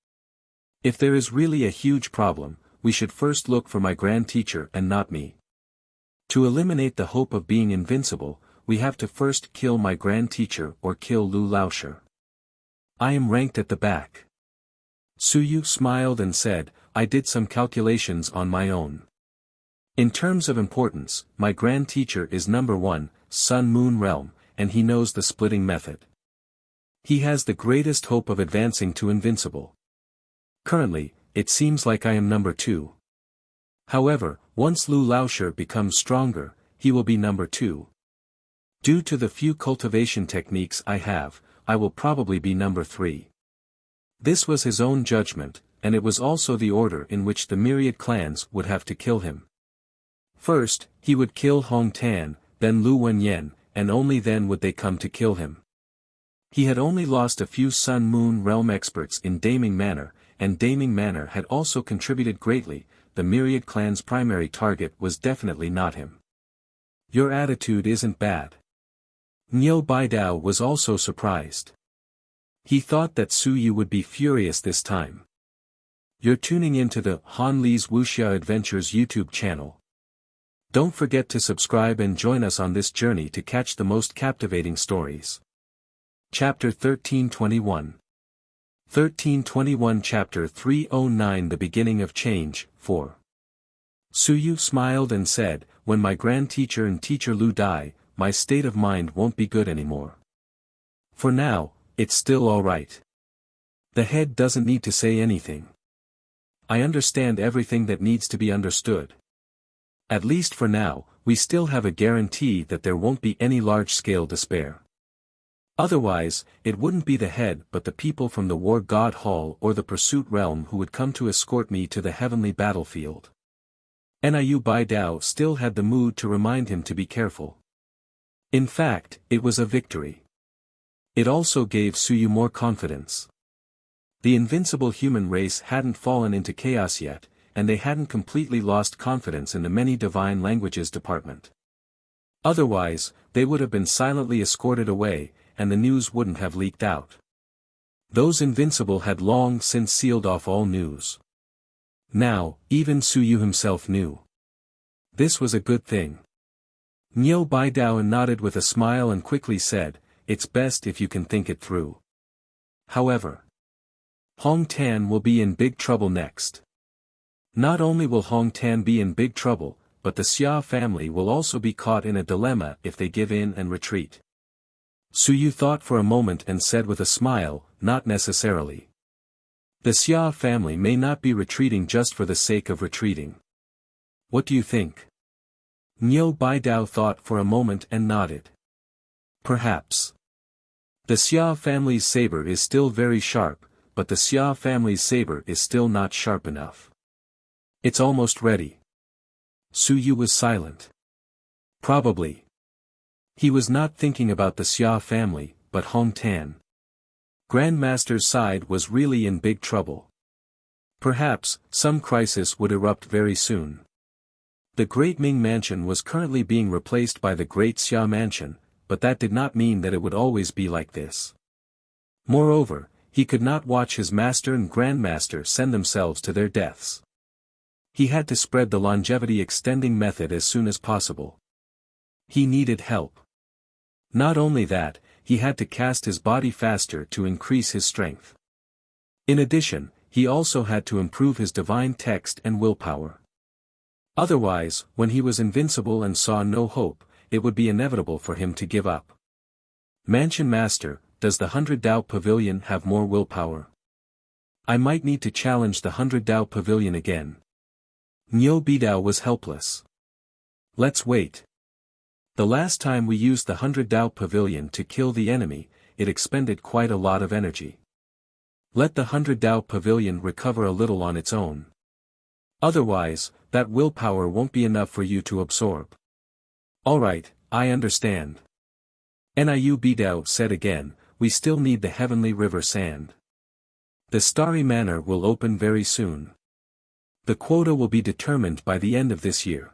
If there is really a huge problem, we should first look for my grand teacher and not me. To eliminate the hope of being invincible, we have to first kill my grand teacher or kill Lu Laoshi. I am ranked at the back. Su Yu smiled and said, I did some calculations on my own. In terms of importance, my grand teacher is number 1, Sun-Moon realm, and he knows the splitting method. He has the greatest hope of advancing to invincible. Currently, it seems like I am number 2. However, once Lu Laoshi becomes stronger, he will be number 2. Due to the few cultivation techniques I have, I will probably be number 3. This was his own judgment, and it was also the order in which the myriad clans would have to kill him. First, he would kill Hong Tan, then Lu Wenyan, and only then would they come to kill him. He had only lost a few Sun-Moon realm experts in Daming Manor, and Daming Manor had also contributed greatly. The myriad clan's primary target was definitely not him. Your attitude isn't bad. Niu Baidao was also surprised. He thought that Su Yu would be furious this time. You're tuning into the Han Li's Wuxia Adventures YouTube channel. Don't forget to subscribe and join us on this journey to catch the most captivating stories. Chapter 1321. 1321 Chapter 309 The Beginning of Change, 4. Su Yu smiled and said, when my grand teacher and teacher Lu die, my state of mind won't be good anymore. For now, it's still alright. The head doesn't need to say anything. I understand everything that needs to be understood. At least for now, we still have a guarantee that there won't be any large-scale despair. Otherwise, it wouldn't be the head but the people from the War God Hall or the Pursuit Realm who would come to escort me to the heavenly battlefield. Niu Baidao still had the mood to remind him to be careful. In fact, it was a victory. It also gave Su Yu more confidence. The invincible human race hadn't fallen into chaos yet, and they hadn't completely lost confidence in the many divine languages department. Otherwise, they would have been silently escorted away, and the news wouldn't have leaked out. Those invincible had long since sealed off all news. Now, even Su Yu himself knew. This was a good thing. Niu Baidao nodded with a smile and quickly said, it's best if you can think it through. However, Hong Tan will be in big trouble next. Not only will Hong Tan be in big trouble, but the Xia family will also be caught in a dilemma if they give in and retreat. Su Yu thought for a moment and said with a smile, not necessarily. The Xia family may not be retreating just for the sake of retreating. What do you think? Niu Baidao thought for a moment and nodded. Perhaps. The Xia family's saber is still very sharp, but the Xia family's saber is still not sharp enough. It's almost ready. Su Yu was silent. Probably. He was not thinking about the Xia family, but Hong Tan. Grandmaster's side was really in big trouble. Perhaps, some crisis would erupt very soon. The Great Ming Mansion was currently being replaced by the Great Xia Mansion, but that did not mean that it would always be like this. Moreover, he could not watch his master and grandmaster send themselves to their deaths. He had to spread the longevity extending method as soon as possible. He needed help. Not only that, he had to cast his body faster to increase his strength. In addition, he also had to improve his divine text and willpower. Otherwise, when he was invincible and saw no hope, it would be inevitable for him to give up. Mansion Master, does the 100 Dao Pavilion have more willpower? I might need to challenge the 100 Dao Pavilion again. Niu Baidao was helpless. Let's wait. The last time we used the 100 Dao Pavilion to kill the enemy, it expended quite a lot of energy. Let the 100 Dao Pavilion recover a little on its own. Otherwise, that willpower won't be enough for you to absorb. Alright, I understand. Niu Baidao said again, we still need the Heavenly River Sand. The Starry Manor will open very soon. The quota will be determined by the end of this year.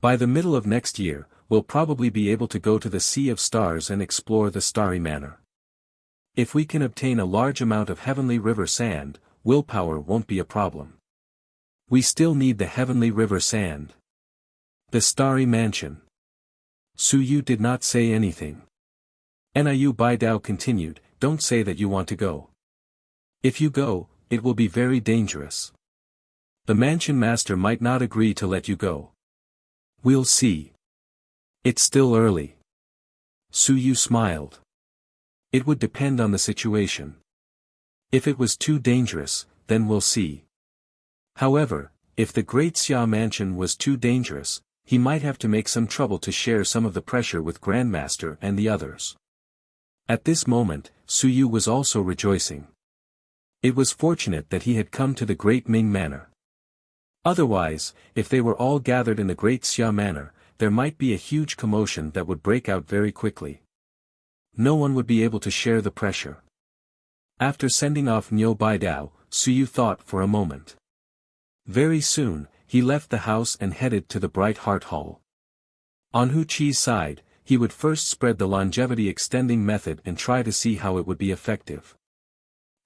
By the middle of next year, we'll probably be able to go to the Sea of Stars and explore the Starry Manor. If we can obtain a large amount of Heavenly River Sand, willpower won't be a problem. We still need the Heavenly River Sand. The Starry Mansion. Su Yu did not say anything. Niu Baidao continued, don't say that you want to go. If you go, it will be very dangerous. The Mansion Master might not agree to let you go. We'll see. It's still early. Su Yu smiled. It would depend on the situation. If it was too dangerous, then we'll see. However, if the Great Xia mansion was too dangerous, he might have to make some trouble to share some of the pressure with Grandmaster and the others. At this moment, Su Yu was also rejoicing. It was fortunate that he had come to the Great Ming Manor. Otherwise, if they were all gathered in the Great Xia Manor, there might be a huge commotion that would break out very quickly. No one would be able to share the pressure. After sending off Niu Baidao, Su Yu thought for a moment. Very soon, he left the house and headed to the Bright Heart Hall. On Hu Chi's side, he would first spread the longevity extending method and try to see how it would be effective.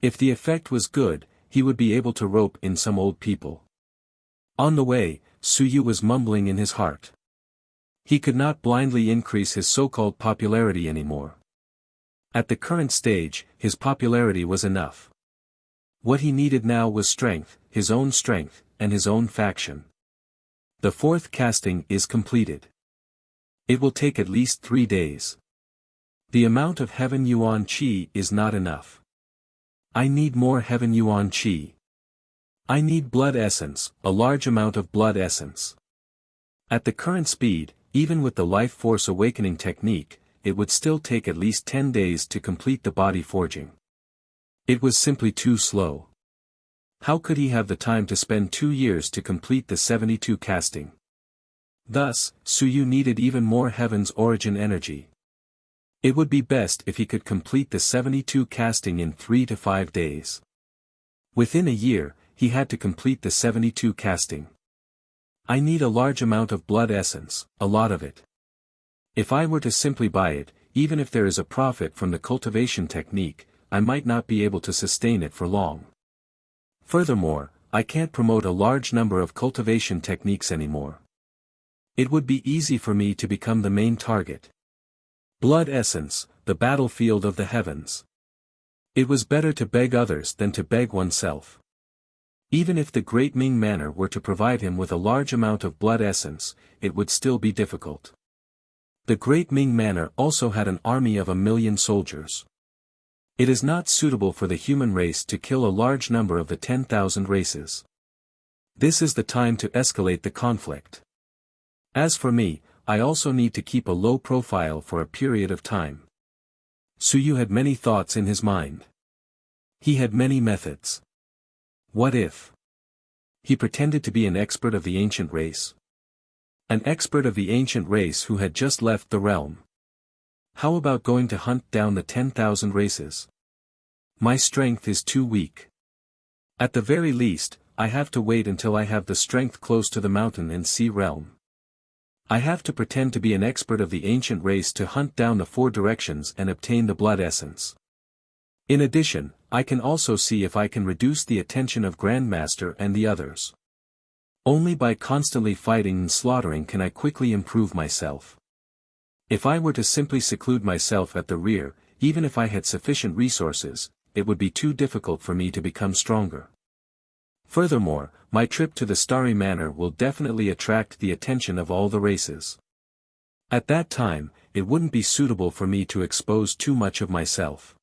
If the effect was good, he would be able to rope in some old people. On the way, Su Yu was mumbling in his heart. He could not blindly increase his so-called popularity anymore. At the current stage, his popularity was enough. What he needed now was strength, his own strength, and his own faction. The fourth casting is completed. It will take at least 3 days. The amount of Heaven Yuan Qi is not enough. I need more Heaven Yuan Qi. I need blood essence, a large amount of blood essence. At the current speed, even with the life force awakening technique, it would still take at least 10 days to complete the body forging. It was simply too slow. How could he have the time to spend 2 years to complete the 72 casting? Thus, Su Yu needed even more Heaven's origin energy. It would be best if he could complete the 72 casting in 3 to 5 days. Within a year, he had to complete the 72 casting. I need a large amount of blood essence, a lot of it. If I were to simply buy it, even if there is a profit from the cultivation technique, I might not be able to sustain it for long. Furthermore, I can't promote a large number of cultivation techniques anymore. It would be easy for me to become the main target. Blood essence, the battlefield of the heavens. It was better to beg others than to beg oneself. Even if the Great Ming Manor were to provide him with a large amount of blood essence, it would still be difficult. The Great Ming Manor also had an army of 1,000,000 soldiers. It is not suitable for the human race to kill a large number of the 10,000 races. This is the time to escalate the conflict. As for me, I also need to keep a low profile for a period of time. Su Yu had many thoughts in his mind. He had many methods. What if he pretended to be an expert of the ancient race? An expert of the ancient race who had just left the realm. How about going to hunt down the 10,000 races? My strength is too weak. At the very least, I have to wait until I have the strength close to the mountain and sea realm. I have to pretend to be an expert of the ancient race to hunt down the 4 directions and obtain the blood essence. In addition, I can also see if I can reduce the attention of Grandmaster and the others. Only by constantly fighting and slaughtering can I quickly improve myself. If I were to simply seclude myself at the rear, even if I had sufficient resources, it would be too difficult for me to become stronger. Furthermore, my trip to the Starry Manor will definitely attract the attention of all the races. At that time, it wouldn't be suitable for me to expose too much of myself.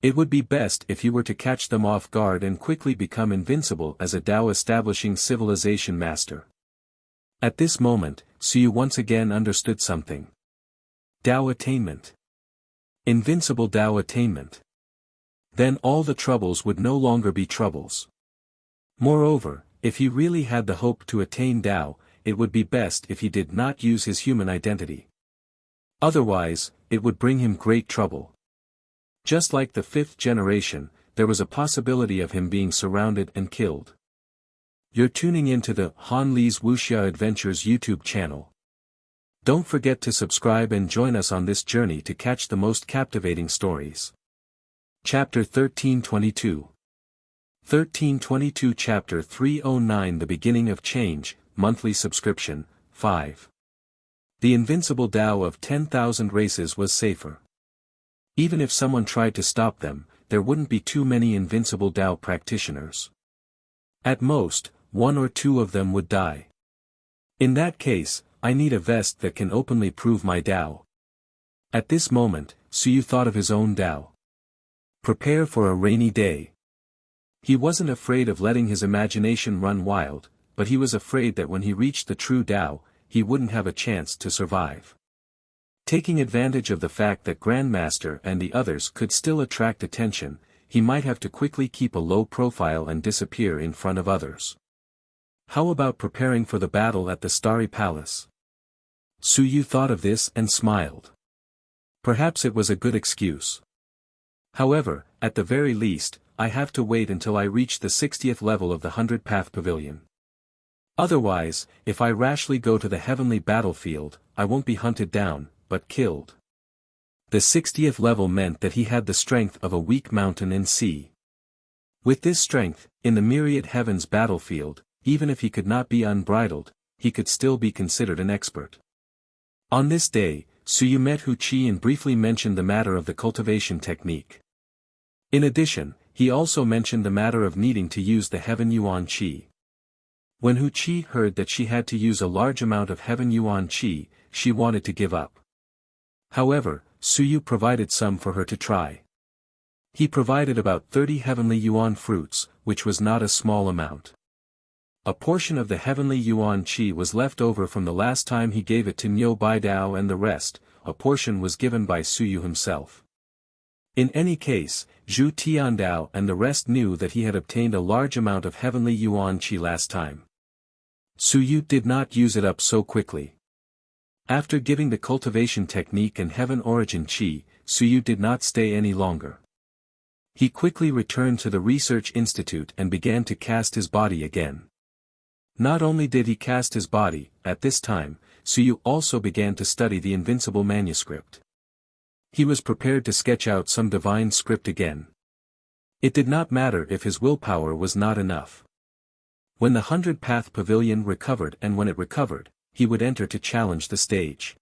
It would be best if you were to catch them off guard and quickly become invincible as a Tao establishing civilization master. At this moment, Su Yu once again understood something. Tao attainment. Invincible Tao attainment. Then all the troubles would no longer be troubles. Moreover, if he really had the hope to attain Tao, it would be best if he did not use his human identity. Otherwise, it would bring him great trouble. Just like the 5th generation, there was a possibility of him being surrounded and killed. You're tuning into the Han Li's Wuxia Adventures YouTube channel. Don't forget to subscribe and join us on this journey to catch the most captivating stories. Chapter 1322. 1322 Chapter 309 The Beginning of Change, Monthly Subscription, 5. The invincible Tao of 10,000 races was safer. Even if someone tried to stop them, there wouldn't be too many invincible Tao practitioners. At most, 1 or 2 of them would die. In that case, I need a vest that can openly prove my Tao. At this moment, Suyu thought of his own Tao. Prepare for a rainy day. He wasn't afraid of letting his imagination run wild, but he was afraid that when he reached the true Tao, he wouldn't have a chance to survive. Taking advantage of the fact that Grandmaster and the others could still attract attention, he might have to quickly keep a low profile and disappear in front of others. How about preparing for the battle at the Starry Palace? Suyu thought of this and smiled. Perhaps it was a good excuse. However, at the very least, I have to wait until I reach the 60th level of the 100-path pavilion. Otherwise, if I rashly go to the heavenly battlefield, I won't be hunted down, but killed. The 60th level meant that he had the strength of a weak mountain and sea. With this strength, in the myriad heavens battlefield, even if he could not be unbridled, he could still be considered an expert. On this day, Suyu met Wuxia and briefly mentioned the matter of the cultivation technique. In addition, he also mentioned the matter of needing to use the Heaven Yuan Qi. When Wuxia heard that she had to use a large amount of Heaven Yuan Qi, she wanted to give up. However, Suyu provided some for her to try. He provided about 30 heavenly yuan fruits, which was not a small amount. A portion of the heavenly yuan qi was left over from the last time he gave it to Niu Baidao, and the rest, a portion was given by Suyu himself. In any case, Zhu Tiandao and the rest knew that he had obtained a large amount of heavenly yuan qi last time. Suyu did not use it up so quickly. After giving the cultivation technique and heaven origin qi, Suyu did not stay any longer. He quickly returned to the research institute and began to cast his body again. Not only did he cast his body, at this time, Suyu also began to study the invincible manuscript. He was prepared to sketch out some divine script again. It did not matter if his willpower was not enough. When the 100-path pavilion recovered, and when it recovered, he would enter to challenge the stage.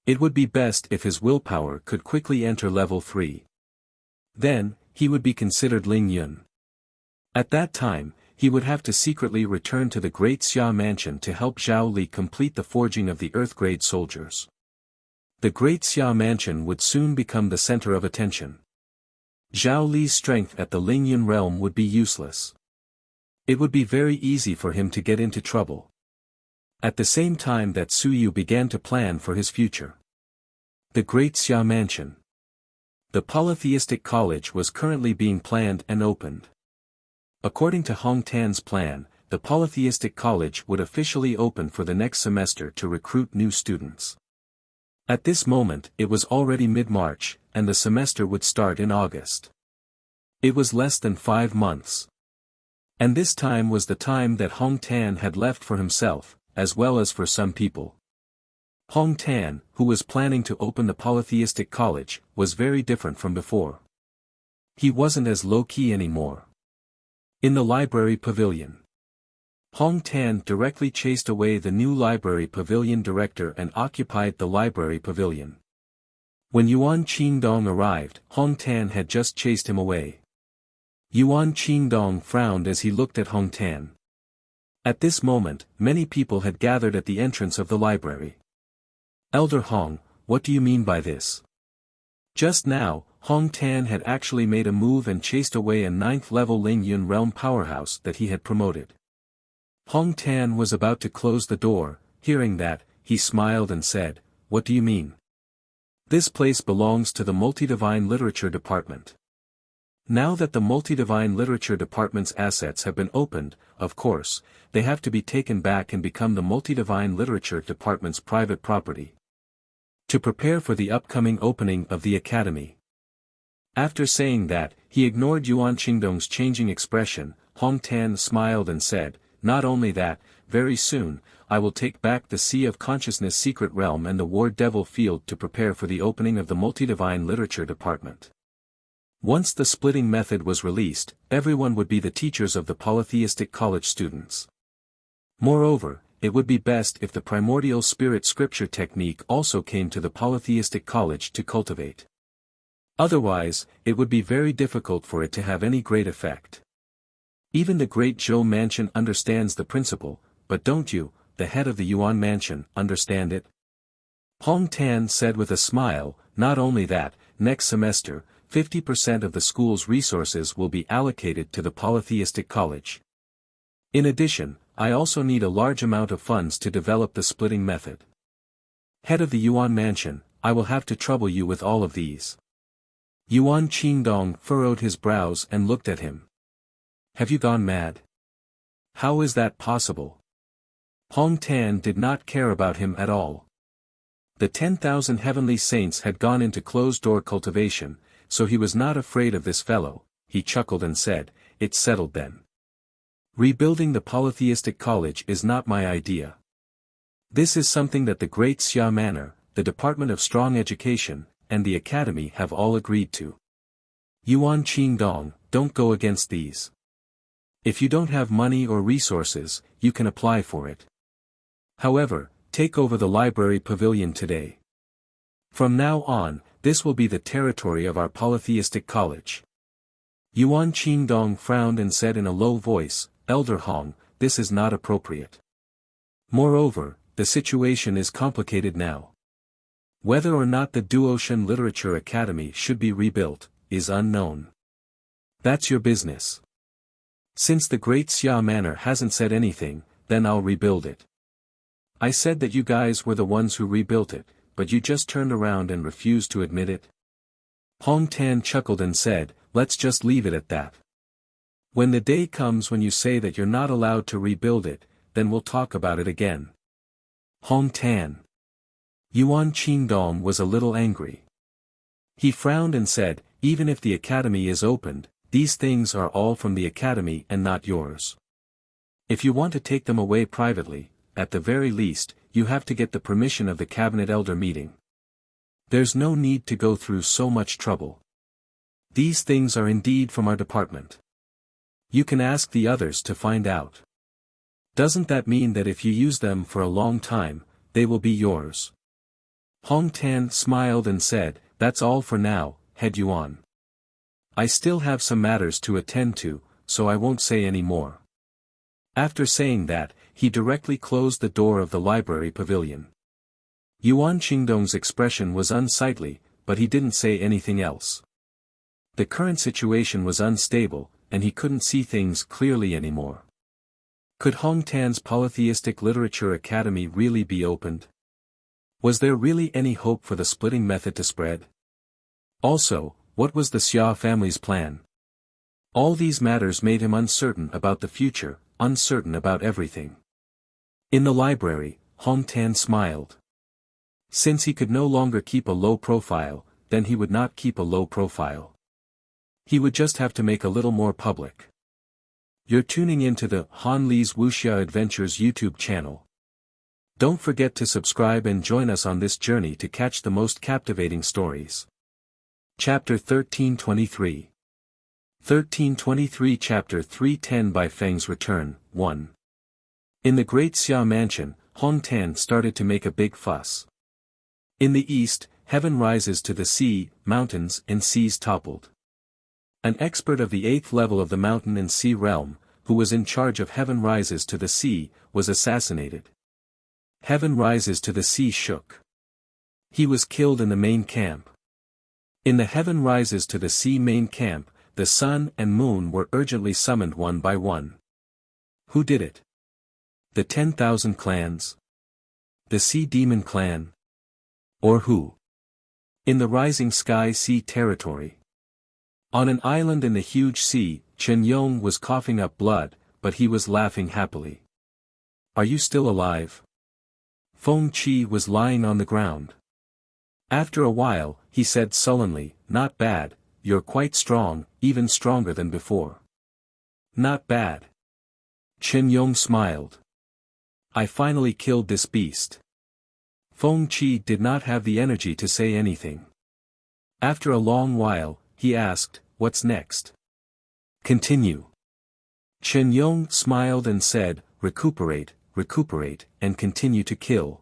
It would be best if his willpower could quickly enter level 3. Then, he would be considered Ling Yun. At that time, he would have to secretly return to the Great Xia Mansion to help Zhao Li complete the forging of the Earth-grade soldiers. The Great Xia Mansion would soon become the center of attention. Zhao Li's strength at the Ling Yun realm would be useless. It would be very easy for him to get into trouble. At the same time that Suyu began to plan for his future. The Great Xia Mansion. The polytheistic college was currently being planned and opened. According to Hong Tan's plan, the polytheistic college would officially open for the next semester to recruit new students. At this moment, it was already mid-March, and the semester would start in August. It was less than 5 months. And this time was the time that Hong Tan had left for himself, as well as for some people. Hong Tan, who was planning to open the polytheistic college, was very different from before. He wasn't as low-key anymore. In the library pavilion, Hong Tan directly chased away the new library pavilion director and occupied the library pavilion. When Yuan Qingdong arrived, Hong Tan had just chased him away. Yuan Qingdong frowned as he looked at Hong Tan. At this moment, many people had gathered at the entrance of the library. Elder Hong, what do you mean by this? Just now, Hong Tan had actually made a move and chased away a 9th-level Ling Yun realm powerhouse that he had promoted. Hong Tan was about to close the door. Hearing that, he smiled and said, "What do you mean? This place belongs to the Multi-Divine Literature Department. Now that the Multi-Divine Literature Department's assets have been opened, of course, they have to be taken back and become the Multi-Divine Literature Department's private property. To prepare for the upcoming opening of the academy." After saying that, he ignored Yuan Qingdong's changing expression. Hong Tan smiled and said, "Not only that, very soon, I will take back the Sea of Consciousness Secret Realm and the War Devil Field to prepare for the opening of the Multi-Divine Literature Department." Once the splitting method was released, everyone would be the teachers of the polytheistic college students. Moreover, it would be best if the primordial spirit scripture technique also came to the polytheistic college to cultivate. Otherwise, it would be very difficult for it to have any great effect. Even the Great Zhou Mansion understands the principle, but don't you? the head of the Yuan mansion, understand it? Hong Tan said with a smile, not only that, next semester, 50% of the school's resources will be allocated to the polytheistic college. In addition, I also need a large amount of funds to develop the splitting method. Head of the Yuan mansion, I will have to trouble you with all of these. Yuan Qingdong furrowed his brows and looked at him. Have you gone mad? How is that possible? Hong Tan did not care about him at all. The 10,000 heavenly saints had gone into closed-door cultivation, so he was not afraid of this fellow. He chuckled and said, "It's settled then. Rebuilding the polytheistic college is not my idea. This is something that the Great Xia Manor, the Department of Strong Education, and the Academy have all agreed to. Yuan Qingdong, don't go against these. If you don't have money or resources, you can apply for it. However, take over the library pavilion today. From now on, this will be the territory of our polytheistic college." Yuan Qingdong frowned and said in a low voice, "Elder Hong, this is not appropriate. Moreover, the situation is complicated now. Whether or not the Duotian Literature Academy should be rebuilt, is unknown. That's your business. Since the Great Xia Manor hasn't said anything, then I'll rebuild it. I said that you guys were the ones who rebuilt it, but you just turned around and refused to admit it." Hong Tan chuckled and said, "Let's just leave it at that. When the day comes when you say that you're not allowed to rebuild it, then we'll talk about it again." Hong Tan. Yuan Qingdong was a little angry. He frowned and said, "Even if the academy is opened, these things are all from the academy and not yours. If you want to take them away privately, at the very least, you have to get the permission of the cabinet elder meeting. There's no need to go through so much trouble. These things are indeed from our department. You can ask the others to find out. Doesn't that mean that if you use them for a long time, they will be yours?" Hong Tan smiled and said, "That's all for now, Head Yuan. I still have some matters to attend to, so I won't say any more." After saying that, he directly closed the door of the library pavilion. Yuan Qingdong's expression was unsightly, but he didn't say anything else. The current situation was unstable, and he couldn't see things clearly anymore. Could Hong Tan's Polytheistic Literature Academy really be opened? Was there really any hope for the splitting method to spread? Also, what was the Xia family's plan? All these matters made him uncertain about the future, uncertain about everything. In the library, Hong Tan smiled. Since he could no longer keep a low profile, then he would not keep a low profile. He would just have to make a little more public. You're tuning into the Han Li's Wuxia Adventures YouTube channel. Don't forget to subscribe and join us on this journey to catch the most captivating stories. Chapter 1323. 1323 Chapter 310 By Feng's Return, 1. In the Great Xia Mansion, Hong Tan started to make a big fuss. In the east, heaven rises to the sea, mountains and seas toppled. An expert of the 8th level of the mountain and sea realm, who was in charge of Heaven Rises to the Sea, was assassinated. Heaven Rises to the Sea shook. He was killed in the main camp. In the Heaven Rises to the Sea main camp, the sun and moon were urgently summoned one by one. Who did it? The 10,000 clans? The Sea Demon clan? Or who? In the Rising Sky Sea territory. On an island in the huge sea, Chen Yong was coughing up blood, but he was laughing happily. Are you still alive? Feng Qi was lying on the ground. After a while, he said sullenly, Not bad, you're quite strong, even stronger than before. Not bad. Chen Yong smiled. I finally killed this beast. Feng Qi did not have the energy to say anything. After a long while, he asked, What's next? Continue. Chen Yong smiled and said, Recuperate, recuperate, and continue to kill.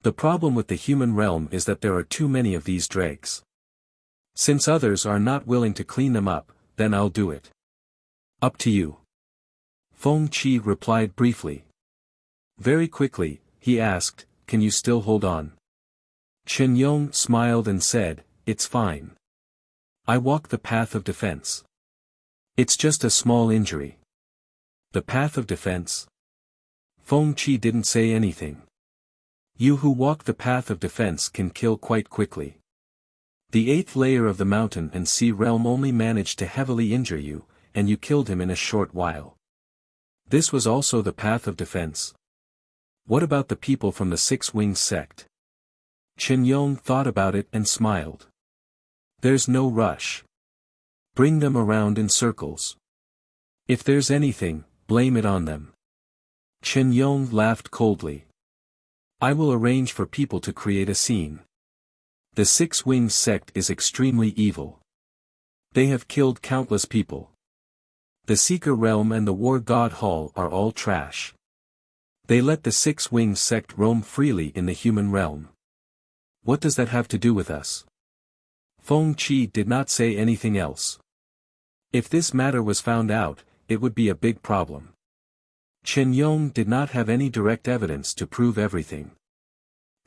The problem with the human realm is that there are too many of these dregs. Since others are not willing to clean them up, then I'll do it. Up to you. Feng Qi replied briefly. Very quickly, he asked, "Can you still hold on?" Chen Yong smiled and said, "It's fine. I walk the path of defense. It's just a small injury." The path of defense? Feng Qi didn't say anything. You who walk the path of defense can kill quite quickly. The 8th layer of the mountain and sea realm only managed to heavily injure you, and you killed him in a short while. This was also the path of defense. What about the people from the Six Wings sect? Chen Yong thought about it and smiled. There's no rush. Bring them around in circles. If there's anything, blame it on them. Chen Yong laughed coldly. I will arrange for people to create a scene. The Six Wings sect is extremely evil. They have killed countless people. The Seeker Realm and the War God Hall are all trash. They let the Six Wings sect roam freely in the human realm. What does that have to do with us? Feng Qi did not say anything else. If this matter was found out, it would be a big problem. Chen Yong did not have any direct evidence to prove everything.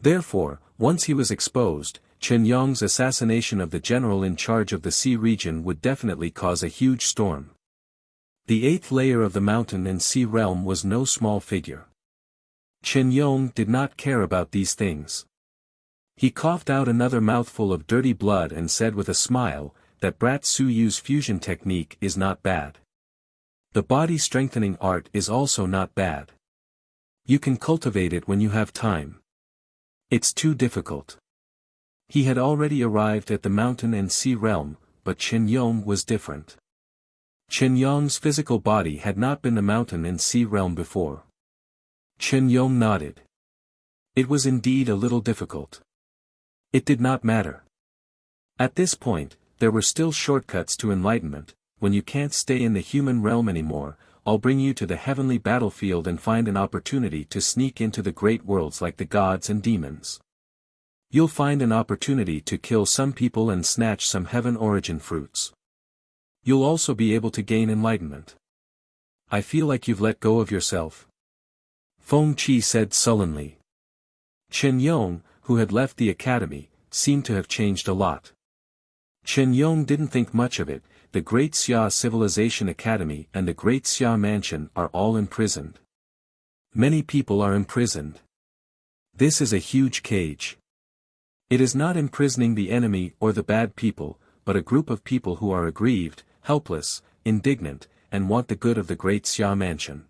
Therefore, once he was exposed, Chen Yong's assassination of the general in charge of the sea region would definitely cause a huge storm. The 8th layer of the mountain and sea realm was no small figure. Chen Yong did not care about these things. He coughed out another mouthful of dirty blood and said with a smile, that Brat Su Yu's fusion technique is not bad. The body strengthening art is also not bad. You can cultivate it when you have time. It's too difficult. He had already arrived at the mountain and sea realm, but Chen Yong was different. Chen Yong's physical body had not been the mountain and sea realm before. Chen Yong nodded. It was indeed a little difficult. It did not matter. At this point, there were still shortcuts to enlightenment. When you can't stay in the human realm anymore, I'll bring you to the heavenly battlefield and find an opportunity to sneak into the great worlds like the gods and demons. You'll find an opportunity to kill some people and snatch some heaven origin fruits. You'll also be able to gain enlightenment. I feel like you've let go of yourself. Feng Qi said sullenly. Chen Yong, who had left the academy, seemed to have changed a lot. Chen Yong didn't think much of it. The Great Xia Civilization Academy and the Great Xia Mansion are all imprisoned. Many people are imprisoned. This is a huge cage. It is not imprisoning the enemy or the bad people, but a group of people who are aggrieved, helpless, indignant, and want the good of the Great Xia Mansion.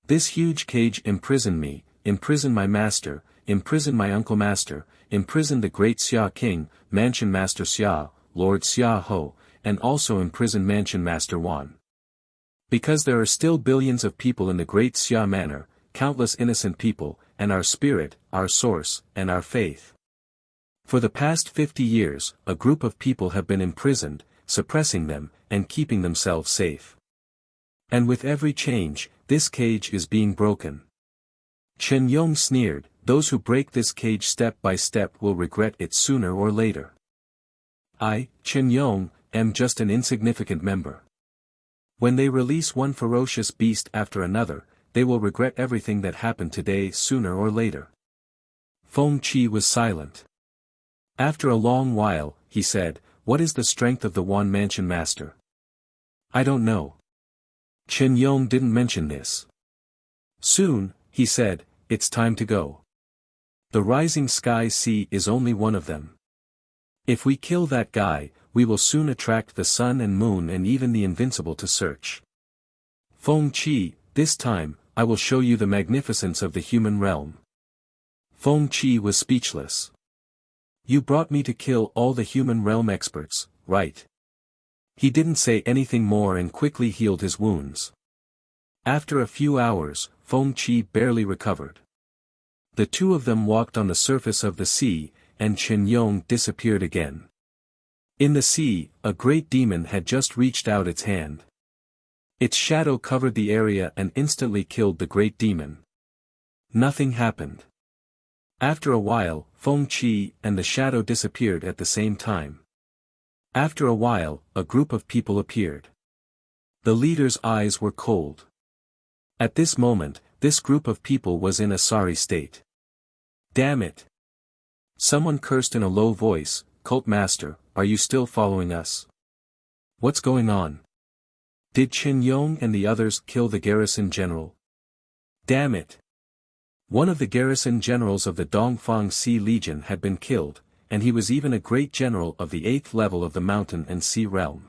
This huge cage imprisoned me, imprisoned my master, imprisoned my uncle master, imprisoned the Great Xia King, Mansion Master Xia, Lord Xia Ho, and also imprisoned Mansion Master Wan. Because there are still billions of people in the Great Xia Manor, countless innocent people, and our spirit, our source, and our faith. For the past 50 years, a group of people have been imprisoned, suppressing them, and keeping themselves safe. And with every change, this cage is being broken. Chen Yong sneered, those who break this cage step by step will regret it sooner or later. I, Chen Yong, am just an insignificant member. When they release one ferocious beast after another, they will regret everything that happened today sooner or later. Feng Qi was silent. After a long while, he said, what is the strength of the Wan Mansion Master? I don't know. Chen Yong didn't mention this. Soon, he said, it's time to go. The Rising Sky Sea is only one of them. If we kill that guy, we will soon attract the sun and moon and even the invincible to search. Feng Qi, this time, I will show you the magnificence of the human realm. Feng Qi was speechless. You brought me to kill all the human realm experts, right? He didn't say anything more and quickly healed his wounds. After a few hours, Feng Qi barely recovered. The two of them walked on the surface of the sea, and Chen Yong disappeared again. In the sea, a great demon had just reached out its hand. Its shadow covered the area and instantly killed the great demon. Nothing happened. After a while, Feng Qi and the shadow disappeared at the same time. After a while, a group of people appeared. The leader's eyes were cold. At this moment, this group of people was in a sorry state. Damn it! Someone cursed in a low voice, Cult Master, are you still following us? What's going on? Did Qin Yong and the others kill the garrison general? Damn it! One of the garrison generals of the Dongfang Sea Legion had been killed, and he was even a great general of the 8th level of the Mountain and Sea Realm.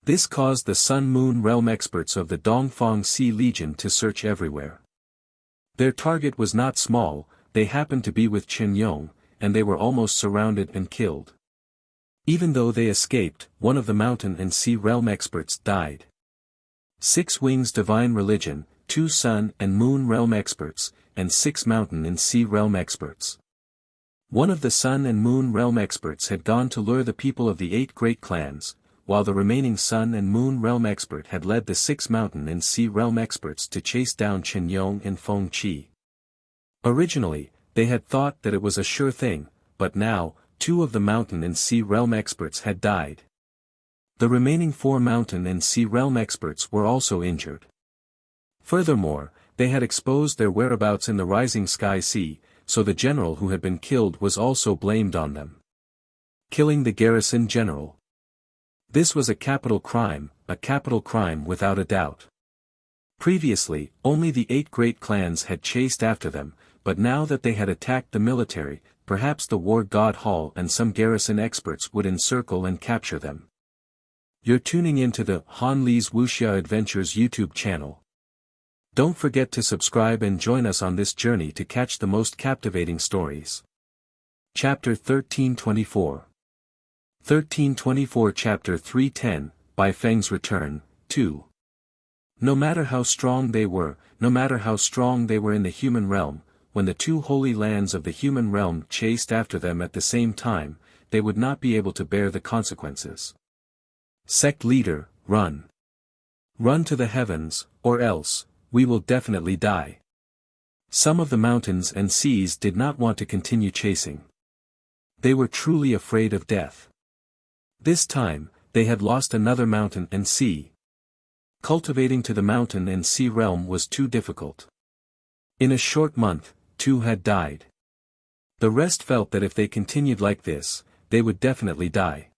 This caused the Sun-Moon Realm experts of the Dongfang Sea Legion to search everywhere. Their target was not small, they happened to be with Qin Yong, and they were almost surrounded and killed. Even though they escaped, one of the Mountain and Sea Realm experts died. 6 Wings Divine Religion, 2 Sun and Moon Realm experts, and 6 Mountain and Sea Realm experts. One of the Sun and Moon Realm experts had gone to lure the people of the 8 great clans, while the remaining Sun and Moon Realm expert had led the 6 Mountain and Sea Realm experts to chase down Qin Yong and Feng Qi. Originally, they had thought that it was a sure thing, but now, 2 of the Mountain and Sea Realm experts had died. The remaining 4 Mountain and Sea Realm experts were also injured. Furthermore, they had exposed their whereabouts in the Rising Sky Sea, so the general who had been killed was also blamed on them. Killing the garrison general. This was a capital crime without a doubt. Previously, only the 8 great clans had chased after them, but now that they had attacked the military, perhaps the War God Hall and some garrison experts would encircle and capture them. You're tuning into the Han Li's Wuxia Adventures YouTube channel. Don't forget to subscribe and join us on this journey to catch the most captivating stories. Chapter 1324. 1324 Chapter 310, By Feng's Return, 2. No matter how strong they were in the human realm, when the 2 holy lands of the human realm chased after them at the same time, they would not be able to bear the consequences. Sect leader, run. Run to the heavens, or else, we will definitely die. Some of the mountains and seas did not want to continue chasing. They were truly afraid of death. This time, they had lost another mountain and sea. Cultivating to the mountain and sea realm was too difficult. In a short month, 2 had died. The rest felt that if they continued like this, they would definitely die.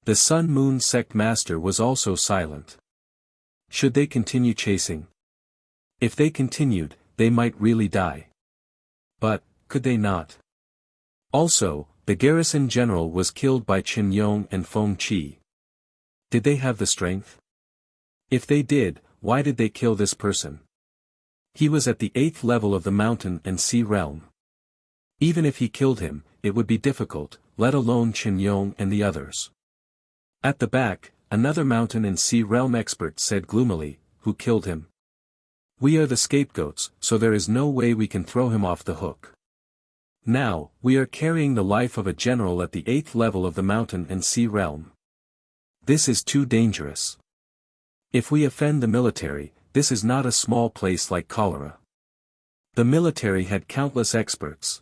The Sun-Moon Sect Master was also silent. Should they continue chasing? If they continued, they might really die. But, could they not? Also, the garrison general was killed by Qin Yong and Feng Qi. Did they have the strength? If they did, why did they kill this person? He was at the 8th level of the Mountain and Sea Realm. Even if he killed him, it would be difficult, let alone Qin Yong and the others. At the back, another Mountain and Sea Realm expert said gloomily, who killed him? We are the scapegoats, so there is no way we can throw him off the hook. Now, we are carrying the life of a general at the 8th level of the Mountain and Sea Realm. This is too dangerous. If we offend the military, this is not a small place like cholera. The military had countless experts.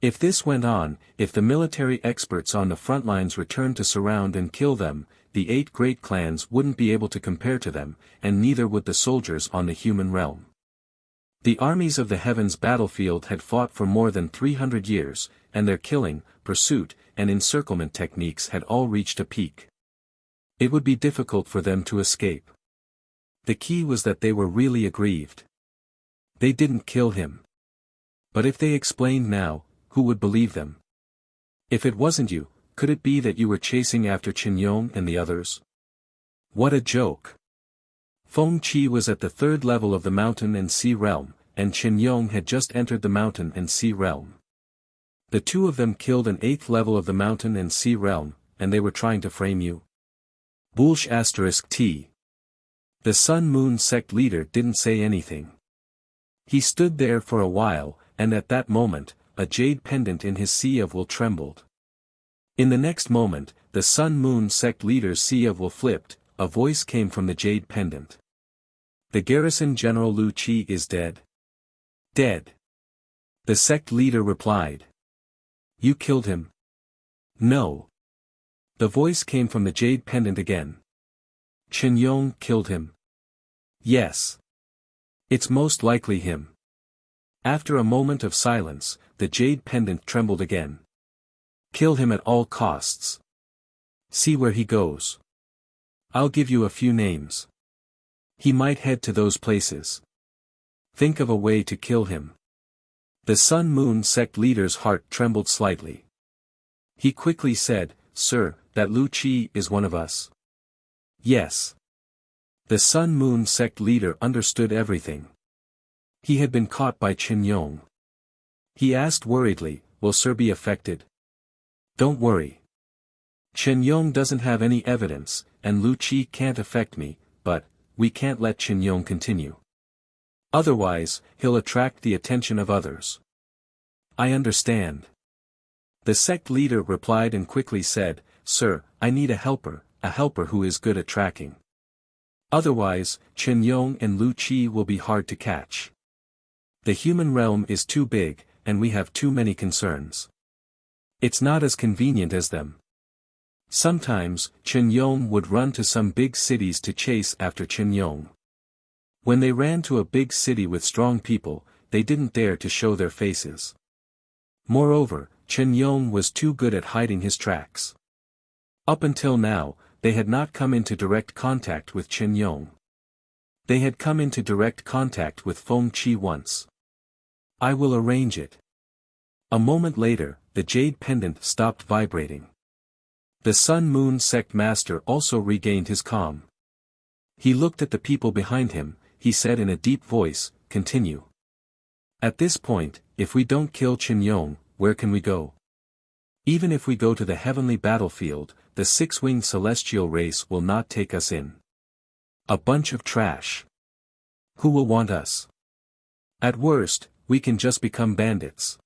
If this went on, if the military experts on the front lines returned to surround and kill them, the 8 great clans wouldn't be able to compare to them, and neither would the soldiers on the human realm. The armies of the heavens battlefield had fought for more than 300 years, and their killing, pursuit, and encirclement techniques had all reached a peak. It would be difficult for them to escape. The key was that they were really aggrieved. They didn't kill him. But if they explained now, who would believe them? If it wasn't you, could it be that you were chasing after Qin Yong and the others? What a joke. Feng Qi was at the 3rd level of the Mountain and Sea Realm, and Qin Yong had just entered the Mountain and Sea Realm. The 2 of them killed an 8th level of the Mountain and Sea Realm, and they were trying to frame you. Bullsh *T. The Sun-Moon Sect leader didn't say anything. He stood there for a while, and at that moment, a jade pendant in his sea of will trembled. In the next moment, the Sun-Moon Sect leader's sea of will flipped, a voice came from the jade pendant. The garrison general Lu Qi is dead. Dead. The sect leader replied. You killed him? No. The voice came from the jade pendant again. Qin Yong killed him. Yes. It's most likely him. After a moment of silence, the jade pendant trembled again. Kill him at all costs. See where he goes. I'll give you a few names. He might head to those places. Think of a way to kill him. The Sun Moon sect leader's heart trembled slightly. He quickly said, Sir, that Lu Qi is one of us. Yes. The Sun Moon sect leader understood everything. He had been caught by Qin Yong. He asked worriedly, will Sir be affected? Don't worry. Qin Yong doesn't have any evidence, and Lu Qi can't affect me, but, we can't let Qin Yong continue. Otherwise, he'll attract the attention of others. I understand. The sect leader replied and quickly said, Sir, I need a helper who is good at tracking. Otherwise, Qin Yong and Lu Qi will be hard to catch. The human realm is too big, and we have too many concerns. It's not as convenient as them. Sometimes, Qin Yong would run to some big cities to chase after Qin Yong. When they ran to a big city with strong people, they didn't dare to show their faces. Moreover, Qin Yong was too good at hiding his tracks. Up until now, they had not come into direct contact with Qin Yong. They had come into direct contact with Feng Qi once. I will arrange it. A moment later, the jade pendant stopped vibrating. The Sun Moon sect master also regained his calm. He looked at the people behind him, he said in a deep voice, continue. At this point, if we don't kill Qin Yong, where can we go? Even if we go to the heavenly battlefield, the six-winged celestial race will not take us in. A bunch of trash. Who will want us? At worst, we can just become bandits.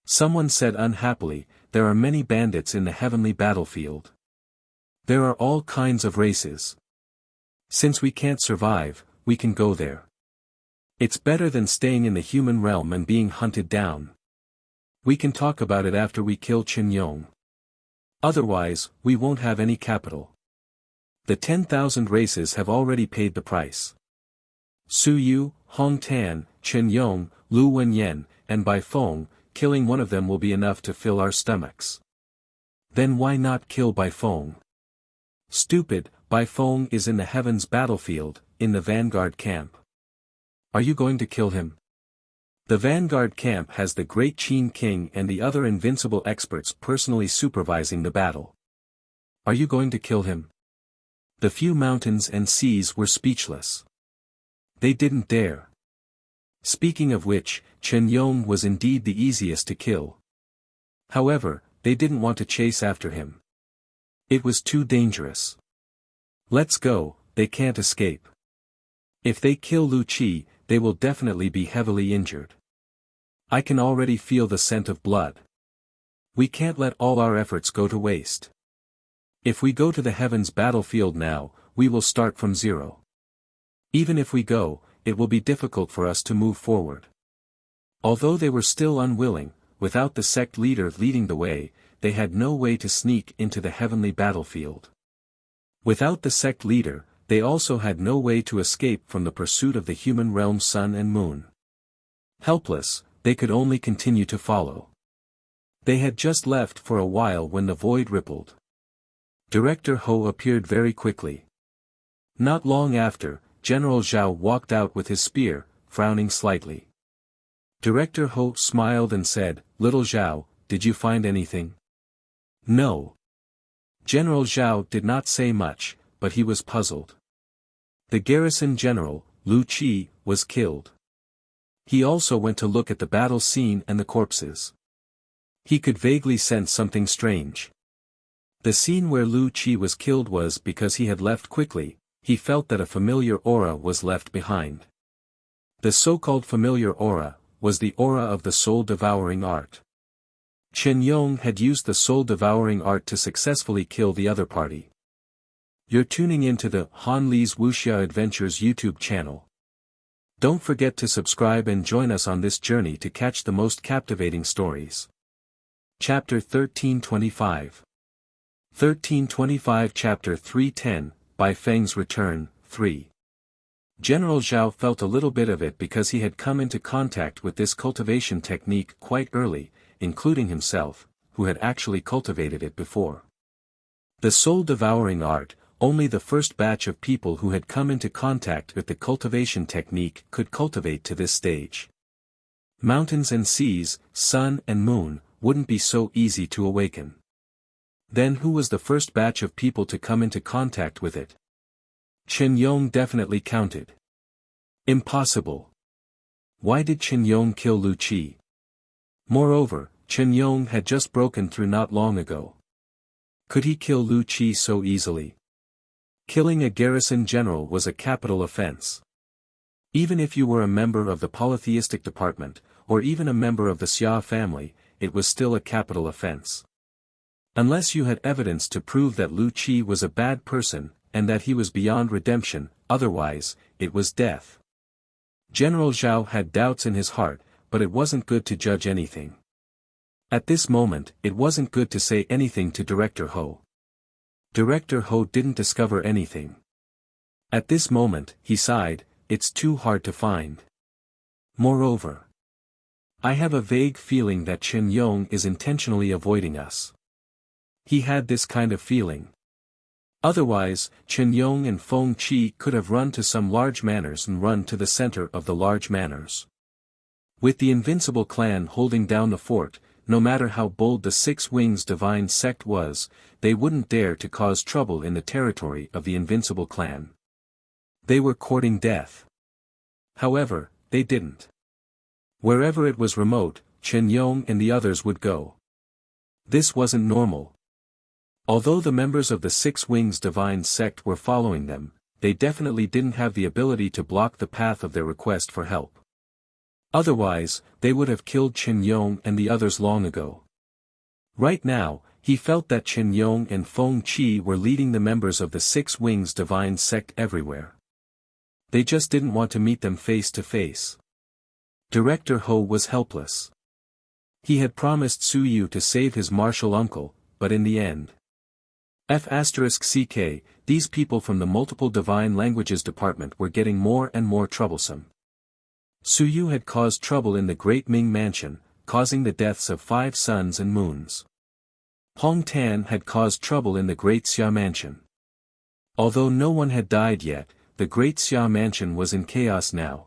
Someone said unhappily, there are many bandits in the heavenly battlefield. There are all kinds of races. Since we can't survive, we can go there. It's better than staying in the human realm and being hunted down. We can talk about it after we kill Qin Yong. Otherwise, we won't have any capital. The 10,000 races have already paid the price. Su Yu, Hong Tan, Qin Yong, Lu Wenyan, and Bai Feng, killing one of them will be enough to fill our stomachs. Then why not kill Bai Feng? Stupid, Bai Feng is in the heavens battlefield, in the vanguard camp. Are you going to kill him? The vanguard camp has the great Qin King and the other invincible experts personally supervising the battle. Are you going to kill him? The few mountains and seas were speechless. They didn't dare. Speaking of which, Qin Yong was indeed the easiest to kill. However, they didn't want to chase after him. It was too dangerous. Let's go, they can't escape. If they kill Lu Qi, they will definitely be heavily injured. I can already feel the scent of blood. We can't let all our efforts go to waste. If we go to the heavens battlefield now, we will start from zero. Even if we go, it will be difficult for us to move forward. Although they were still unwilling, without the sect leader leading the way, they had no way to sneak into the heavenly battlefield. Without the sect leader, they also had no way to escape from the pursuit of the human realm sun and moon. Helpless, they could only continue to follow. They had just left for a while when the void rippled. Director Ho appeared very quickly. Not long after, General Zhao walked out with his spear, frowning slightly. Director Ho smiled and said, Little Zhao, did you find anything? No. General Zhao did not say much, but he was puzzled. The garrison general, Lu Qi, was killed. He also went to look at the battle scene and the corpses. He could vaguely sense something strange. The scene where Lu Qi was killed was because he had left quickly. He felt that a familiar aura was left behind. The so-called familiar aura was the aura of the soul-devouring art. Qin Yong had used the soul-devouring art to successfully kill the other party. You're tuning into the Han Li's Wuxia Adventures YouTube channel. Don't forget to subscribe and join us on this journey to catch the most captivating stories. Chapter 1325. 1325 Chapter 310, Bai Feng's Return, 3. General Zhao felt a little bit of it because he had come into contact with this cultivation technique quite early, including himself, who had actually cultivated it before. The soul-devouring art, only the first batch of people who had come into contact with the cultivation technique could cultivate to this stage. Mountains and seas, sun and moon, wouldn't be so easy to awaken. Then who was the first batch of people to come into contact with it? Chen Yong definitely counted. Impossible. Why did Chen Yong kill Lu Qi? Moreover, Chen Yong had just broken through not long ago. Could he kill Lu Qi so easily? Killing a garrison general was a capital offense. Even if you were a member of the polytheistic department, or even a member of the Xia family, it was still a capital offense. Unless you had evidence to prove that Lu Qi was a bad person, and that he was beyond redemption, otherwise, it was death. General Zhao had doubts in his heart, but it wasn't good to judge anything. At this moment, it wasn't good to say anything to Director Ho. Director Ho didn't discover anything. At this moment, he sighed, it's too hard to find. Moreover, I have a vague feeling that Chen Yong is intentionally avoiding us. He had this kind of feeling. Otherwise, Chen Yong and Feng Qi could have run to some large manors and run to the center of the large manors. With the Invincible clan holding down the fort, no matter how bold the Six Wings divine sect was, they wouldn't dare to cause trouble in the territory of the Invincible clan. They were courting death. However, they didn't. Wherever it was remote, Chen Yong and the others would go. This wasn't normal. Although the members of the Six Wings divine sect were following them, they definitely didn't have the ability to block the path of their request for help. Otherwise, they would have killed Chen Yong and the others long ago. Right now, he felt that Chen Yong and Feng Qi were leading the members of the Six Wings divine sect everywhere. They just didn't want to meet them face to face. Director Ho was helpless. He had promised Su Yu to save his martial uncle, but in the end, *CK, these people from the multiple divine languages department were getting more and more troublesome. Su Yu had caused trouble in the Great Ming Mansion, causing the deaths of 5 suns and moons. Hong Tan had caused trouble in the Great Xia Mansion. Although no one had died yet, the Great Xia Mansion was in chaos now.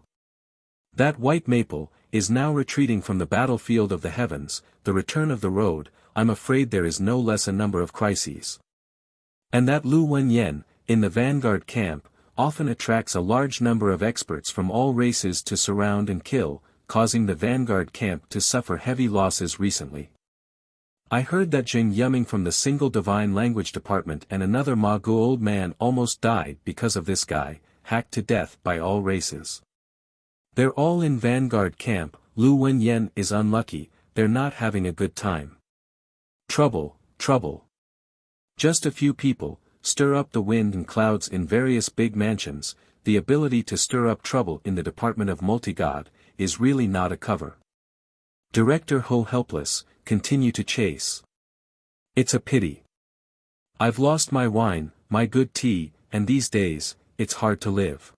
That white maple is now retreating from the battlefield of the heavens, the return of the road. I'm afraid there is no less a number of crises. And that Lu Wenyan, in the vanguard camp, often attracts a large number of experts from all races to surround and kill, causing the vanguard camp to suffer heavy losses recently. I heard that Jing Yumming from the single divine language department and another Magu old man almost died because of this guy, hacked to death by all races. They're all in vanguard camp. Lu Wenyan is unlucky, they're not having a good time. Trouble, trouble. Just a few people, stir up the wind and clouds in various big mansions. The ability to stir up trouble in the Department of Multigod is really not a cover. Director Ho helpless, continue to chase. It's a pity. I've lost my wine, my good tea, and these days, it's hard to live.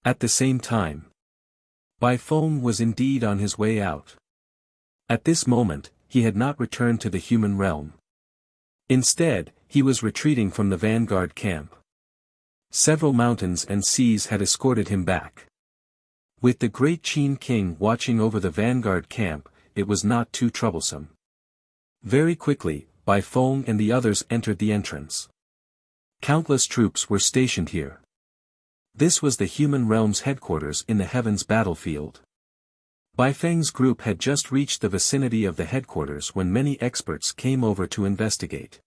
At the same time, Bai Feng was indeed on his way out. At this moment, he had not returned to the human realm. Instead, he was retreating from the vanguard camp. Several mountains and seas had escorted him back. With the great Qin king watching over the vanguard camp, it was not too troublesome. Very quickly, Bai Feng and the others entered the entrance. Countless troops were stationed here. This was the human realm's headquarters in the heavens battlefield. Bai Feng's group had just reached the vicinity of the headquarters when many experts came over to investigate.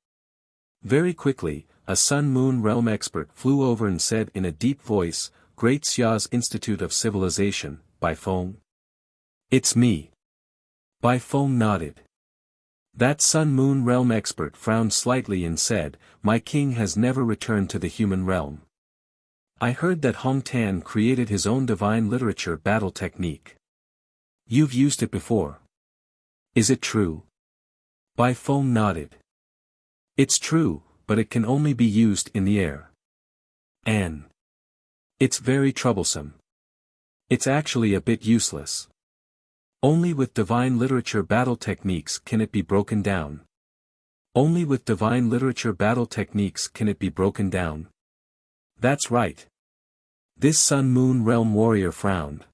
Very quickly, a Sun-Moon realm expert flew over and said in a deep voice, Great Xia's Institute of Civilization, Bai Feng. It's me. Bai Feng nodded. That Sun-Moon realm expert frowned slightly and said, My king has never returned to the human realm. I heard that Hong Tan created his own divine literature battle technique. You've used it before. Is it true? Bai Feng nodded. It's true, but it can only be used in the air. It's very troublesome. It's actually a bit useless. Only with divine literature battle techniques can it be broken down. Only with divine literature battle techniques can it be broken down. That's right. This Sun-Moon Realm warrior frowned.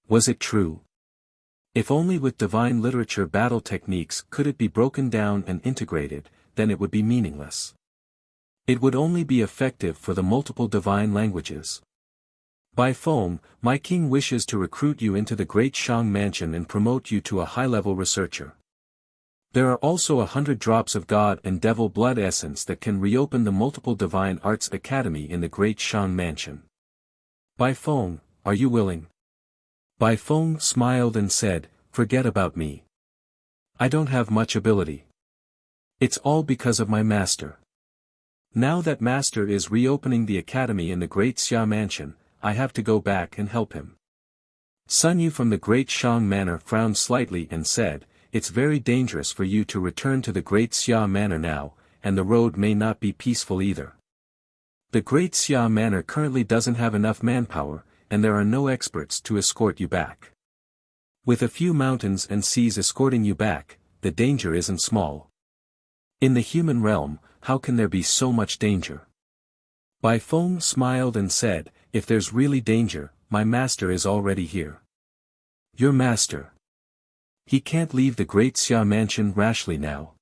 Was it true? If only with divine literature battle techniques could it be broken down and integrated, then it would be meaningless. It would only be effective for the multiple divine languages. Bai Feng, my king wishes to recruit you into the Great Shang Mansion and promote you to a high-level researcher. There are also 100 drops of God and Devil blood essence that can reopen the multiple divine arts academy in the Great Shang Mansion. Bai Feng, are you willing? Bai Feng smiled and said, forget about me. I don't have much ability. It's all because of my master. Now that master is reopening the academy in the Great Xia Mansion, I have to go back and help him. Sun Yu from the Great Shang Manor frowned slightly and said, it's very dangerous for you to return to the Great Xia Manor now, and the road may not be peaceful either. The Great Xia Manor currently doesn't have enough manpower, and there are no experts to escort you back. With a few mountains and seas escorting you back, the danger isn't small. In the human realm, how can there be so much danger? Bai Feng smiled and said, if there's really danger, my master is already here. Your master. He can't leave the Great Xia Mansion rashly now.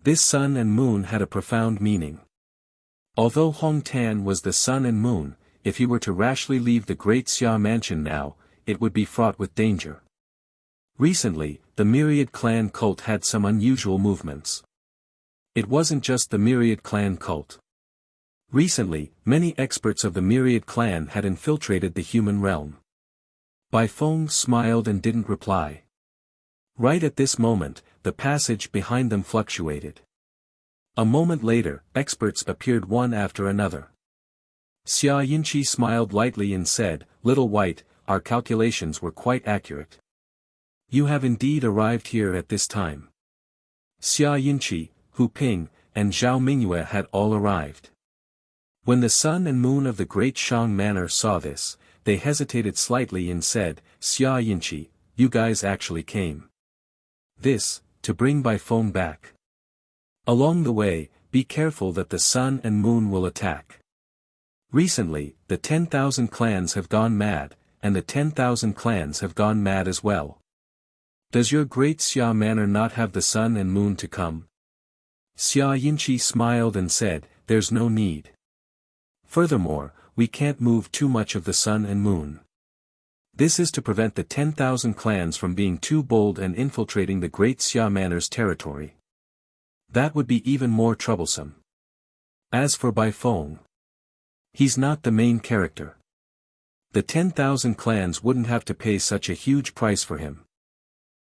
This sun and moon had a profound meaning. Although Hong Tan was the sun and moon, if he were to rashly leave the Great Xia Mansion now, it would be fraught with danger. Recently, the Myriad Clan cult had some unusual movements. It wasn't just the Myriad Clan cult. Recently, many experts of the Myriad Clan had infiltrated the human realm. Bai Feng smiled and didn't reply. Right at this moment, the passage behind them fluctuated. A moment later, experts appeared one after another. Xia Yinqi smiled lightly and said, Little White, our calculations were quite accurate. You have indeed arrived here at this time. Xia Yinqi, Hu Ping, and Zhao Mingyue had all arrived. When the sun and moon of the Great Shang Manor saw this, they hesitated slightly and said, Xia Yinqi, you guys actually came. This, to bring Bai Feng back. Along the way, be careful that the sun and moon will attack. Recently, the 10,000 clans have gone mad, and the 10,000 clans have gone mad as well. Does your Great Xia Manor not have the sun and moon to come? Xia Yinqi smiled and said, there's no need. Furthermore, we can't move too much of the sun and moon. This is to prevent the 10,000 clans from being too bold and infiltrating the Great Xia Manor's territory. That would be even more troublesome. As for Bai Feng, he's not the main character. The 10,000 clans wouldn't have to pay such a huge price for him.